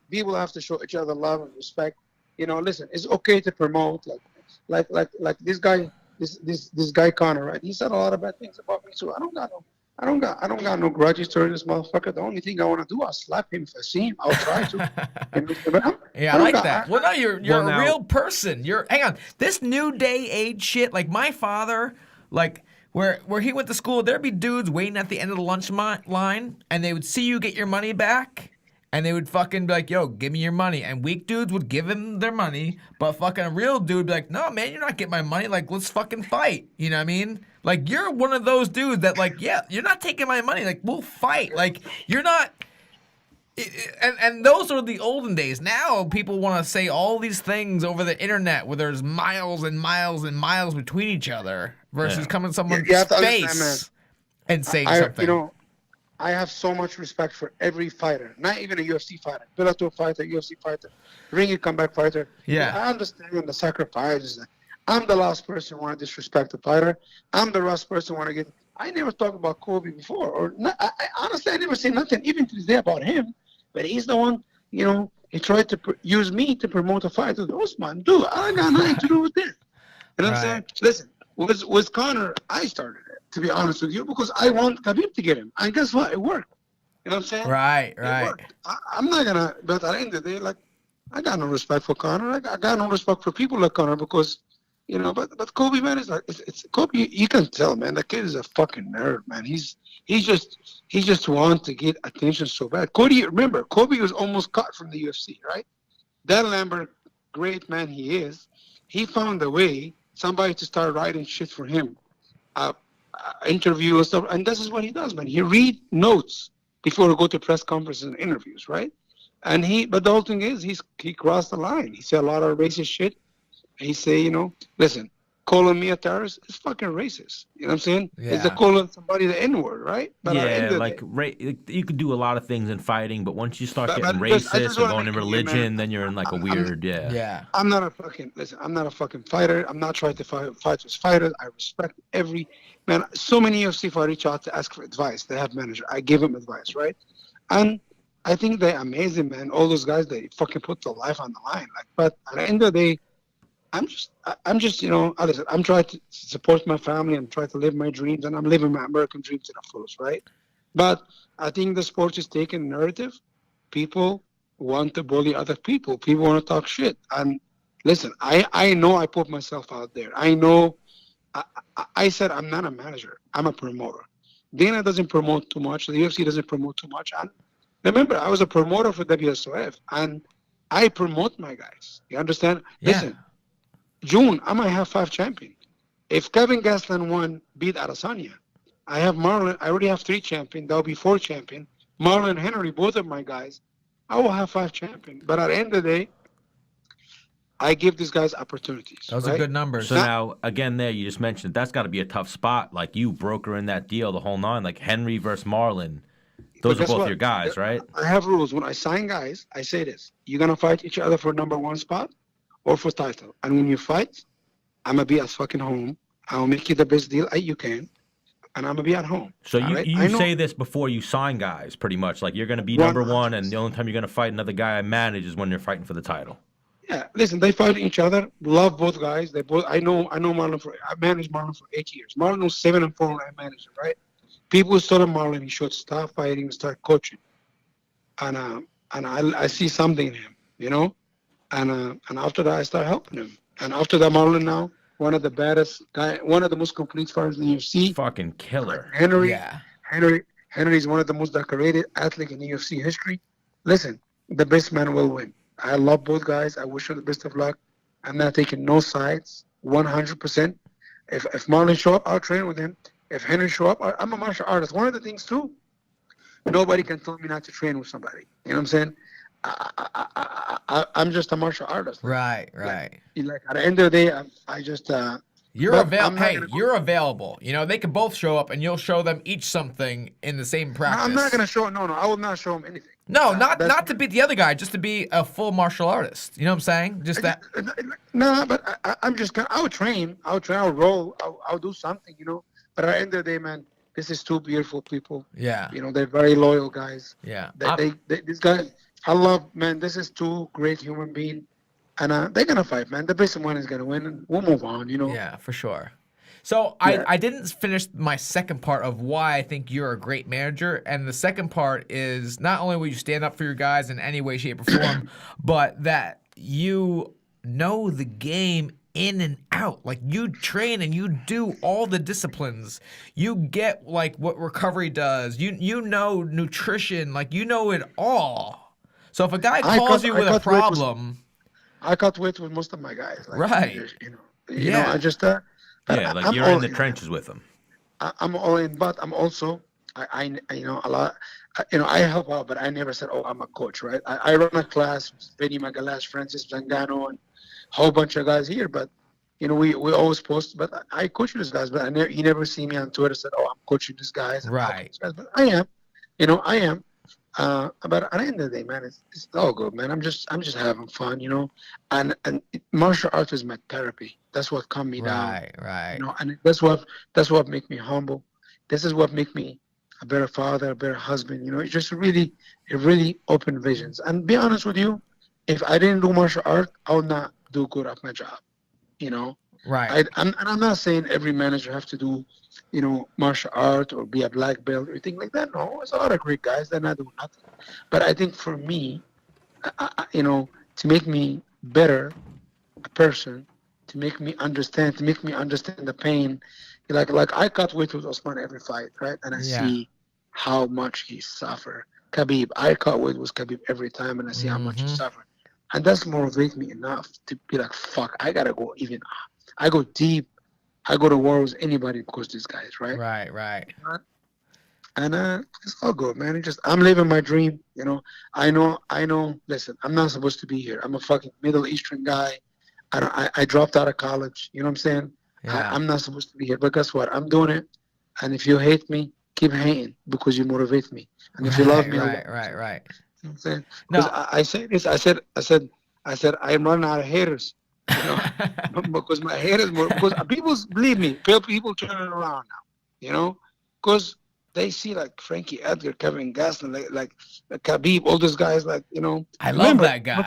people have to show each other love and respect. You know, listen, it's okay to promote like this guy Connor, right? He said a lot of bad things about me too. I don't got no grudges towards this motherfucker. The only thing I want to do, I'll slap him if I see him. I'll try to. Yeah, I like that. Well, no, you're a real person. Hang on. This new day age shit, like my father, like where he went to school, there'd be dudes waiting at the end of the lunch line, and they would see you get your money back, and they would fucking be like, yo, give me your money. And weak dudes would give him their money, but fucking a real dude would be like, no, man, you're not getting my money. Like, let's fucking fight. You know what I mean? Like, you're one of those dudes that, like, yeah, you're not taking my money. Like, we'll fight. Like, you're not... And those are the olden days. Now people want to say all these things over the internet where there's miles and miles and miles between each other versus coming to someone's face and saying something. You know, I have so much respect for every fighter, not even a UFC fighter, Bellator fighter, UFC fighter, ring and comeback fighter. Yeah. I understand the sacrifices. I'm the last person who want to disrespect the fighter. I'm the last person who want to get... I never talked about Kobe before. Or honestly, I never say nothing, even to this day, about him. But he's the one, you know, he tried to use me to promote a fight with Usman. Dude, I got nothing to do with this. You know what I'm saying? Listen, with Connor, I started it, to be honest with you, because I want Khabib to get him. And guess what? It worked. You know what I'm saying? Right. I'm not going to, but at the end of the day, like, I got no respect for Connor. I got no respect for people like Connor because, you know, but Kobe, man, is like, it's Kobe. You can tell, man, that kid is a fucking nerd, man. He just wants to get attention so bad. Remember, Kobe was almost cut from the UFC, right? Dan Lambert, great man he is, he found a way, somebody to start writing shit for him, interview and stuff, and this is what he does, man. He read notes before he go to press conferences and interviews, right? But the whole thing is, he crossed the line. He said a lot of racist shit. He say, you know, listen, calling me a terrorist is fucking racist. You know what I'm saying? Yeah. It's calling somebody the N-word, right? But you could do a lot of things in fighting, but once you start getting racist and going in religion, then you're in like a weird, I'm not a fucking fighter. I'm not trying to fight with fighters. I respect every man. So many UFC fighters reach out to ask for advice. They have manager. I give them advice, right? And I think they're amazing, man. All those guys, they fucking put their life on the line. Like, but at the end of the day, I'm just, you know, listen, I'm trying to support my family and try to live my dreams, and I'm living my American dream to the fullest, right? But I think the sport is taking a narrative. People want to bully other people. People want to talk shit. And listen, I know I put myself out there. I know I said I'm not a manager. I'm a promoter. Dana doesn't promote too much. The UFC doesn't promote too much. And remember, I was a promoter for WSOF, and I promote my guys. You understand? Yeah. Listen. June, I might have 5 champions. If Kevin Gastelum beat Adesanya, I have Marlon. I already have 3 champions. That'll be 4 champions. Marlon and Henry, both of my guys, I will have 5 champions. But at the end of the day, I give these guys opportunities. Those are good numbers. So now, again, you just mentioned that's got to be a tough spot. Like you brokering that deal, the whole 9, like Henry versus Marlon. Those are both your guys, right? I have rules. When I sign guys, I say this: you're gonna fight each other for #1 spot or for title. And when you fight, I'm going to be at fucking home. I'll make you the best deal you can, and I'm going to be at home. So you say this before you sign guys, pretty much. Like, you're going to be #1, and the only time you're going to fight another guy I manage is when you're fighting for the title. Yeah, listen, they fight each other. Love both guys. I know Marlon I managed Marlon for 8 years. Marlon was 7-4 when I managed him, right? People saw Marlon, he should stop fighting, start coaching. And I see something in him, you know? And after that, I started helping him. And after that, Marlon now, one of the baddest guy, one of the most complete fighters in the UFC. Fucking killer. Henry's one of the most decorated athletes in the UFC history. Listen, the best man will win. I love both guys. I wish them the best of luck. I'm not taking no sides, 100%. If Marlon show up, I'll train with him. If Henry show up, I'm a martial artist. One of the things, too, nobody can tell me not to train with somebody. You know what I'm saying? I'm just a martial artist. Right, right. Like at the end of the day, I just. You're but available. I'm not Hey, gonna go- you're available. You know, they could both show up, and you'll show them each something in the same practice. I'm not gonna show. No, I will not show him anything. No, not that's- not to beat the other guy, just to be a full martial artist. You know what I'm saying? Just that. No, but I'm just gonna. I'll train. I'll roll. I'll do something. You know. But at the end of the day, man, this is two beautiful people. Yeah. You know, they're very loyal guys. Yeah. They this guy. I love, man. This is two great human beings, and they're gonna fight, man. The best one is gonna win, and we'll move on. You know. Yeah, for sure. So Yeah. I didn't finish my second part of why I think you're a great manager, and the second part is not only will you stand up for your guys in any way, shape, or form, but that you know the game in and out. Like you train and you do all the disciplines. You get like what recovery does. You know nutrition. Like you know it all. So if a guy calls you with a problem, I cut weight with most of my guys. Like, Right. You know. Yeah. I just. Yeah, like I'm you're in all the in. trenches with them. I'm all in, but I'm also, I you know, a lot, you know, I help out, but I never said, oh, I'm a coach, right? I run a class, Benny Magalash, Francis Zangano, and a whole bunch of guys here, but, you know, we always post, but I coach these guys, but you never see me on Twitter said, oh, I'm coaching these guys. I'm helping Right. these guys. But I am, you know, I am. But at the end of the day, man, it's all good, man. I'm just having fun, you know, and martial arts is my therapy. That's what calmed me down. right, right. You know, and that's what make me humble. This is what make me a better father, a better husband. You know, it really open visions. And be honest with you, if I didn't do martial art, I would not do good at my job. You know, Right. I'm not saying every manager have to do, you know, martial art or be a black belt or anything like that. No, there's a lot of great guys that not do nothing. But I think for me, you know, to make me better a person, to make me understand the pain. Like I cut weight with Usman every fight, right? And I see how much he suffer. Khabib, I cut weight with Khabib every time, and I see how much he suffer. And that's motivates me enough to be like, fuck, I gotta go even. I go deep. I go to war with anybody because these guys, right? Right, right. And it's all good, man. I'm living my dream, you know. I know. Listen, I'm not supposed to be here. I'm a fucking Middle Eastern guy. I dropped out of college. You know what I'm saying? Yeah. I'm not supposed to be here, but guess what? I'm doing it. And if you hate me, keep hating because you motivate me. And if you love me, right. You know what I'm saying? No. 'Cause I say this. I said I'm running out of haters. You know, because my haters because people believe me. People turning around now. You know, because they see like Frankie Edgar, Kevin Gaston, like Khabib, all those guys. Like, you know, I love that guy.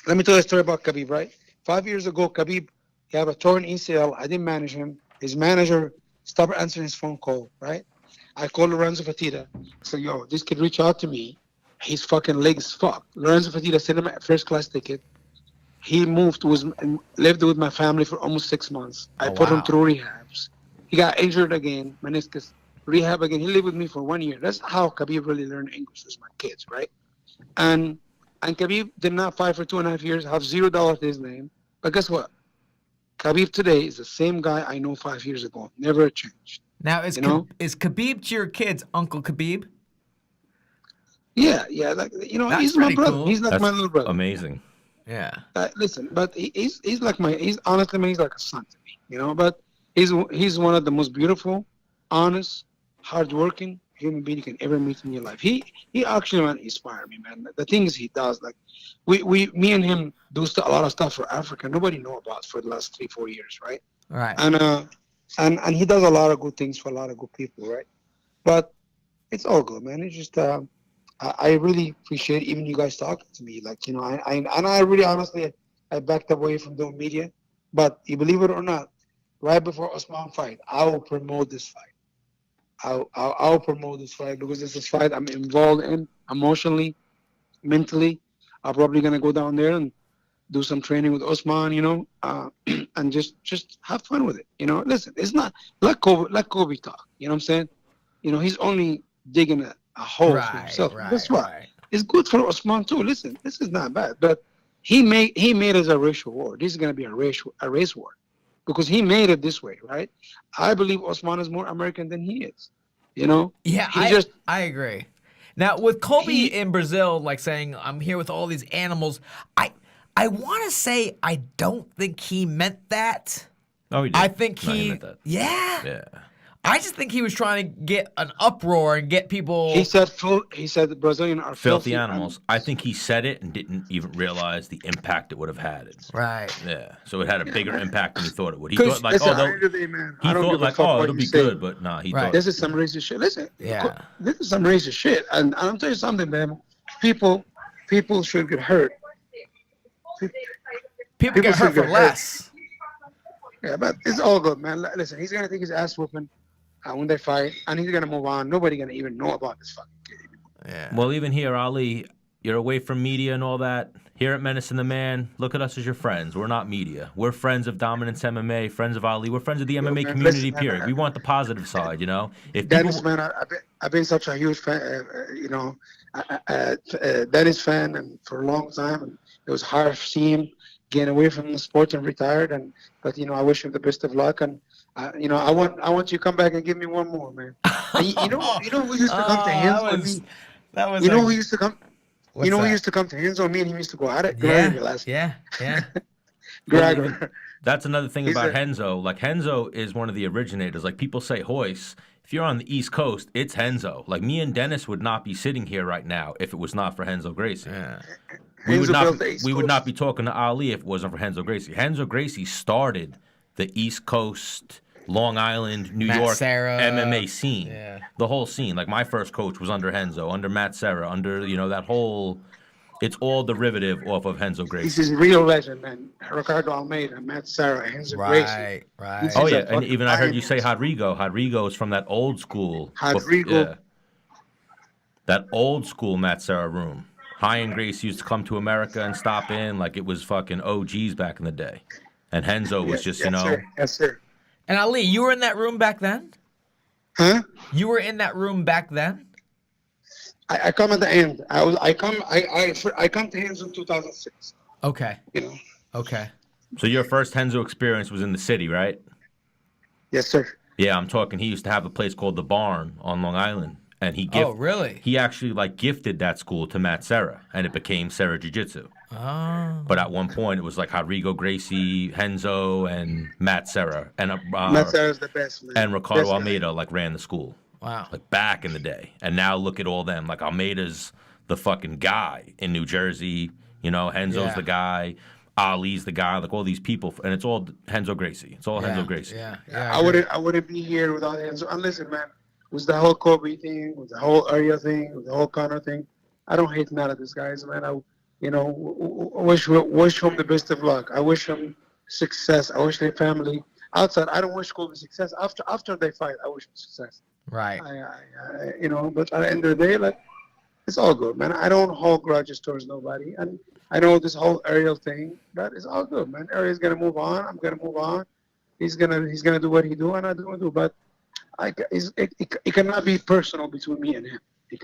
Let me tell you a story about Khabib. Right, 5 years ago, Khabib, he had a torn ACL. I didn't manage him. His manager stopped answering his phone call. Right, I called Lorenzo Fertitta. I said, "Yo, this kid reach out to me. His fucking leg is fucked." Lorenzo Fertitta sent him a first class ticket. He lived with my family for almost 6 months. I put him through rehabs. He got injured again, meniscus, rehab again. He lived with me for 1 year. That's how Khabib really learned English with my kids, right? And Khabib did not fight for 2.5 years, have $0 to his name. But guess what? Khabib today is the same guy I know 5 years ago. Never changed. Now, is Khabib to your kids Uncle Khabib? Yeah, like, you know, That's he's my pretty brother. cool. He's like my little brother. Amazing. Yeah. Listen, but he's honestly, man, he's like a son to me, you know. But he's one of the most beautiful, honest, hardworking human being you can ever meet in your life. He actually, man, inspired me, man. The things he does, like me and him do a lot of stuff for Africa nobody know about for the last 3-4 years, right? Right. And he does a lot of good things for a lot of good people, right? But it's all good, man. It's just I really appreciate even you guys talking to me. Like, you know, I really honestly, I backed away from doing media. But you believe it or not, right before Usman fight, I will promote this fight. I'll promote this fight because this is a fight I'm involved in emotionally, mentally. I'm probably going to go down there and do some training with Usman, you know, and just have fun with it. You know, listen, it's not, let Kobe talk. You know what I'm saying? You know, he's only digging a hole for himself. Guess what? It's good for Usman too. Listen, this is not bad, but he made it a racial war. This is gonna be a race war, because he made it this way, right? I believe Usman is more American than he is. You know? Yeah, I agree. Now with Colby in Brazil, like saying I'm here with all these animals, I want to say I don't think he meant that. Oh, he did. I think No, he meant that. yeah. Yeah. I just think he was trying to get an uproar and get people. He said the Brazilian are Filthy animals. I think he said it and didn't even realize the impact it would have had. Right. Yeah. So it had a bigger impact than he thought it would. He 'Cause- thought like, Listen, oh, at the they'll- end of the day, man, he I don't thought give a like, fuck oh, what it'll you be say. good, but nah, he Right. thought. This is some racist shit. Listen, Yeah. this is some racist shit, and I'm telling you something, man. People should get hurt. People get should hurt for get less. Yeah, but it's all good, man. Listen, he's gonna take his ass whooping when they fight, and he's gonna move on. Nobody gonna even know about this fucking kid anymore. Yeah. Well, even here, Ali, you're away from media and all that. Here at Menace and The Man, look at us as your friends. We're not media. We're friends of Dominance MMA, friends of Ali. We're friends of the MMA man, community, listen, man, period. We want the positive side, you know? If Dennis, people, man, I've been such a huge fan, Dennis fan, and for a long time, and it was hard to see him getting away from the sport and retired. But I wish him the best of luck, and I want you to come back and give me one more, man. And you know who used to come to hands with me. That was. You know who used to come. What's who that? used to come to hands on me, and he used to go at it. Yeah. Gregor, Yeah. Gregor. that's another thing He's about a- Renzo. Like, Renzo is one of the originators. Like, people say Hoist. If you're on the East Coast, it's Renzo. Like, me and Dennis would not be sitting here right now if it was not for Renzo Gracie. Yeah. We would Renzo not. built the East We would not Coast. be talking to Ali if it wasn't for Renzo Gracie. Renzo Gracie started the East Coast, Long Island, New Matt York Serra. MMA scene. Yeah. The whole scene. Like, my first coach was under Renzo, under Matt Serra, under that whole. It's all derivative off of Renzo He's Gracie. his real legend, man. Ricardo Almeida, Matt Serra, Renzo Gracie. Right. Oh He's yeah, a and even I heard you fucking say Rodrigo. Rodrigo is from that old school. Rodrigo. Yeah. That old school Matt Serra room. High and Grace used to come to America and stop in like it was fucking OGs back in the day. And Renzo was just, yes, sir. Yes, sir. And Ali, you were in that room back then? Huh? You were in that room back then? I come at the end. I come to hands in 2006. Okay. So your first Renzo experience was in the city, right? Yes, sir. Yeah, I'm talking. He used to have a place called the Barn on Long Island, and Oh, really? He actually gifted that school to Matt Serra, and it became Serra Jiu-Jitsu. Oh. But at one point, it was like Rodrigo Gracie, Renzo, and Matt Serra, and Matt Serra's the best, man. and Ricardo Best guy. Almeida ran the school. Wow. Like back in the day. And now look at all them. Like Almeida's the fucking guy in New Jersey. Renzo's Yeah. the guy. Ali's the guy. Like all these people. And it's all Renzo Gracie. It's all Renzo Gracie. Yeah. I wouldn't be here without him. And listen, man, with the whole Kobe thing, with the whole Ariel thing, with the whole Conor thing, I don't hate none of these guys, man. I wish him the best of luck. I wish him success. I wish their family outside. I don't wish Kobe success. After they fight, I wish him success. Right. But at the end of the day, it's all good, man. I don't hold grudges towards nobody, and I know this whole Ariel thing, but it's all good, man. Ariel's gonna move on. I'm gonna move on. He's gonna do what he do, and I do what I do. But it cannot be personal between me and him.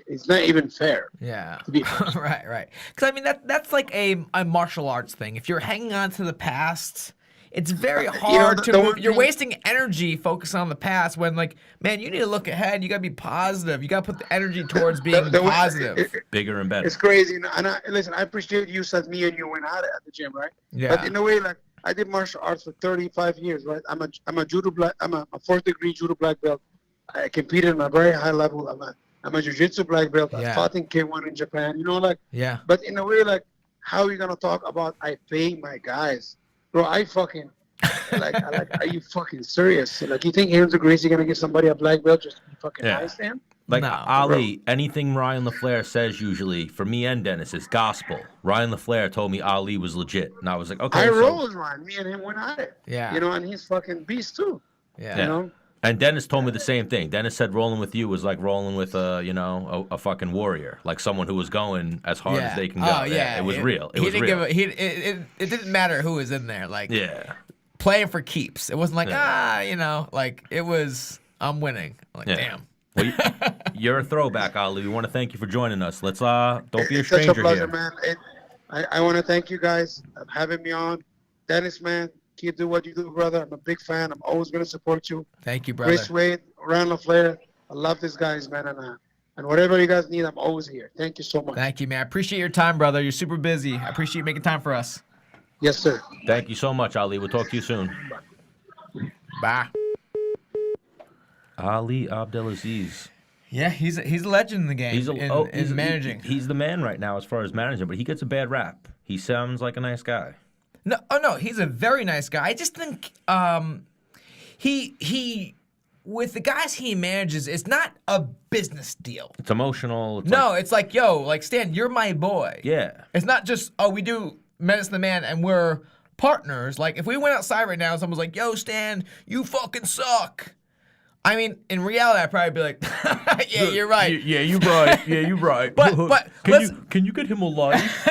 It's not even fair. Yeah. To be honest. Right. Because I mean that's like a martial arts thing. If you're hanging on to the past, it's very hard to move. You're wasting energy focusing on the past when, man, you need to look ahead. You got to be positive. You got to put the energy towards being positive. Bigger and better. It's crazy. And listen, I appreciate you said me and you went at it at the gym, right? Yeah. But in a way, I did martial arts for 35 years, right? I'm a judo black. I'm a fourth degree judo black belt. I competed on a very high level. I'm a jiu-jitsu black belt. I fought in K1 in Japan. Yeah. But in a way, how are you gonna talk about I pay my guys? Bro, I fucking are you fucking serious? You think Renzo Gracie gonna give somebody a black belt just to be fucking nice to him? Like No, Ali, anything Ryan LaFleur says usually, for me and Dennis, is gospel. Ryan LaFleur told me Ali was legit. And I was like, okay. I roll with Ryan. Me and him went at it. Yeah. And he's fucking beast too. Yeah. And Dennis told me the same thing. Dennis said rolling with you was like rolling with a fucking warrior, like someone who was going as hard as they can go. Oh, yeah. It was real. It He was didn't real. it didn't matter who was in there. Yeah. Playing for keeps. It wasn't it was I'm winning. Damn. Well, you're a throwback, Ali. We want to thank you for joining us. Let's don't be a It's such stranger a pleasure, here. man. I want to thank you guys for having me on. Dennis, man, keep doing what you do, brother. I'm a big fan. I'm always going to support you. Thank you, brother. Chris Wade, Ryan LaFleur. I love these guys, man. And And whatever you guys need, I'm always here. Thank you so much. Thank you, man. I appreciate your time, brother. You're super busy. I appreciate you making time for us. Yes, sir. Thank you so much, Ali. We'll talk to you soon. Bye. Ali Abdelaziz. Yeah, he's a legend in the game. He's managing. He's the man right now as far as managing, but he gets a bad rap. He sounds like a nice guy. No, he's a very nice guy. I just think he with the guys he manages, it's not a business deal. It's emotional. It's like, yo, like Stan, you're my boy. Yeah. It's not just, oh, we do Menace and The Man and we're partners. Like, if we went outside right now and someone was like, yo, Stan, you fucking suck. I mean, in reality, I'd probably be like, yeah, you're right. Yeah, you're right. Yeah, you're right. But can you get him a life?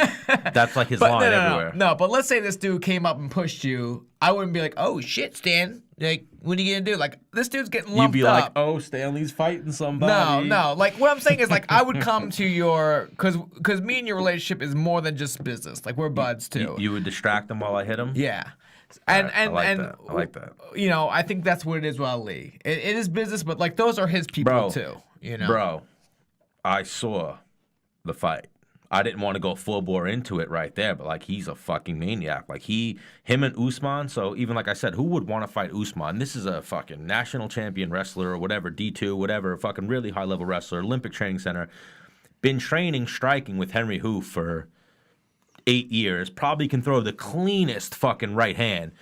That's like his line everywhere. No, but let's say this dude came up and pushed you. I wouldn't be like, oh, shit, Stan. Like, what are you going to do? Like, this dude's getting lumped up. You'd be like, oh, Stanley's fighting somebody. No. Like, what I'm saying is, like, I would come to your... Because me and your relationship is more than just business. Like, we're buds, too. You would distract him while I hit him? Yeah. And I like that. You know, I think that's what it is with Ali. It is business, but, like, those are his people, too. You know? Bro, I saw the fight. I didn't want to go full bore into it right there, but like he's a fucking maniac. Like him and Usman. So even like I said, who would want to fight Usman? This is a fucking national champion wrestler or whatever, D2, whatever, fucking really high level wrestler, Olympic training center. Been training striking with Henry Hoof for 8 years. Probably can throw the cleanest fucking right hand.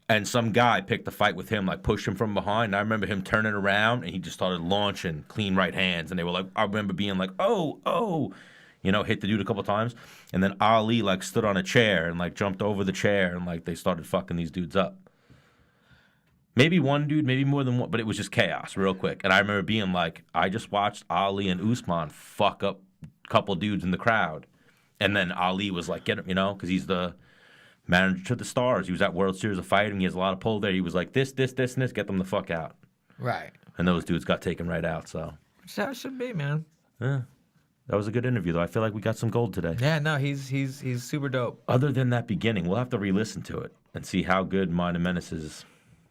And some guy picked a fight with him, like pushed him from behind. And I remember him turning around and he just started launching clean right hands. And they were like, I remember being like, oh. You know, hit the dude a couple times, and then Ali like stood on a chair and like jumped over the chair, and like they started fucking these dudes up. Maybe one dude, maybe more than one, but it was just chaos real quick. And I remember being like, I just watched Ali and Usman fuck up a couple dudes in the crowd, and then Ali was like, get him, you know, because he's the manager to the stars. He was at World Series of Fighting. He has a lot of pull there. He was like, this, and this, get them the fuck out. Right. And those dudes got taken right out. So that's how it should be, man. Yeah. That was a good interview, though. I feel like we got some gold today. Yeah, no, he's super dope. Other than that beginning, we'll have to re-listen to it and see how good Mine and Menace is.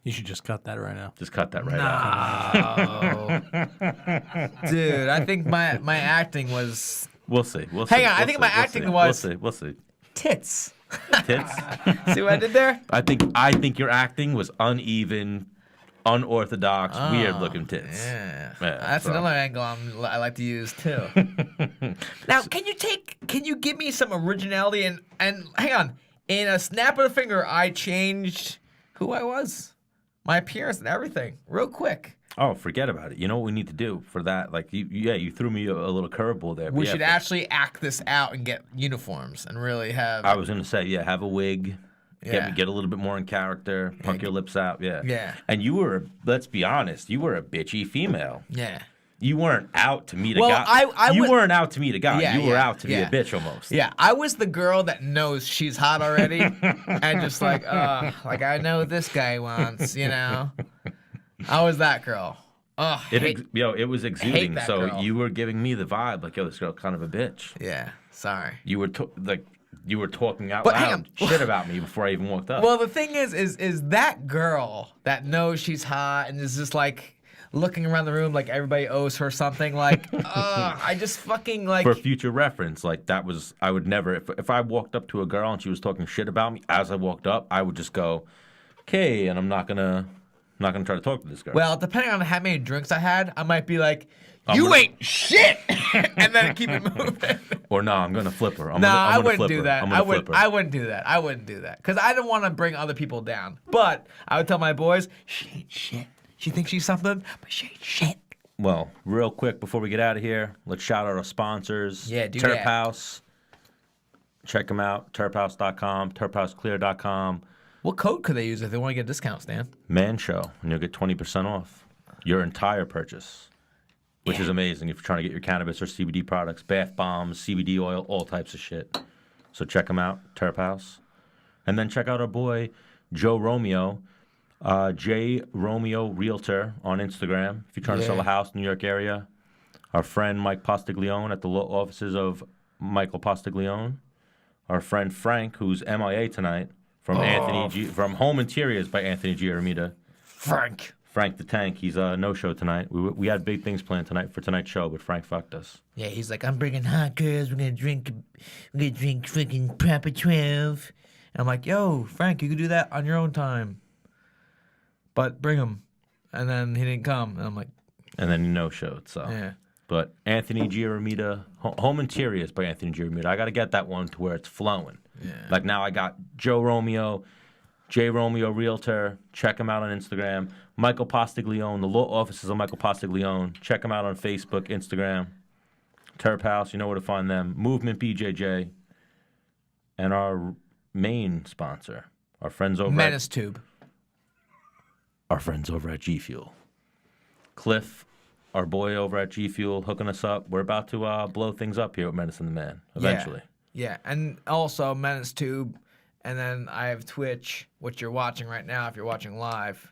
You should just cut that right now. Just cut that right out. Dude, I think my acting was... We'll see. Hang on, I think my acting was... We'll see. Tits. Tits? See what I did there? I think your acting was uneven, unorthodox, weird-looking tits. Yeah. That's another angle I like to use too. Now, can you give me some originality and hang on, in a snap of the finger, I changed who I was, my appearance and everything, real quick. Oh, forget about it. You know what we need to do for that? Like, you threw me a little curveball there. We should actually act this out and get uniforms and really have. I was gonna say, have a wig. Yeah. Get a little bit more in character. Punk your lips out. Yeah. Yeah. And you were, let's be honest, you were a bitchy female. Yeah. You weren't out to meet a guy. You weren't out to meet a guy. You were out to be a bitch almost. Yeah. I was the girl that knows she's hot already and just like I know what this guy wants, you know. I was that girl. It was exuding. So girl. You were giving me the vibe like, this girl kind of a bitch. Yeah. Sorry. You were you were talking out loud shit about me before I even walked up. Well, the thing is that girl that knows she's hot and is just like looking around the room like everybody owes her something. Like, I just fucking like. For future reference, like that was, I would never, if I walked up to a girl and she was talking shit about me, as I walked up, I would just go, okay, and I'm not gonna try to talk to this girl. Well, depending on how many drinks I had, I might be like, you ain't shit, and then keep it moving. Or no, I'm gonna flip her. I wouldn't do that. I wouldn't do that. I wouldn't do that because I don't want to bring other people down. But I would tell my boys, she ain't shit. She thinks she's something, but she ain't shit. Well, real quick before we get out of here, let's shout out our sponsors. Yeah, do Terp that. House. Check them out. Terphouse.com. Terphouseclear.com. What code could they use if they want to get a discount, Stan? Man Show, and you'll get 20% off your entire purchase, which is amazing if you're trying to get your cannabis or CBD products, bath bombs, CBD oil, all types of shit. So check them out, Terp House. And then check out our boy, Joe Romeo, J. Romeo Realtor on Instagram. If you're trying to sell a house in the New York area. Our friend Mike Postiglione at the law offices of Michael Postiglione. Our friend Frank, who's MIA tonight, from from Home Interiors by Anthony Giaramita. Frank the Tank, he's no-show tonight. We had big things planned tonight for tonight's show, but Frank fucked us. Yeah, he's like, I'm bringing hot girls. We're gonna drink freaking Proper 12. And I'm like, yo, Frank, you can do that on your own time. But bring him. And then he didn't come. And I'm like, And then he no-showed, so. yeah. But Anthony Giaramita, Home Interiors by Anthony Giaramita. I got to get that one to where it's flowing. Yeah. Like now I got Joe Romeo, J. Romeo Realtor. Check him out on Instagram. Michael Postiglione, the law offices of Michael Postiglione. Check him out on Facebook, Instagram. Terp House, you know where to find them. Movement BJJ. And our main sponsor, our friends over Menace Tube. our friends over at G Fuel. Cliff, our boy over at G Fuel, hooking us up. We're about to blow things up here with Menace and The Man, eventually. Yeah, and also Menace Tube, and then I have Twitch, which you're watching right now if you're watching live.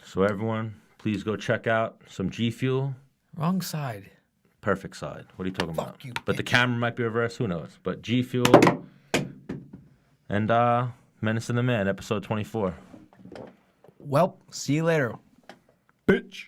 So everyone, please go check out some G Fuel. Wrong side. Perfect side. What are you talking about? Fuck you, But the bitch. camera might be reversed. Who knows? But G Fuel and Menace and The Man, episode 24. Well, see you later. Bitch.